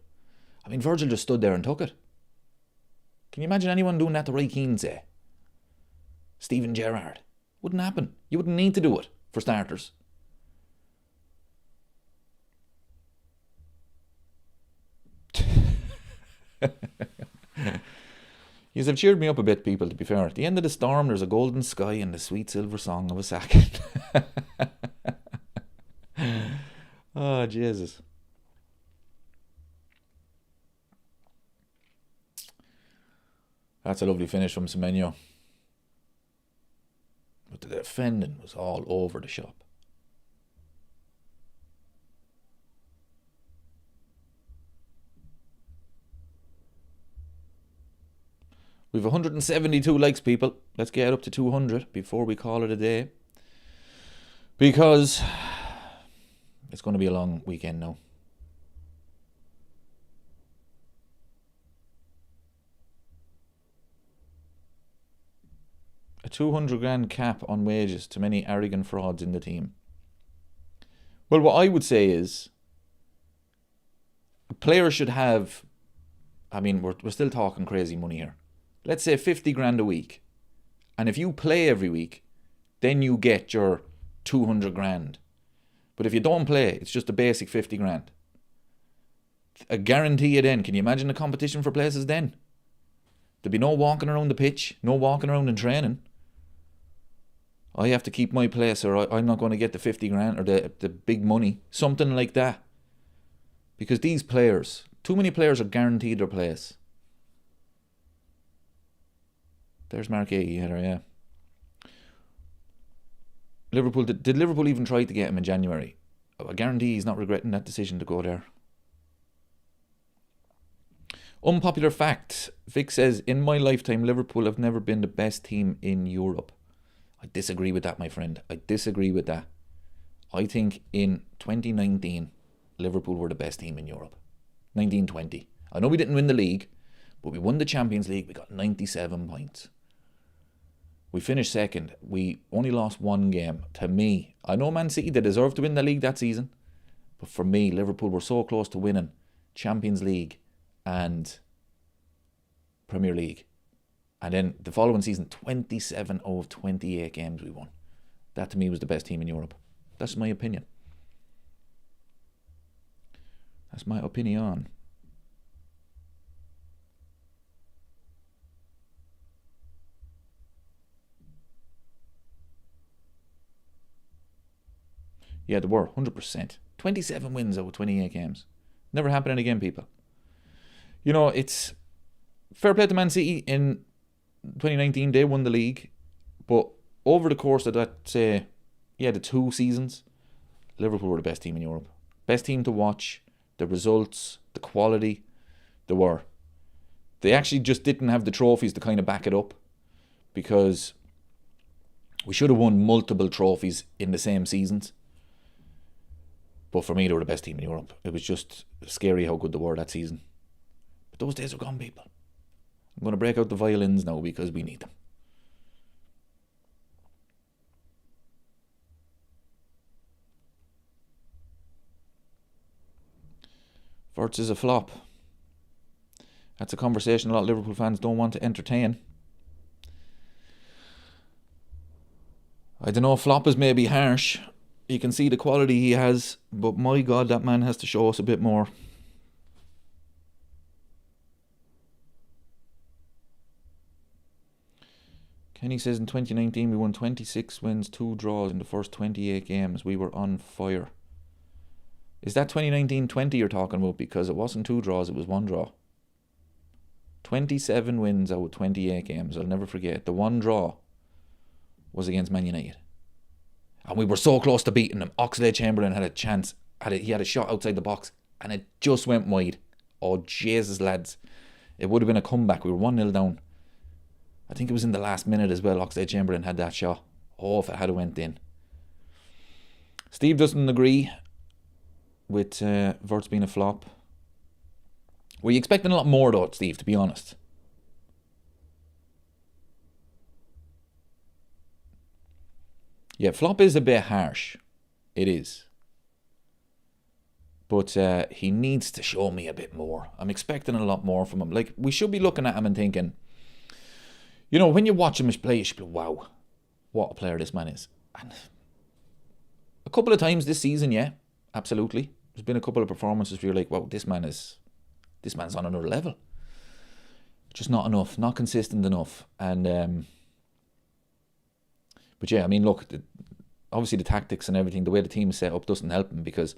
I mean, Virgil just stood there and took it. Can you imagine anyone doing that to Roy Keane, say? Steven Gerrard? Wouldn't happen. You wouldn't need to do it, for starters. You have cheered me up a bit, people, to be fair. At the end of the storm, there's a golden sky and the sweet silver song of a second. Oh, Jesus. That's a lovely finish from Semenyo. But the defending was all over the shop. We've 172 likes, people. Let's get up to 200 before we call it a day. Because it's going to be a long weekend now. A 200 grand cap on wages to many arrogant frauds in the team. Well, what I would say is a player should have, I mean, we're still talking crazy money here. Let's say 50 grand a week. And if you play every week, then you get your 200 grand. But if you don't play, it's just a basic 50 grand. I guarantee you then, can you imagine the competition for places then? There'd be no walking around the pitch, no walking around in training. I have to keep my place or I'm not going to get the 50 grand or the big money. Something like that. Because these players, too many players are guaranteed their place. There's Mark Agee header, yeah. Liverpool, did Liverpool even try to get him in January? I guarantee he's not regretting that decision to go there. Unpopular fact. Vic says, in my lifetime, Liverpool have never been the best team in Europe. I disagree with that, my friend. I disagree with that. I think in 2019, Liverpool were the best team in Europe. 1920. I know we didn't win the league, but we won the Champions League. We got 97 points. We finished second. We only lost one game. To me, I know Man City, they deserved to win the league that season. But for me, Liverpool were so close to winning Champions League and Premier League. And then the following season, 27 out of 28 games we won. That to me was the best team in Europe. That's my opinion. That's my opinion. Yeah, they were, 100%. 27 wins out of 28 games. Never happening again, people. You know, it's fair play to Man City in 2019. They won the league. But over the course of that, say, the 2 seasons, Liverpool were the best team in Europe. Best team to watch. The results, the quality, they were. They actually just didn't have the trophies to kind of back it up. Because we should have won multiple trophies in the same seasons. But for me, they were the best team in Europe. It was just scary how good they were that season. But those days are gone, people. I'm going to break out the violins now because we need them. Wirtz is a flop. That's a conversation a lot of Liverpool fans don't want to entertain. I don't know, flop is maybe harsh. You can see the quality he has, but my God, that man has to show us a bit more. Kenny says in 2019 we won 26 wins, 2 draws in the first 28 games. We were on fire. Is that 2019-20 you're talking about? Because it wasn't 2 draws, it was 1 draw. 27 wins out of 28 games. I'll never forget. The 1 draw was against Man United. And we were so close to beating them. Oxlade-Chamberlain had a chance. He had a shot outside the box and it just went wide. Oh, Jesus, lads. It would have been a comeback. We were 1-0 down. I think it was in the last minute as well. Oxlade-Chamberlain had that shot. Oh, if it had went in. Steve doesn't agree with Wirtz being a flop. Were you expecting a lot more though, Steve, to be honest? Yeah, flop is a bit harsh. It is. But he needs to show me a bit more. I'm expecting a lot more from him. Like, we should be looking at him and thinking, you know, when you watch him play, you should be, wow, what a player this man is. And a couple of times this season, yeah, absolutely. There's been a couple of performances where you're like, wow, this man's on another level. Just not enough, not consistent enough. And but yeah, I mean, look, obviously the tactics and everything, the way the team is set up doesn't help him, because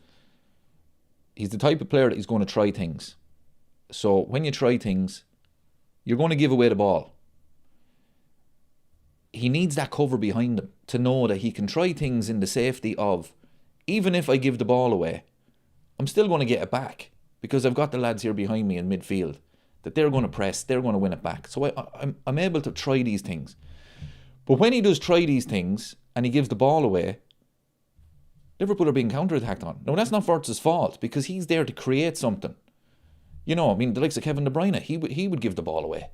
he's the type of player that he's going to try things. So when you try things, you're going to give away the ball. He needs that cover behind him to know that he can try things in the safety of, even if I give the ball away, I'm still going to get it back, because I've got the lads here behind me in midfield that they're going to press, they're going to win it back. So I'm able to try these things. But when he does try these things and he gives the ball away, Liverpool are being counter-attacked on. Now, that's not Wirtz's fault, because he's there to create something. You know, I mean, the likes of Kevin De Bruyne, he would give the ball away.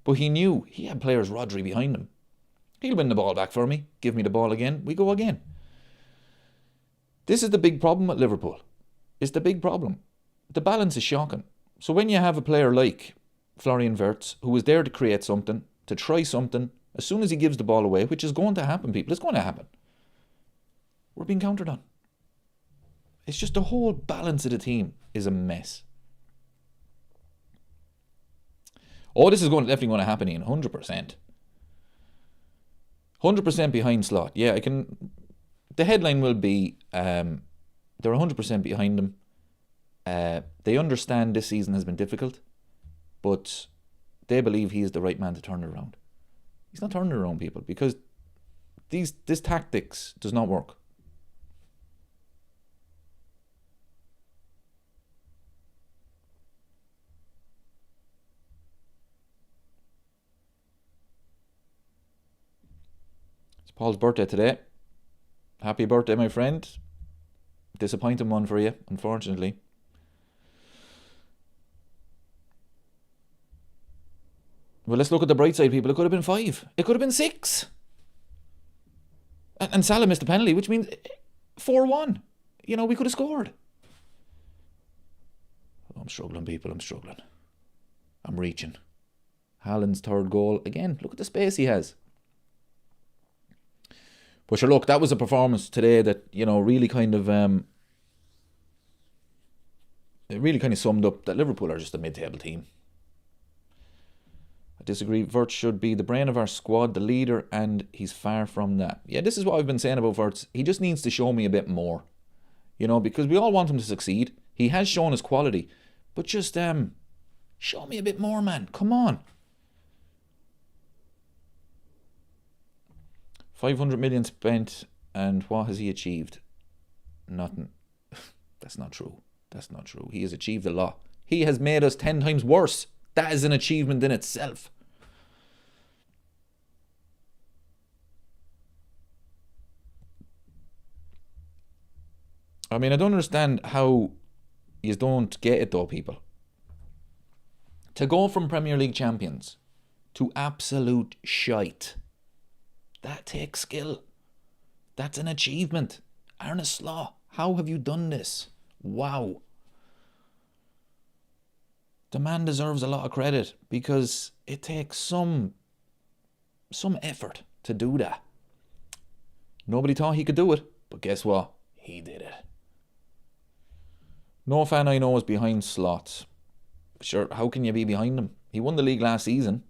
But he knew he had players, Rodri, behind him. He'll win the ball back for me. Give me the ball again. We go again. This is the big problem with Liverpool. It's the big problem. The balance is shocking. So when you have a player like Florian Wirtz, who is there to create something, to try something, as soon as he gives the ball away, which is going to happen, people, it's going to happen, we're being countered on. It's just the whole balance of the team is a mess. Oh, this is definitely going to happen, Ian, 100%. 100% behind Slot. Yeah, the headline will be, they're 100% behind him. They understand this season has been difficult, but they believe he is the right man to turn it around. He's not turning it around, people, because this tactics does not work. It's Paul's birthday today. Happy birthday, my friend. Disappointing one for you, unfortunately. Well, let's look at the bright side, people. It could have been 5. It could have been 6. And Salah missed a penalty, which means 4-1. You know, we could have scored. Oh, I'm struggling, people. I'm struggling. I'm reaching. Haaland's 3rd goal. Again, look at the space he has. But sure, look, that was a performance today that, you know, really kind of it really kind of summed up that Liverpool are just a mid-table team. I disagree. Wirtz should be the brain of our squad, the leader, and he's far from that. Yeah, this is what I've been saying about Wirtz. He just needs to show me a bit more, you know, because we all want him to succeed. He has shown his quality, but just show me a bit more, man. Come on. 500 million spent, and what has he achieved? Nothing. That's not true. That's not true. He has achieved a lot. He has made us 10 times worse. That is an achievement in itself. I mean, I don't understand how you don't get it though, people. To go from Premier League champions to absolute shite, that takes skill. That's an achievement. Arne Slot, how have you done this? Wow. The man deserves a lot of credit, because it takes some effort to do that. Nobody thought he could do it, but guess what? He did it. No fan I know is behind Slot. Sure, how can you be behind him? He won the league last season.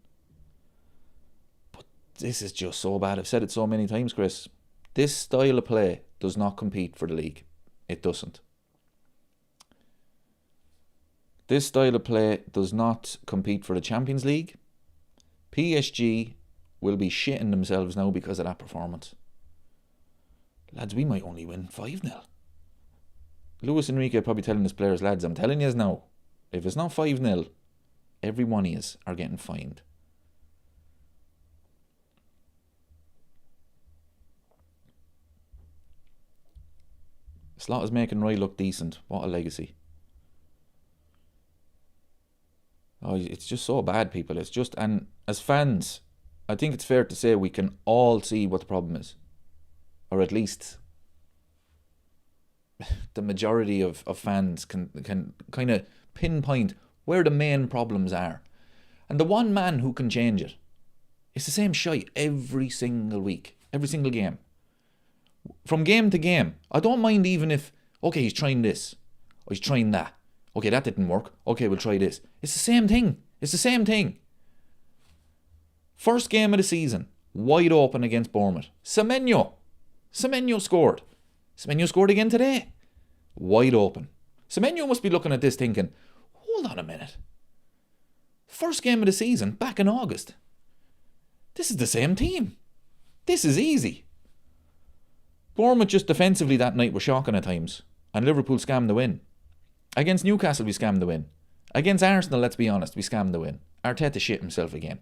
But this is just so bad. I've said it so many times, Chris. This style of play does not compete for the league. It doesn't. This style of play does not compete for the Champions League. PSG will be shitting themselves now because of that performance. Lads, we might only win 5-0. Luis Enrique probably telling his players, lads, I'm telling you now, if it's not 5-0, every one of yous are getting fined. Slot is making Roy look decent. What a legacy. Oh, it's just so bad, people. It's just, and as fans, I think it's fair to say we can all see what the problem is. Or at least the majority of fans can kind of pinpoint where the main problems are. And the one man who can change it, it's the same shite every single week, every single game. From game to game. I don't mind even if, okay, he's trying this, or he's trying that. Okay, that didn't work. Okay, we'll try this. It's the same thing. It's the same thing. First game of the season, wide open against Bournemouth. Semenyo scored. Semenyo scored again today. Wide open. Semenyo must be looking at this thinking, hold on a minute. First game of the season, back in August. This is the same team. This is easy. Bournemouth just defensively that night were shocking at times. And Liverpool scammed the win. Against Newcastle, we scammed the win. Against Arsenal, let's be honest, we scammed the win. Arteta shit himself again.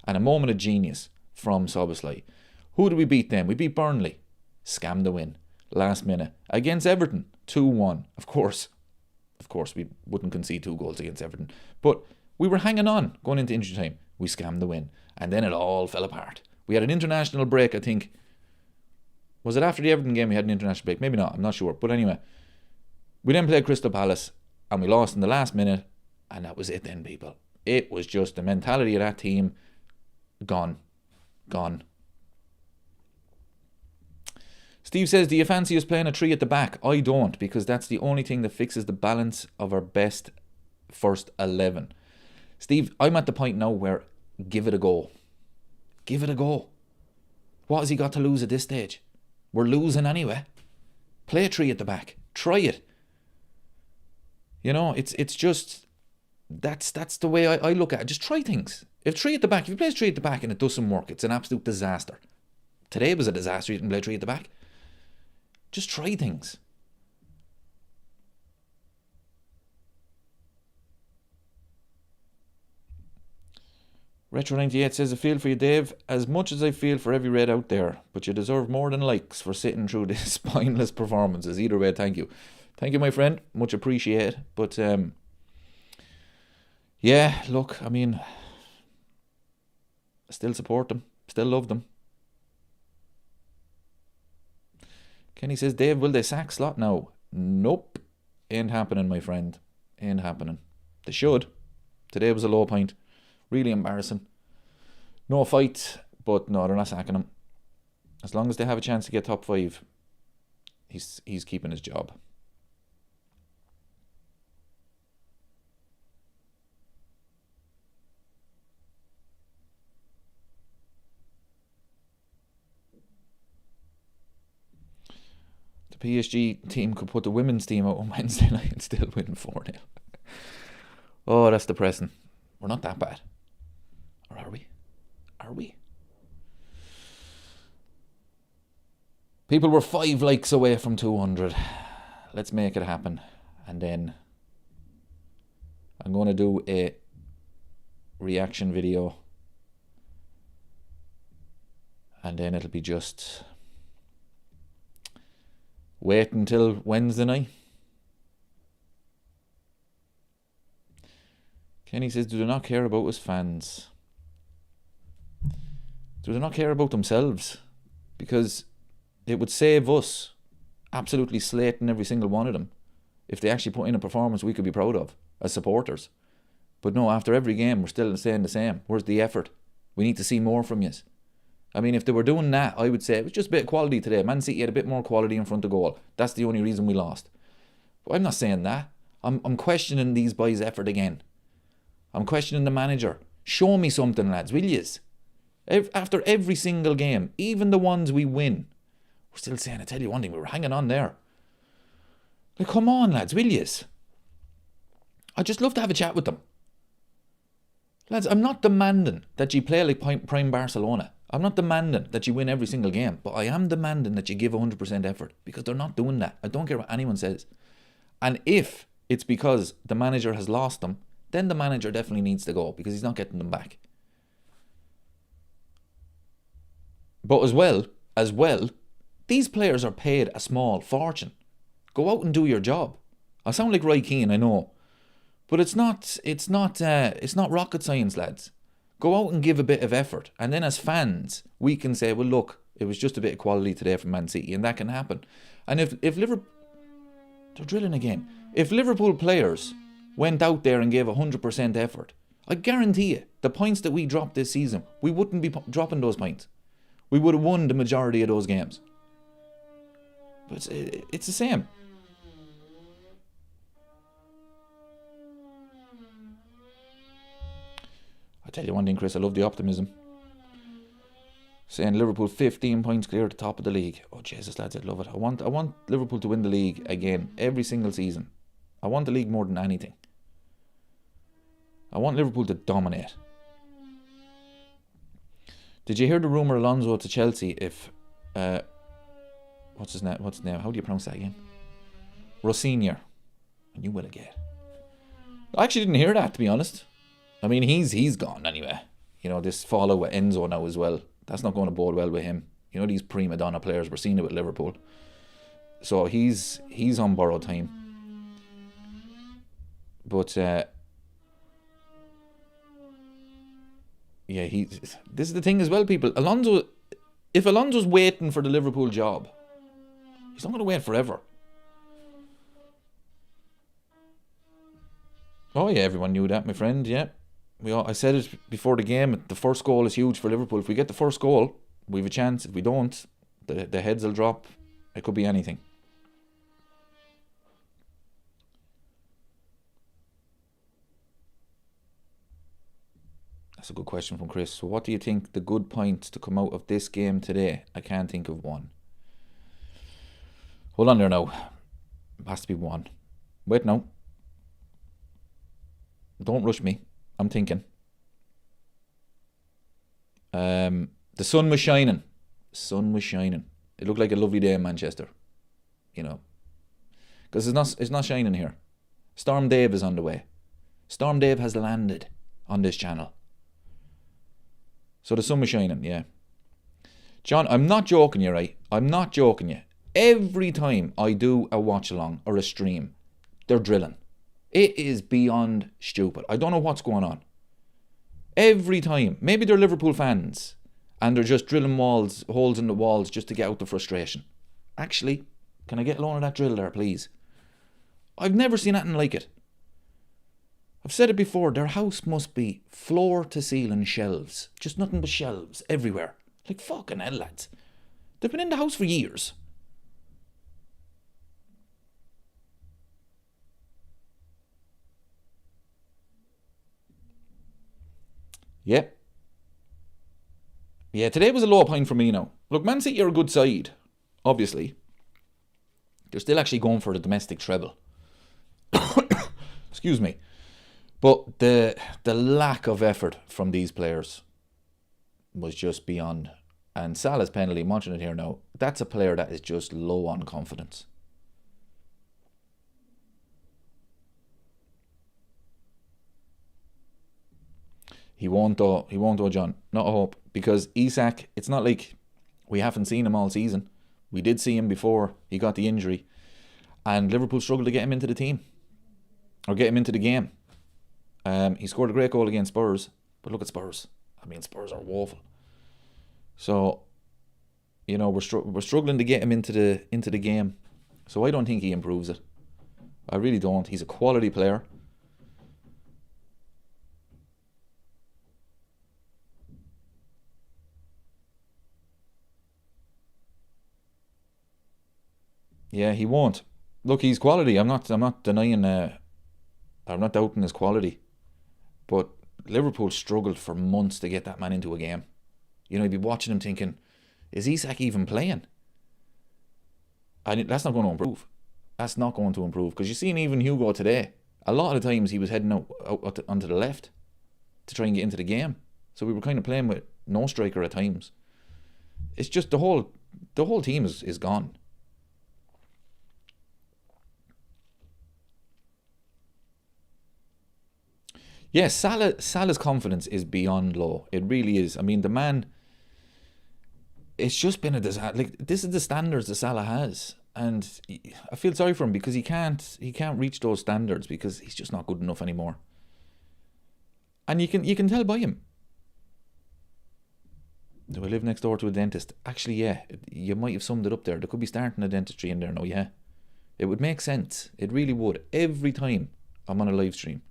And a moment of genius from Szoboszlai. Who did we beat then? We beat Burnley. Scammed the win. Last minute. Against Everton, 2-1. Of course, we wouldn't concede 2 goals against Everton. But we were hanging on going into injury time. We scammed the win. And then it all fell apart. We had an international break, I think. Was it after the Everton game we had an international break? Maybe not, I'm not sure. But anyway, we then played Crystal Palace and we lost in the last minute, and that was it then, people. It was just the mentality of that team gone. Steve says, do you fancy us playing a 3 at the back? I don't, because that's the only thing that fixes the balance of our best first 11. Steve, I'm at the point now where give it a go. Give it a go. What has he got to lose at this stage? We're losing anyway. Play a 3 at the back. Try it. You know, it's just, that's the way I look at it. Just try things. If 3 at the back, if you play 3 at the back and it doesn't work, it's an absolute disaster. Today was a disaster. You didn't play 3 at the back. Just try things. Retro98 says, I feel for you, Dave, as much as I feel for every Red out there, but you deserve more than likes for sitting through these spineless performances. Either way, thank you. Thank you, my friend. Much appreciated. But, yeah, look, I mean, I still support them. Still love them. Kenny says, Dave, will they sack Slot now? Nope. Ain't happening, my friend. Ain't happening. They should. Today was a low point. Really embarrassing. No fight, but no, they're not sacking him. As long as they have a chance to get top 5, he's keeping his job. The PSG team could put the women's team out on Wednesday night and still win 4-0. Oh, that's depressing. We're not that bad. Or are we? Are we? People were 5 likes away from 200. Let's make it happen. And then I'm going to do a reaction video. And then it'll be just wait until Wednesday night. Kenny says, do they not care about us fans? Do they not care about themselves? Because it would save us absolutely slating every single one of them if they actually put in a performance we could be proud of as supporters. But no, after every game we're still saying the same. Where's the effort? We need to see more from you. I mean, if they were doing that, I would say it was just a bit of quality today. Man City had a bit more quality in front of goal. That's the only reason we lost. But I'm not saying that. I'm questioning these boys' effort again. I'm questioning the manager. Show me something, lads, will yous? After every single game, even the ones we win, we're still saying, I tell you one thing, we were hanging on there. Like, come on, lads, will yous? I'd just love to have a chat with them. Lads, I'm not demanding that you play like prime Barcelona. I'm not demanding that you win every single game, but I am demanding that you give 100% effort, because they're not doing that. I don't care what anyone says. And if it's because the manager has lost them, then the manager definitely needs to go, because he's not getting them back. But as well, these players are paid a small fortune. Go out and do your job. I sound like Roy Keane, I know. But it's not rocket science, lads. Go out and give a bit of effort. And then as fans, we can say, well, look, it was just a bit of quality today from Man City, and that can happen. And if Liverpool... They're drilling again. If Liverpool players went out there and gave 100% effort, I guarantee you, the points that we dropped this season, we wouldn't be dropping those points. We would have won the majority of those games. But it's the same. I tell you one thing, Chris, I love the optimism. Saying Liverpool 15 points clear at the top of the league. Oh Jesus, lads, I'd love it. I want Liverpool to win the league again every single season. I want the league more than anything. I want Liverpool to dominate. Did you hear the rumour Alonso to Chelsea if what's his name? How do you pronounce that again? Rossinier. I knew what I get. I actually didn't hear that, to be honest. I mean, he's gone anyway. You know, this fallout with Enzo now as well. That's not going to bode well with him. You know, these prima donna players, we're seeing it with Liverpool. So he's on borrowed time. But yeah, this is the thing as well, people. If Alonso's waiting for the Liverpool job, he's not going to wait forever. Oh yeah, everyone knew that, my friend. Yeah, I said it before the game. The first goal is huge for Liverpool. If we get the first goal, we have a chance. If we don't, the heads will drop. It could be anything. That's a good question from Chris. So what do you think the good points to come out of this game today? I can't think of one. Hold on there now. It has to be one. Wait now. Don't rush me. I'm thinking. The sun was shining. It looked like a lovely day in Manchester. You know. Because it's not shining here. Storm Dave is on the way. Storm Dave has landed on this channel. So the sun was shining, yeah. John, I'm not joking you, right? I'm not joking you. Every time I do a watch along or a stream, they're drilling. It is beyond stupid. I don't know what's going on. Every time. Maybe they're Liverpool fans and they're just drilling holes in the walls just to get out the frustration. Actually, can I get a loan of that drill there, please? I've never seen anything like it. I've said it before, their house must be floor to ceiling shelves. Just nothing but shelves everywhere. Like fucking hell, lads. They've been in the house for years. Yep. Yeah, today was a low point for me now. Look, Man City are a good side, obviously. They're still actually going for the domestic treble. Excuse me. But the lack of effort from these players was just beyond. And Salah's penalty, I'm watching it here now, that's a player that is just low on confidence. He won't though, John. Not a hope. Because Isak, it's not like we haven't seen him all season. We did see him before he got the injury. And Liverpool struggled to get him into the team. Or get him into the game. He scored a great goal against Spurs. But look at Spurs. I mean, Spurs are woeful. So, you know, we're struggling to get him into the game. So I don't think he improves it. I really don't. He's a quality player. Yeah, he won't. Look, he's quality. I'm not denying. I'm not doubting his quality. But Liverpool struggled for months to get that man into a game. You know, you'd be watching him thinking, is Isak even playing? And that's not going to improve. That's not going to improve. Because you've seen even Hugo today, a lot of the times he was heading out onto the left to try and get into the game. So we were kind of playing with no striker at times. It's just the whole team is gone. Yes, Salah's confidence is beyond low. It really is. I mean, the man, it's just been a disaster. Like, this is the standards that Salah has, and I feel sorry for him because he can't reach those standards because he's just not good enough anymore. And you can tell by him. Do I live next door to a dentist? Actually, yeah, you might have summed it up there. There could be starting a dentistry in there now, yeah. It would make sense. It really would. Every time I'm on a live stream.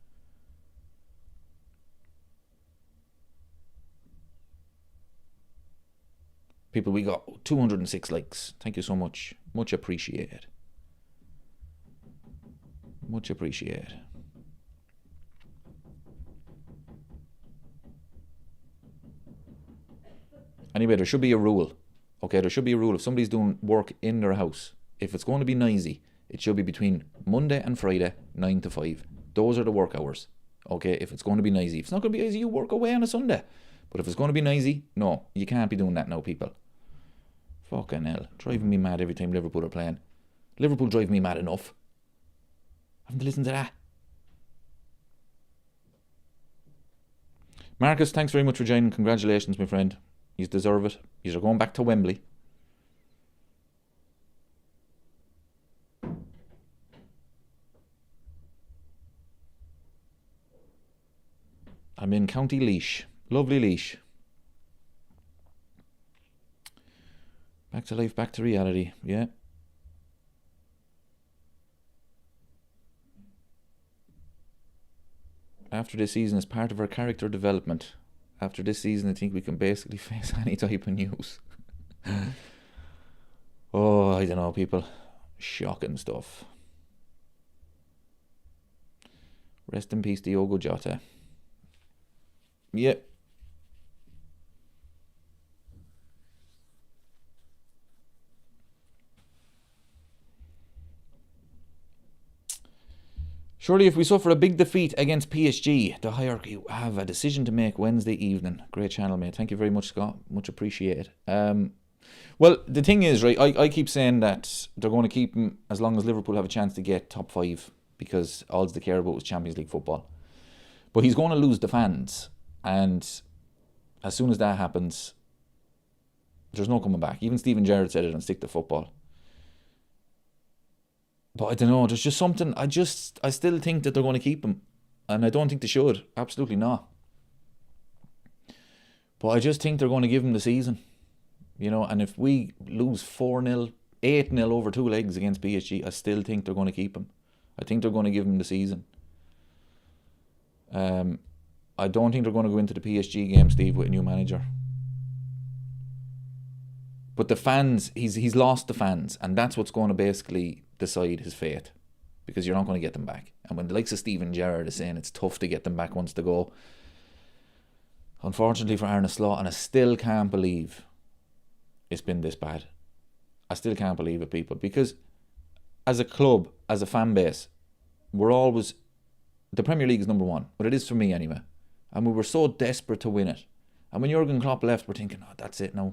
People, we got 206 likes. Thank you so much. Much appreciated. Much appreciated. Anyway, there should be a rule. Okay, there should be a rule. If somebody's doing work in their house, if it's going to be noisy, it should be between Monday and Friday, 9 to 5. Those are the work hours. Okay, if it's going to be noisy. If it's not going to be noisy, you work away on a Sunday. But if it's going to be noisy, no, you can't be doing that now, people. Fucking hell. Driving me mad every time Liverpool are playing. Liverpool drive me mad enough. I haven't to listen to that. Marcus, thanks very much for joining. Congratulations, my friend. You deserve it. You're going back to Wembley. I'm in County Laois. Lovely Laois. Back to life, back to reality. Yeah. After this season, as part of our character development, after this season, I think we can basically face any type of news. Oh, I don't know, people. Shocking stuff. Rest in peace, Diogo Jota. Yeah. Surely if we suffer a big defeat against PSG, the hierarchy will have a decision to make Wednesday evening. Great channel, mate. Thank you very much, Scott. Much appreciated. Well, the thing is, right, I keep saying that they're going to keep him as long as Liverpool have a chance to get top 5 because all they care about is Champions League football. But he's going to lose the fans. And as soon as that happens, there's no coming back. Even Steven Gerrard said it on Stick to Football. But I don't know, there's just something, I still think that they're going to keep him. And I don't think they should. Absolutely not. But I just think they're going to give him the season. You know, and if we lose 4-0, 8-0 over 2 legs against PSG, I still think they're going to keep him. I think they're going to give him the season. I don't think they're going to go into the PSG game, Steve, with a new manager. But the fans, he's lost the fans, and that's what's going to basically decide his fate, because you're not going to get them back. And when the likes of Steven Gerrard is saying it's tough to get them back once they go, unfortunately for Arne Slot, and I still can't believe it's been this bad. I still can't believe it, people, because as a club, as a fan base, we're always, the Premier League is number one, but it is for me anyway, and we were so desperate to win it. And when Jurgen Klopp left, we're thinking, oh, that's it now,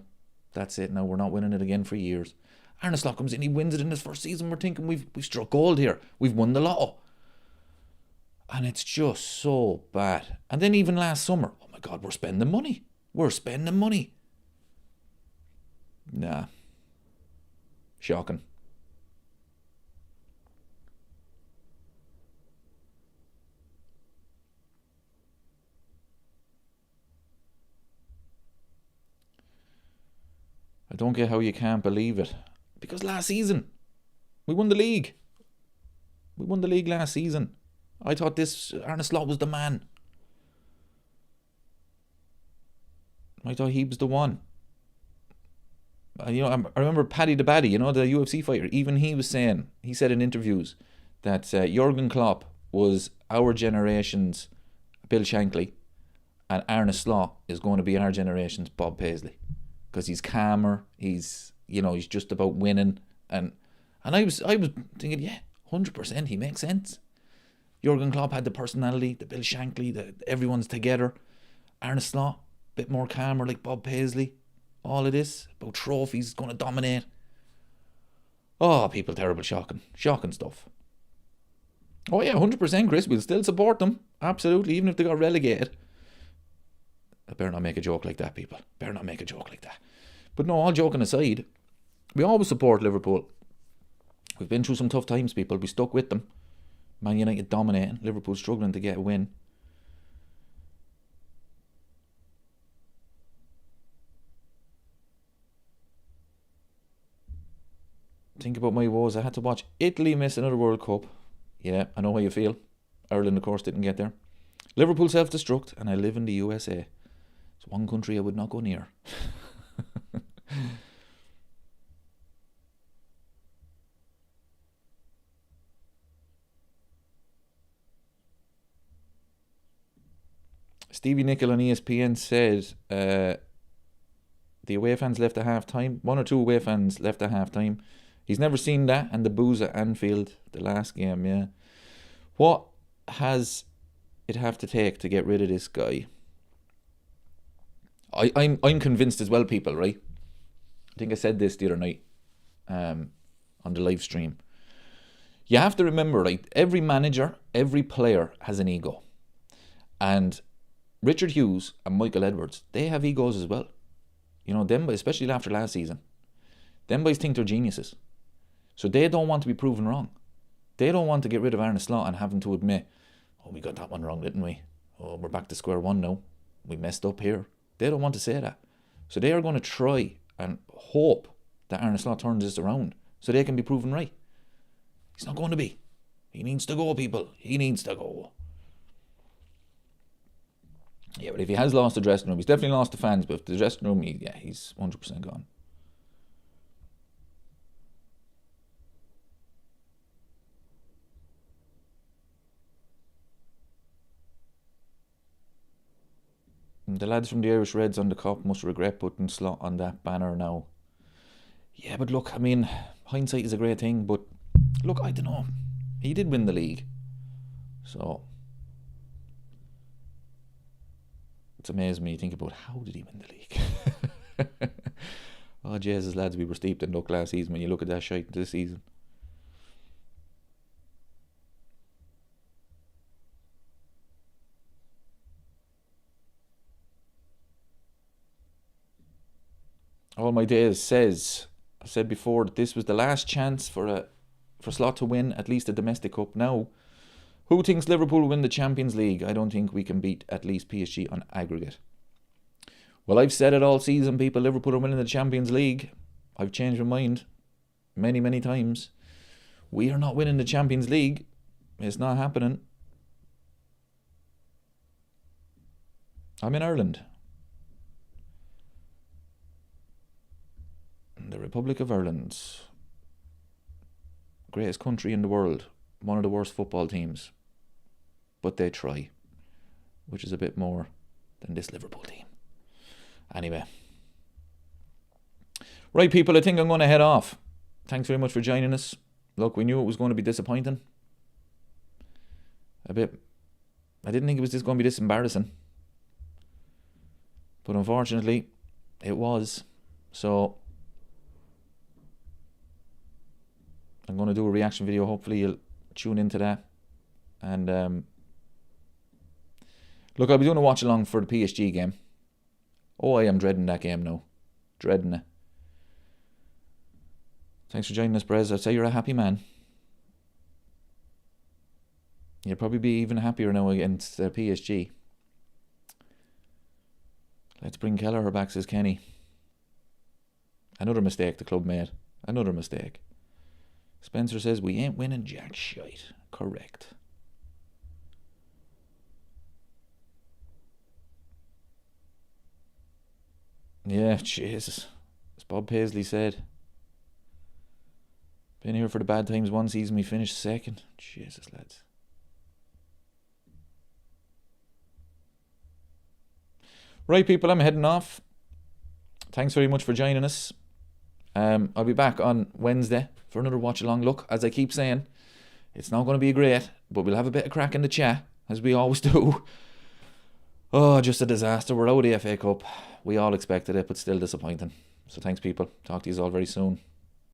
we're not winning it again for years. Arne Slot comes in, he wins it in his first season, we're thinking we've struck gold here, we've won the lotto. And it's just so bad. And then even last summer, oh my God, we're spending money. Nah. Shocking. I don't get how you can't believe it. Because last season, we won the league. We won the league last season. I thought this Arne Slot was the man. I thought he was the one. You know, I remember Paddy the Baddy, you know, the UFC fighter. Even he was saying, he said in interviews that Jurgen Klopp was our generation's Bill Shankly, And Arne Slot is going to be our generation's Bob Paisley, because he's calmer. He's just about winning. And I was thinking, yeah, 100%, he makes sense. Jurgen Klopp had the personality, the Bill Shankly, everyone's together. Arne Slot, bit more calmer, like Bob Paisley. All of this about trophies, going to dominate. Oh, people, terrible, shocking stuff. Oh yeah, 100%, Chris. We'll still support them, absolutely, even if they got relegated. I better not make a joke like that, people. Better not make a joke like that. But no, all joking aside, we always support Liverpool. We've been through some tough times, people. We stuck with them. Man United dominating, Liverpool struggling to get a win. Think about my woes. I had to watch Italy miss another World Cup. Yeah, I know how you feel. Ireland, of course, didn't get there. Liverpool self-destruct, and I live in the USA. It's one country I would not go near. Stevie Nicol on ESPN said the away fans left at half time. One or two away fans left at half time. He's never seen that, and the booze at Anfield, the last game, yeah. What has it have to take to get rid of this guy? I'm convinced as well, people, right? I think I said this the other night on the live stream. You have to remember, right, every manager, every player has an ego. And Richard Hughes and Michael Edwards, they have egos as well. Them, especially after last season. Them boys think they're geniuses. So they don't want to be proven wrong. They don't want to get rid of Arne Slot and having to admit, oh, we got that one wrong, didn't we? Oh, we're back to square one now. We messed up here. They don't want to say that. So they are going to try and hope that Arne Slot turns this around so they can be proven right. He's not going to be. He needs to go, people. He needs to go. Yeah, but if he has lost the dressing room, he's definitely lost the fans, but if the dressing room, he's 100% gone. The lads from the Irish Reds on the Cup must regret putting Slot on that banner now. Yeah, but look, I mean, hindsight is a great thing, but look, I don't know. He did win the league. So it's amazing me to think about, how did he win the league? Oh, Jesus, lads, we were steeped in luck last season when you look at that shite this season. All My Days says, I said before that this was the last chance for Slot to win at least a domestic cup. Now, who thinks Liverpool will win the Champions League? I don't think we can beat at least PSG on aggregate. Well, I've said it all season, people. Liverpool are winning the Champions League. I've changed my mind many, many times. We are not winning the Champions League. It's not happening. I'm in Ireland. The Republic of Ireland. Greatest country in the world. One of the worst football teams. But they try. Which is a bit more than this Liverpool team. Anyway. Right, people, I think I'm going to head off. Thanks very much for joining us. Look, we knew it was going to be disappointing. A bit. I didn't think it was just going to be this embarrassing. But unfortunately, it was. So I'm going to do a reaction video. Hopefully you'll tune into that. And look, I'll be doing a watch along for the PSG game. Oh, I am dreading that game now. Dreading it. Thanks for joining us, Brez. I'd say you're a happy man. You'll probably be even happier now against PSG. Let's bring Kelleher back, says Kenny. Another mistake the club made. Another mistake. Spencer says, we ain't winning jack shite. Correct. Yeah, Jesus. As Bob Paisley said. Been here for the bad times one season, we finished second. Jesus, lads. Right, people, I'm heading off. Thanks very much for joining us. I'll be back on Wednesday for another watch along. Look, as I keep saying, it's not going to be great, but we'll have a bit of crack in the chat, as we always do. Oh, just a disaster. We're out of the FA Cup. We all expected it, but still disappointing. So thanks, people. Talk to you all very soon.